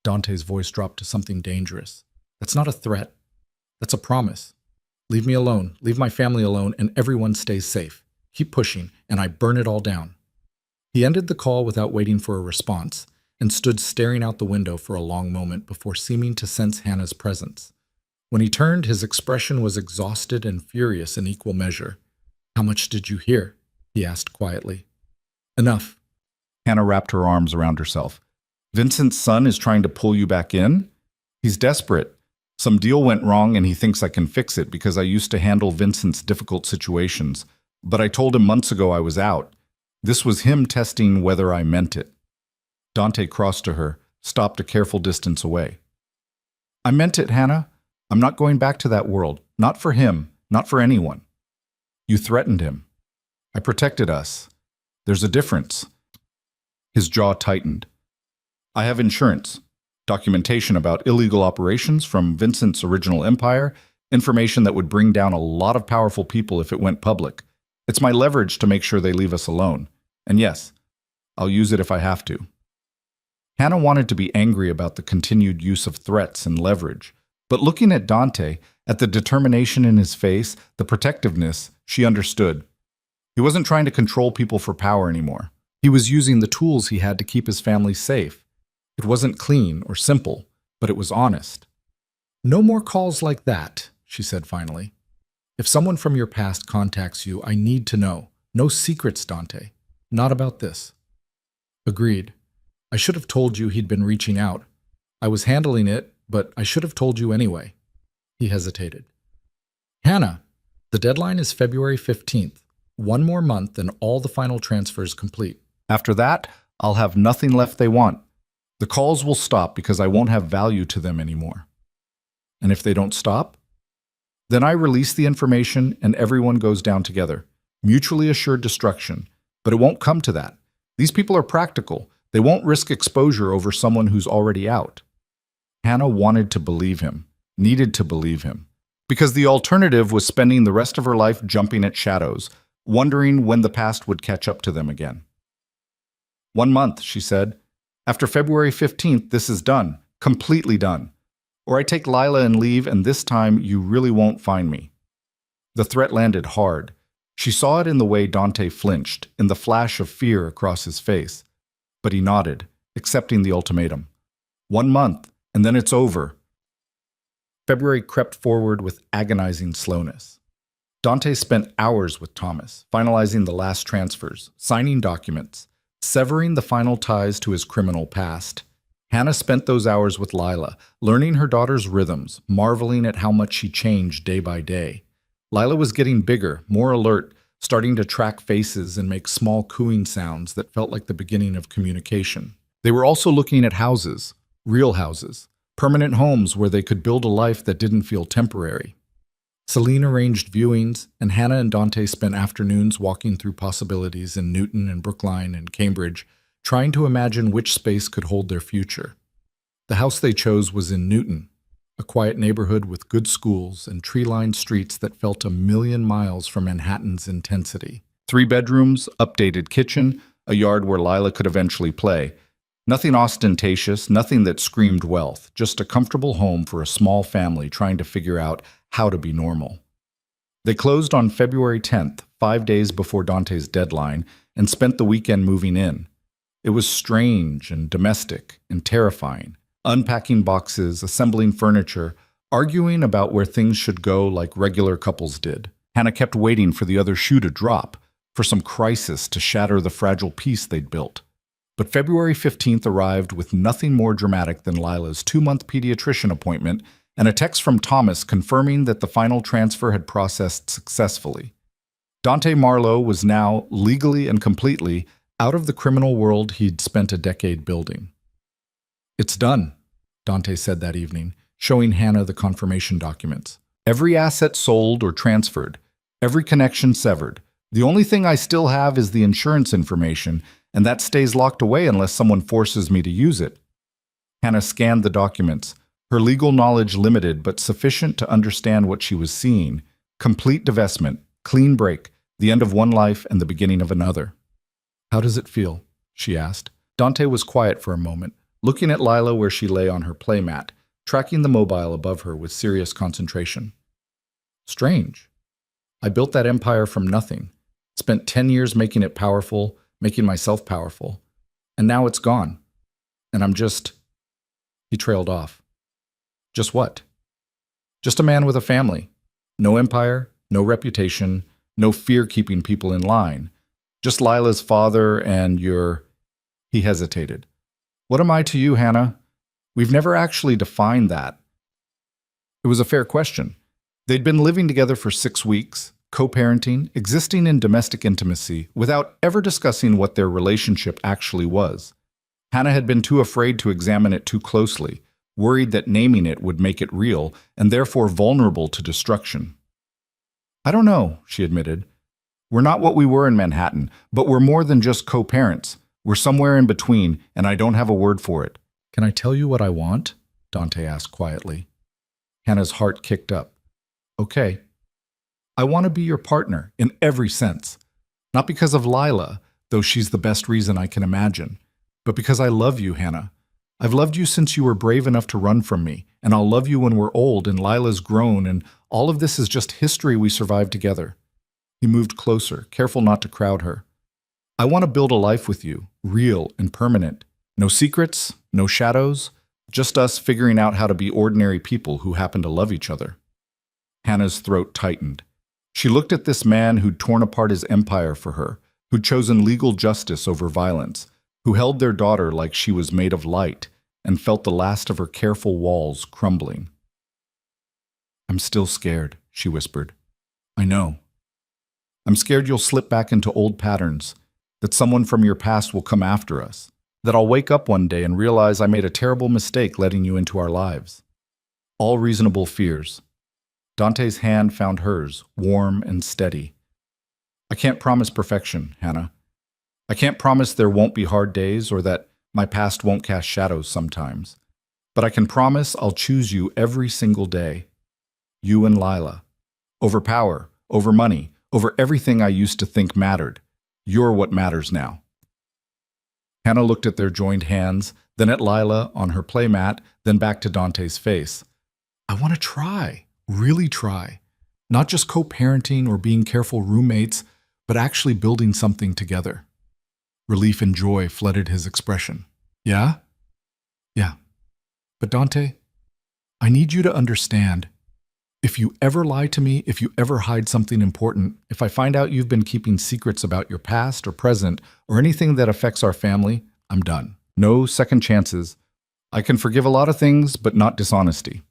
Dante's voice dropped to something dangerous. That's not a threat. That's a promise. Leave me alone, leave my family alone, and everyone stays safe. Keep pushing, and I burn it all down. He ended the call without waiting for a response, and stood staring out the window for a long moment before seeming to sense Hannah's presence. When he turned, his expression was exhausted and furious in equal measure. "How much did you hear?" he asked quietly. "Enough." Hannah wrapped her arms around herself. "Vincent's son is trying to pull you back in? He's desperate. Some deal went wrong and he thinks I can fix it because I used to handle Vincent's difficult situations. But I told him months ago I was out. This was him testing whether I meant it." Dante crossed to her, stopped a careful distance away. "I meant it, Hannah. I'm not going back to that world. Not for him, not for anyone. You threatened him. I protected us. There's a difference." His jaw tightened. "I have insurance, documentation about illegal operations from Vincent's original empire, information that would bring down a lot of powerful people if it went public. It's my leverage to make sure they leave us alone. And yes, I'll use it if I have to." Hannah wanted to be angry about the continued use of threats and leverage, but looking at Dante, at the determination in his face, the protectiveness, she understood. He wasn't trying to control people for power anymore. He was using the tools he had to keep his family safe. It wasn't clean or simple, but it was honest. "No more calls like that," she said finally. "If someone from your past contacts you, I need to know. No secrets, Dante. Not about this." "Agreed. I should have told you he'd been reaching out. I was handling it, but I should have told you anyway." He hesitated. "Hannah, the deadline is February 15th. One more month and all the final transfers complete. After that, I'll have nothing left they want. The calls will stop because I won't have value to them anymore. And if they don't stop, then I release the information and everyone goes down together. Mutually assured destruction. But it won't come to that. These people are practical. They won't risk exposure over someone who's already out." Hannah wanted to believe him, needed to believe him, because the alternative was spending the rest of her life jumping at shadows, wondering when the past would catch up to them again. "1 month," she said. "After February 15th, this is done, completely done. Or I take Lila and leave, and this time you really won't find me." The threat landed hard. She saw it in the way Dante flinched, in the flash of fear across his face. But he nodded, accepting the ultimatum. 1 month, and then it's over. February crept forward with agonizing slowness. Dante spent hours with Thomas, finalizing the last transfers, signing documents, severing the final ties to his criminal past. Hannah spent those hours with Lila, learning her daughter's rhythms, marveling at how much she changed day by day. Lila was getting bigger, more alert, starting to track faces and make small cooing sounds that felt like the beginning of communication. They were also looking at houses, real houses, permanent homes where they could build a life that didn't feel temporary. Celine arranged viewings, and Hannah and Dante spent afternoons walking through possibilities in Newton and Brookline and Cambridge, trying to imagine which space could hold their future. The house they chose was in Newton, a quiet neighborhood with good schools and tree-lined streets that felt a million miles from Manhattan's intensity. 3 bedrooms, updated kitchen, a yard where Lila could eventually play. Nothing ostentatious, nothing that screamed wealth, just a comfortable home for a small family trying to figure out how to be normal. They closed on February 10th, 5 days before Dante's deadline, and spent the weekend moving in. It was strange and domestic and terrifying, unpacking boxes, assembling furniture, arguing about where things should go like regular couples did. Hannah kept waiting for the other shoe to drop, for some crisis to shatter the fragile peace they'd built. But February 15th arrived with nothing more dramatic than Lila's 2-month pediatrician appointment and a text from Thomas confirming that the final transfer had processed successfully. Dante Marlowe was now, legally and completely, out of the criminal world he'd spent a decade building. "It's done," Dante said that evening, showing Hannah the confirmation documents. "Every asset sold or transferred, every connection severed. The only thing I still have is the insurance information, and that stays locked away unless someone forces me to use it." Hannah scanned the documents, her legal knowledge limited but sufficient to understand what she was seeing. Complete divestment, clean break, The end of one life and the beginning of another. How does it feel? She asked. Dante was quiet for a moment, looking at Lila where she lay on her playmat, tracking the mobile above her with serious concentration. Strange. I built that empire from nothing. Spent 10 years making it powerful, making myself powerful. And now it's gone. And I'm just... He trailed off. Just what? Just a man with a family. No empire, no reputation, no fear keeping people in line. Just Lila's father and your... He hesitated. What am I to you, Hannah? We've never actually defined that. It was a fair question. They'd been living together for 6 weeks, co-parenting, existing in domestic intimacy, without ever discussing what their relationship actually was. Hannah had been too afraid to examine it too closely, worried that naming it would make it real, and therefore vulnerable to destruction. I don't know, she admitted. We're not what we were in Manhattan, but we're more than just co-parents. We're somewhere in between, and I don't have a word for it. Can I tell you what I want? Dante asked quietly. Hannah's heart kicked up. Okay. I want to be your partner in every sense. Not because of Lila, though she's the best reason I can imagine, but because I love you, Hannah. I've loved you since you were brave enough to run from me, and I'll love you when we're old and Lila's grown, and all of this is just history we survived together. He moved closer, careful not to crowd her. I want to build a life with you, real and permanent. No secrets, no shadows, just us figuring out how to be ordinary people who happen to love each other. Hannah's throat tightened. She looked at this man who'd torn apart his empire for her, who'd chosen legal justice over violence, who held their daughter like she was made of light, and felt the last of her careful walls crumbling. I'm still scared, she whispered. I know. I'm scared you'll slip back into old patterns, that someone from your past will come after us, that I'll wake up one day and realize I made a terrible mistake letting you into our lives. All reasonable fears. Dante's hand found hers, warm and steady. I can't promise perfection, Hannah. I can't promise there won't be hard days or that my past won't cast shadows sometimes. But I can promise I'll choose you every single day. You and Lila. Over power, over money, over everything I used to think mattered. You're what matters now. Hannah looked at their joined hands, then at Lila on her playmat, then back to Dante's face. I want to try, really try. Not just co-parenting or being careful roommates, but actually building something together. Relief and joy flooded his expression. Yeah? Yeah. But Dante, I need you to understand. If you ever lie to me, if you ever hide something important, if I find out you've been keeping secrets about your past or present or anything that affects our family, I'm done. No second chances. I can forgive a lot of things, but not dishonesty.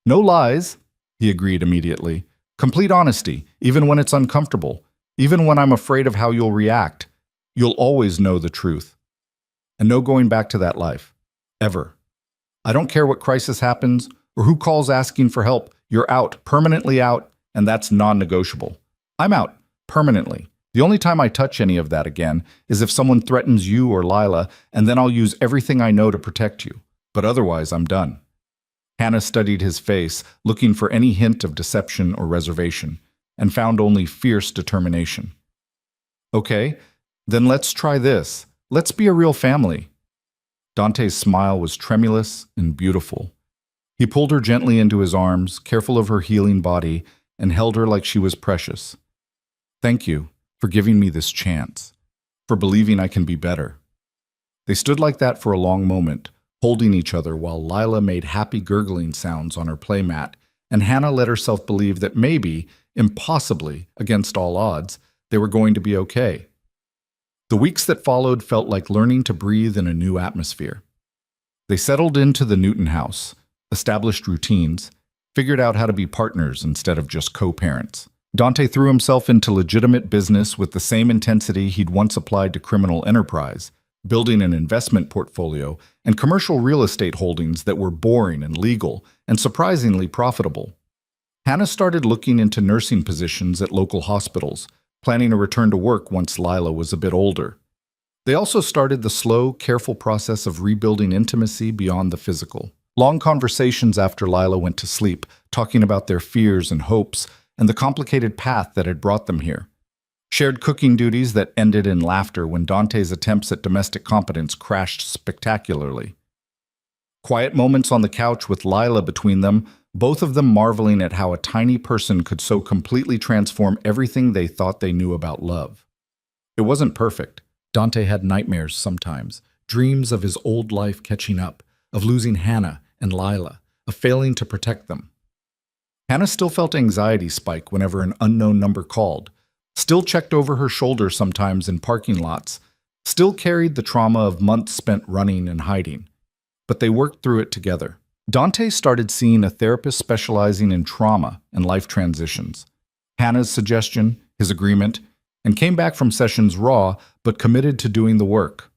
No lies, he agreed immediately. Complete honesty, even when it's uncomfortable, even when I'm afraid of how you'll react. You'll always know the truth. And no going back to that life. Ever. I don't care what crisis happens or who calls asking for help. You're out, permanently out, and that's non-negotiable. I'm out, permanently. The only time I touch any of that again is if someone threatens you or Lila, and then I'll use everything I know to protect you. But otherwise, I'm done. Hannah studied his face, looking for any hint of deception or reservation, and found only fierce determination. Okay, then let's try this. Let's be a real family. Dante's smile was tremulous and beautiful. He pulled her gently into his arms, careful of her healing body, and held her like she was precious. Thank you for giving me this chance, for believing I can be better. They stood like that for a long moment, holding each other while Lila made happy gurgling sounds on her playmat, and Hannah let herself believe that maybe, impossibly, against all odds, they were going to be okay. The weeks that followed felt like learning to breathe in a new atmosphere. They settled into the Newton house, established routines, figured out how to be partners instead of just co-parents. Dante threw himself into legitimate business with the same intensity he'd once applied to criminal enterprise, building an investment portfolio and commercial real estate holdings that were boring and legal and surprisingly profitable. Hannah started looking into nursing positions at local hospitals, planning a return to work once Lila was a bit older. They also started the slow, careful process of rebuilding intimacy beyond the physical. Long conversations after Lila went to sleep, talking about their fears and hopes and the complicated path that had brought them here. Shared cooking duties that ended in laughter when Dante's attempts at domestic competence crashed spectacularly. Quiet moments on the couch with Lila between them, both of them marveling at how a tiny person could so completely transform everything they thought they knew about love. It wasn't perfect. Dante had nightmares sometimes, dreams of his old life catching up, of losing Hannah and Lila, of failing to protect them. Hannah still felt anxiety spike whenever an unknown number called, still checked over her shoulder sometimes in parking lots, still carried the trauma of months spent running and hiding. But they worked through it together. Dante started seeing a therapist specializing in trauma and life transitions. Hannah's suggestion, his agreement, and came back from sessions raw but committed to doing the work.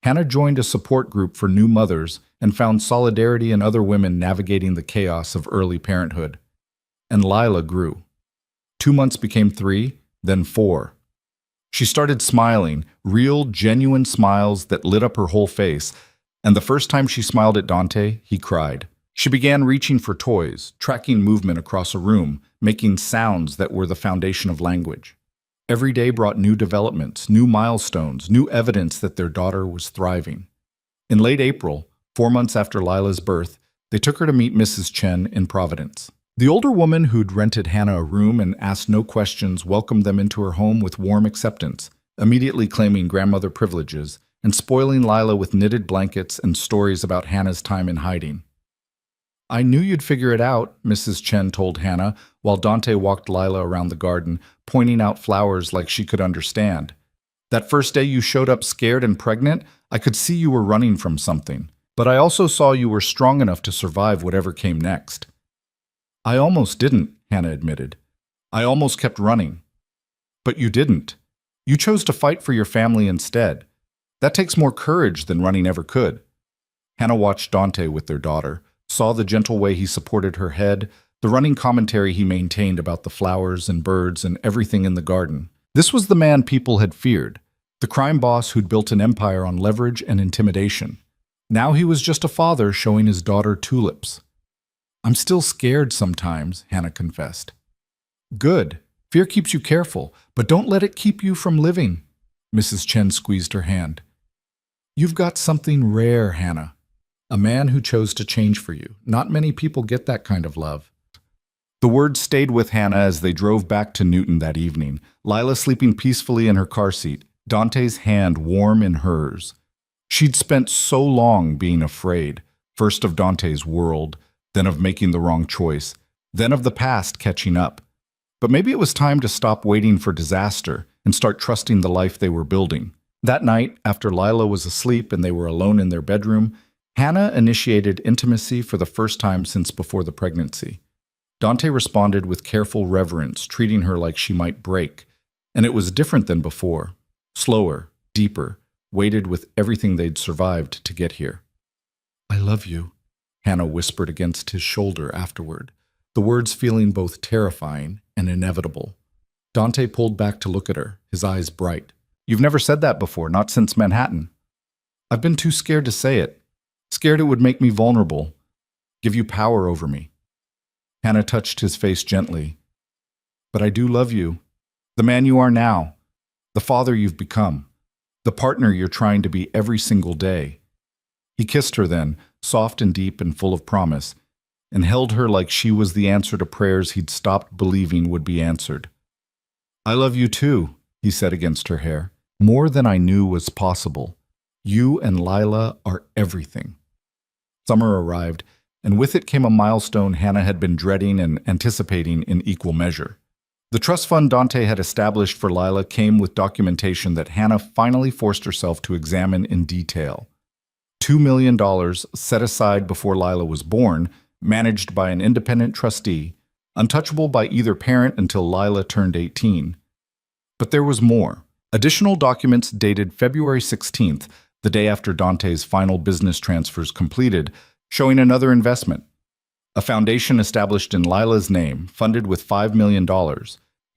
Hannah joined a support group for new mothers and found solidarity in other women navigating the chaos of early parenthood. And Lila grew. 2 months became 3, then 4. She started smiling, real, genuine smiles that lit up her whole face, and the first time she smiled at Dante, he cried. She began reaching for toys, tracking movement across a room, making sounds that were the foundation of language. Every day brought new developments, new milestones, new evidence that their daughter was thriving. In late April, 4 months after Lila's birth, they took her to meet Mrs. Chen in Providence. The older woman who'd rented Hannah a room and asked no questions welcomed them into her home with warm acceptance, immediately claiming grandmother privileges and spoiling Lila with knitted blankets and stories about Hannah's time in hiding. "I knew you'd figure it out," Mrs. Chen told Hannah, while Dante walked Lila around the garden, pointing out flowers like she could understand. "That first day you showed up scared and pregnant, I could see you were running from something. But I also saw you were strong enough to survive whatever came next." "I almost didn't," Hannah admitted. "I almost kept running." "But you didn't. You chose to fight for your family instead. That takes more courage than running ever could." Hannah watched Dante with their daughter, saw the gentle way he supported her head, the running commentary he maintained about the flowers and birds and everything in the garden. This was the man people had feared, the crime boss who'd built an empire on leverage and intimidation. Now he was just a father showing his daughter tulips. "I'm still scared sometimes," Hannah confessed. "Good. Fear keeps you careful, but don't let it keep you from living." Mrs. Chen squeezed her hand. "You've got something rare, Hannah. A man who chose to change for you. Not many people get that kind of love." The words stayed with Hannah as they drove back to Newton that evening, Lila sleeping peacefully in her car seat, Dante's hand warm in hers. She'd spent so long being afraid, first of Dante's world, then of making the wrong choice, then of the past catching up. But maybe it was time to stop waiting for disaster and start trusting the life they were building. That night, after Lila was asleep and they were alone in their bedroom, Hannah initiated intimacy for the first time since before the pregnancy. Dante responded with careful reverence, treating her like she might break. And it was different than before. Slower, deeper, weighted with everything they'd survived to get here. "I love you," Hannah whispered against his shoulder afterward, the words feeling both terrifying and inevitable. Dante pulled back to look at her, his eyes bright. "You've never said that before, not since Manhattan." "I've been too scared to say it. Scared it would make me vulnerable, give you power over me." Hannah touched his face gently. "But I do love you. The man you are now. The father you've become. The partner you're trying to be every single day." He kissed her then, soft and deep and full of promise, and held her like she was the answer to prayers he'd stopped believing would be answered. "I love you too," he said against her hair. "More than I knew was possible. You and Lila are everything." Summer arrived, and with it came a milestone Hannah had been dreading and anticipating in equal measure. The trust fund Dante had established for Lila came with documentation that Hannah finally forced herself to examine in detail. $2 million set aside before Lila was born, managed by an independent trustee, untouchable by either parent until Lila turned 18. But there was more. Additional documents dated February 16th, the day after Dante's final business transfers completed, showing another investment. A foundation established in Lila's name, funded with $5 million,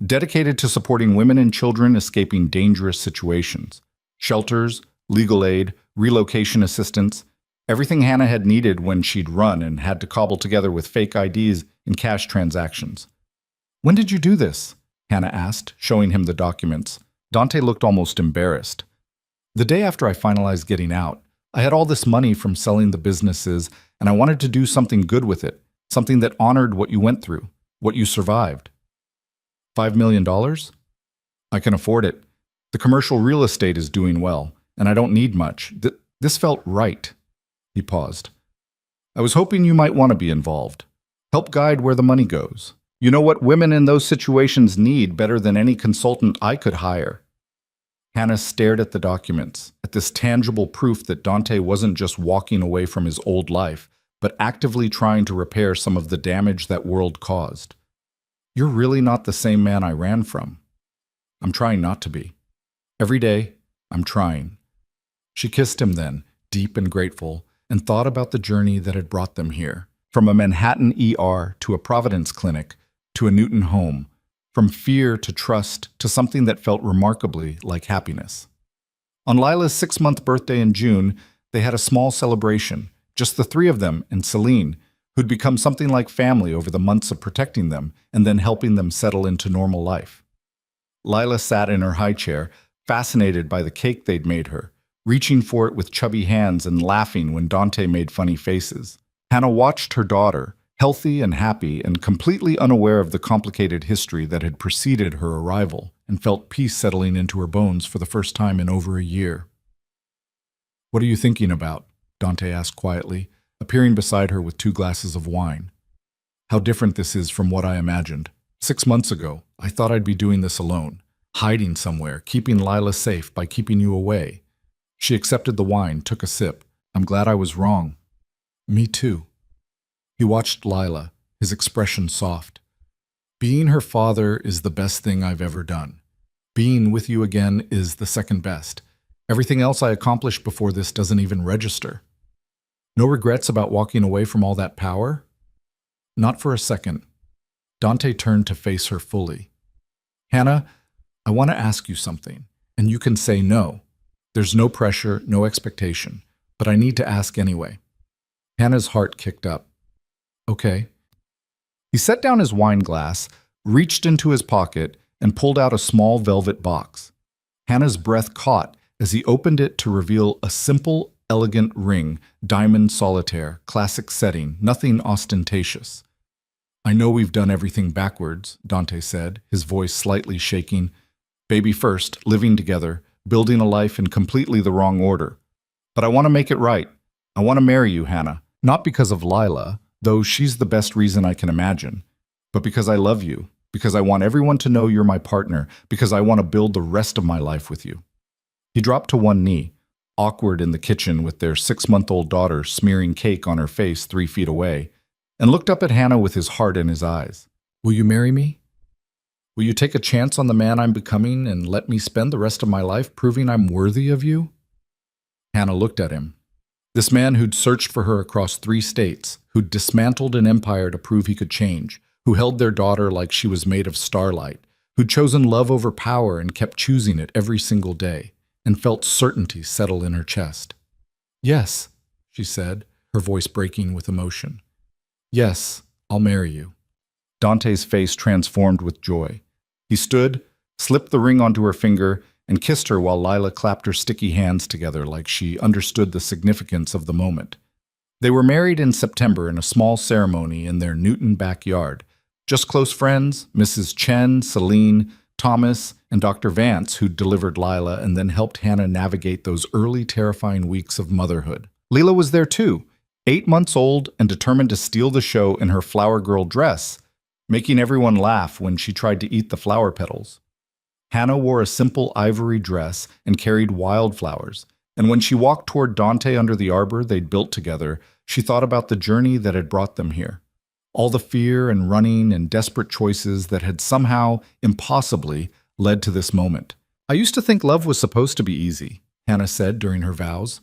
dedicated to supporting women and children escaping dangerous situations. Shelters, legal aid, relocation assistance, everything Hannah had needed when she'd run and had to cobble together with fake IDs and cash transactions. "When did you do this?" Hannah asked, showing him the documents. Dante looked almost embarrassed. The day after I finalized getting out, I had all this money from selling the businesses, and I wanted to do something good with it, something that honored what you went through, what you survived. $5 million? I can afford it. The commercial real estate is doing well, and I don't need much. This felt right. He paused. I was hoping you might want to be involved. Help guide where the money goes. You know what women in those situations need better than any consultant I could hire. Hannah stared at the documents, at this tangible proof that Dante wasn't just walking away from his old life, but actively trying to repair some of the damage that world caused. You're really not the same man I ran from. I'm trying not to be. Every day, I'm trying. She kissed him then, deep and grateful, and thought about the journey that had brought them here. From a Manhattan ER to a Providence clinic to a Newton home. From fear to trust to something that felt remarkably like happiness. On Lila's 6-month birthday in June, they had a small celebration, just the three of them and Celine, who'd become something like family over the months of protecting them and then helping them settle into normal life. Lila sat in her high chair, fascinated by the cake they'd made her, reaching for it with chubby hands and laughing when Dante made funny faces. Hannah watched her daughter, healthy and happy and completely unaware of the complicated history that had preceded her arrival, and felt peace settling into her bones for the first time in over a year. "What are you thinking about?" Dante asked quietly, appearing beside her with 2 glasses of wine. "How different this is from what I imagined. 6 months ago, I thought I'd be doing this alone, hiding somewhere, keeping Lila safe by keeping you away." She accepted the wine, took a sip. "I'm glad I was wrong." "Me too." He watched Lila, his expression soft. "Being her father is the best thing I've ever done. Being with you again is the second best. Everything else I accomplished before this doesn't even register." "No regrets about walking away from all that power?" "Not for a second." Dante turned to face her fully. "Hannah, I want to ask you something, and you can say no. There's no pressure, no expectation, but I need to ask anyway." Hannah's heart kicked up. "Okay." He set down his wine glass, reached into his pocket, and pulled out a small velvet box. Hannah's breath caught as he opened it to reveal a simple, elegant ring, diamond solitaire, classic setting, nothing ostentatious. "I know we've done everything backwards," Dante said, his voice slightly shaking. "Baby first, living together, building a life in completely the wrong order. But I want to make it right. I want to marry you, Hannah, not because of Lila, though she's the best reason I can imagine, but because I love you, because I want everyone to know you're my partner, because I want to build the rest of my life with you." He dropped to one knee, awkward in the kitchen with their 6-month-old daughter smearing cake on her face 3 feet away, and looked up at Hannah with his heart in his eyes. "Will you marry me? Will you take a chance on the man I'm becoming and let me spend the rest of my life proving I'm worthy of you?" Hannah looked at him. This man who'd searched for her across 3 states, who'd dismantled an empire to prove he could change, who held their daughter like she was made of starlight, who'd chosen love over power and kept choosing it every single day, and felt certainty settle in her chest. "Yes," she said, her voice breaking with emotion. "Yes, I'll marry you." Dante's face transformed with joy. He stood, slipped the ring onto her finger, and kissed her while Lila clapped her sticky hands together like she understood the significance of the moment. They were married in September in a small ceremony in their Newton backyard. Just close friends, Mrs. Chen, Celine, Thomas, and Dr. Vance, who'd delivered Lila and then helped Hannah navigate those early terrifying weeks of motherhood. Lila was there too, 8 months old and determined to steal the show in her flower girl dress, making everyone laugh when she tried to eat the flower petals. Hannah wore a simple ivory dress and carried wildflowers, and when she walked toward Dante under the arbor they'd built together, she thought about the journey that had brought them here. All the fear and running and desperate choices that had somehow, impossibly, led to this moment. "I used to think love was supposed to be easy," Hannah said during her vows.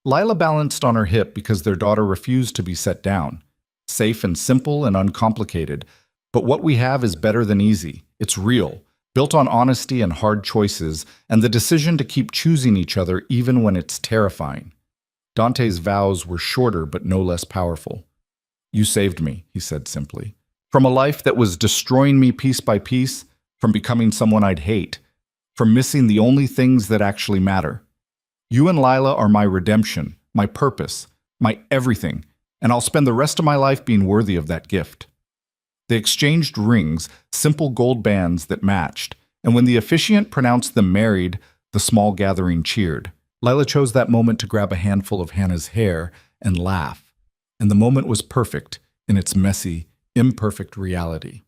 Lila balanced on her hip because their daughter refused to be set down. "Safe and simple and uncomplicated. But what we have is better than easy. It's real, built on honesty and hard choices, and the decision to keep choosing each other even when it's terrifying." Dante's vows were shorter but no less powerful. "You saved me," he said simply. "From a life that was destroying me piece by piece, from becoming someone I'd hate, from missing the only things that actually matter. You and Lila are my redemption, my purpose, my everything, and I'll spend the rest of my life being worthy of that gift." They exchanged rings, simple gold bands that matched, and when the officiant pronounced them married, the small gathering cheered. Lila chose that moment to grab a handful of Hannah's hair and laugh, and the moment was perfect in its messy, imperfect reality.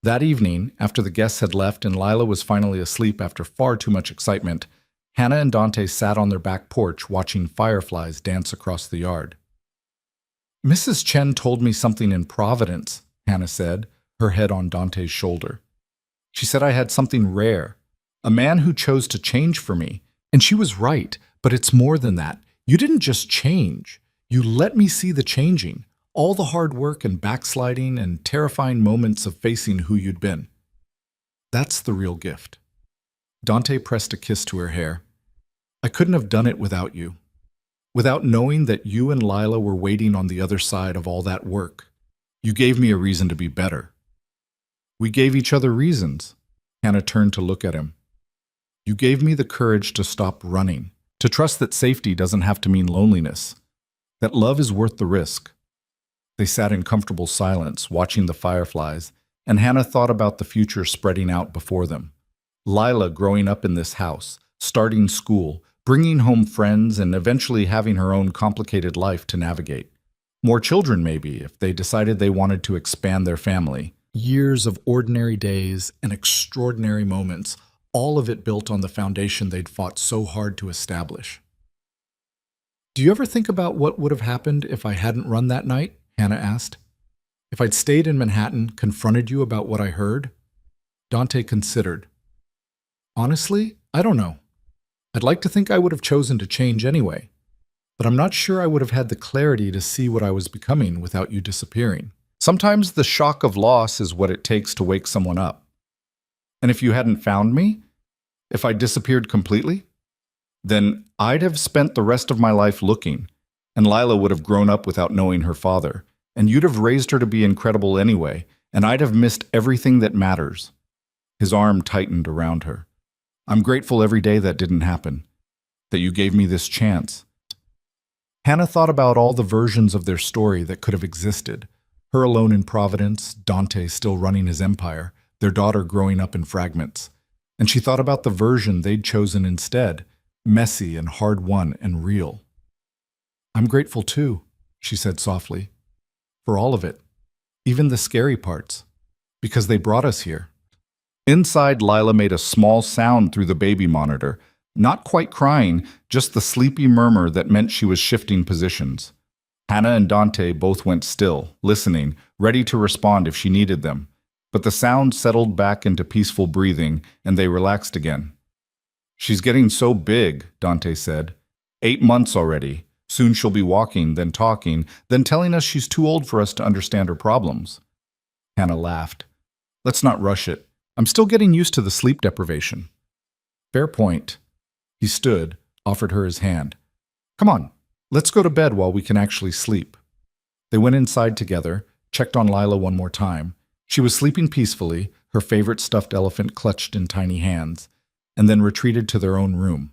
That evening, after the guests had left and Lila was finally asleep after far too much excitement, Hannah and Dante sat on their back porch watching fireflies dance across the yard. "Mrs. Chen told me something in Providence," Hannah said, her head on Dante's shoulder. "She said I had something rare, a man who chose to change for me. And she was right, but it's more than that. You didn't just change. You let me see the changing, all the hard work and backsliding and terrifying moments of facing who you'd been. That's the real gift." Dante pressed a kiss to her hair. "I couldn't have done it without you. Without knowing that you and Lila were waiting on the other side of all that work. You gave me a reason to be better." "We gave each other reasons." Hannah turned to look at him. "You gave me the courage to stop running, to trust that safety doesn't have to mean loneliness, that love is worth the risk." They sat in comfortable silence, watching the fireflies, and Hannah thought about the future spreading out before them. Lila growing up in this house, starting school, bringing home friends, and eventually having her own complicated life to navigate. More children, maybe, if they decided they wanted to expand their family. Years of ordinary days and extraordinary moments, all of it built on the foundation they'd fought so hard to establish. "Do you ever think about what would have happened if I hadn't run that night?" Hannah asked. "If I'd stayed in Manhattan, confronted you about what I heard?" Dante considered. "Honestly, I don't know. I'd like to think I would have chosen to change anyway, but I'm not sure I would have had the clarity to see what I was becoming without you disappearing. Sometimes the shock of loss is what it takes to wake someone up. And if you hadn't found me, if I disappeared completely, then I'd have spent the rest of my life looking, and Lila would have grown up without knowing her father, and you'd have raised her to be incredible anyway, and I'd have missed everything that matters." His arm tightened around her. "I'm grateful every day that didn't happen, that you gave me this chance." Hannah thought about all the versions of their story that could have existed. Her alone in Providence, Dante still running his empire, their daughter growing up in fragments. And she thought about the version they'd chosen instead, messy and hard-won and real. "I'm grateful too," she said softly, "for all of it, even the scary parts, because they brought us here." Inside, Lila made a small sound through the baby monitor, not quite crying, just the sleepy murmur that meant she was shifting positions. Hannah and Dante both went still, listening, ready to respond if she needed them. But the sound settled back into peaceful breathing, and they relaxed again. "She's getting so big," Dante said. 8 months already. Soon she'll be walking, then talking, then telling us she's too old for us to understand her problems." Hannah laughed. "Let's not rush it. I'm still getting used to the sleep deprivation." "Fair point." He stood, offered her his hand. "Come on, let's go to bed while we can actually sleep." They went inside together, checked on Lila one more time. She was sleeping peacefully, her favorite stuffed elephant clutched in tiny hands, and then retreated to their own room.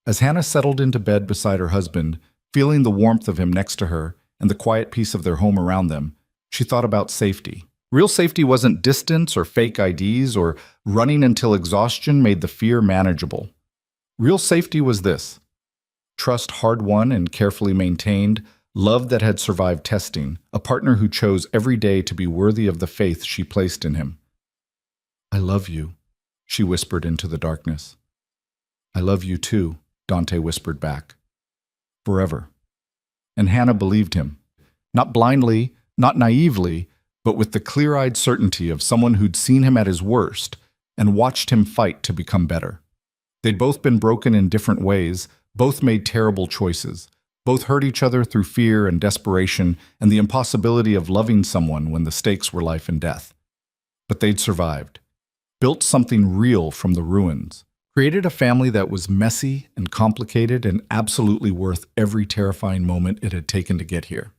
As Hannah settled into bed beside her husband, feeling the warmth of him next to her and the quiet peace of their home around them, she thought about safety. Real safety wasn't distance or fake IDs or running until exhaustion made the fear manageable. Real safety was this: trust hard-won and carefully maintained, love that had survived testing, a partner who chose every day to be worthy of the faith she placed in him. "I love you," she whispered into the darkness. "I love you too," Dante whispered back. "Forever." And Hannah believed him. Not blindly, not naively, but with the clear-eyed certainty of someone who'd seen him at his worst and watched him fight to become better. They'd both been broken in different ways, both made terrible choices, both hurt each other through fear and desperation and the impossibility of loving someone when the stakes were life and death. But they'd survived, built something real from the ruins, created a family that was messy and complicated and absolutely worth every terrifying moment it had taken to get here.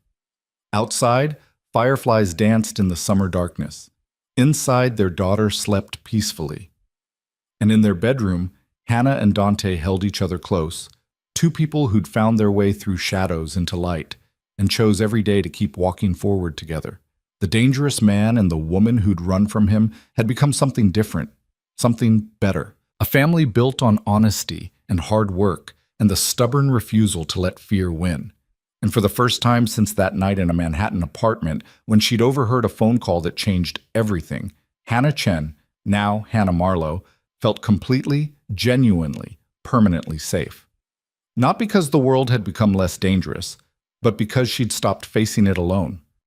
Outside, fireflies danced in the summer darkness. Inside, their daughter slept peacefully. And in their bedroom, Hannah and Dante held each other close, two people who'd found their way through shadows into light and chose every day to keep walking forward together. The dangerous man and the woman who'd run from him had become something different, something better. A family built on honesty and hard work and the stubborn refusal to let fear win. And for the first time since that night in a Manhattan apartment, when she'd overheard a phone call that changed everything, Hannah Chen, now Hannah Marlowe, felt completely, genuinely, permanently safe. Not because the world had become less dangerous, but because she'd stopped facing it alone.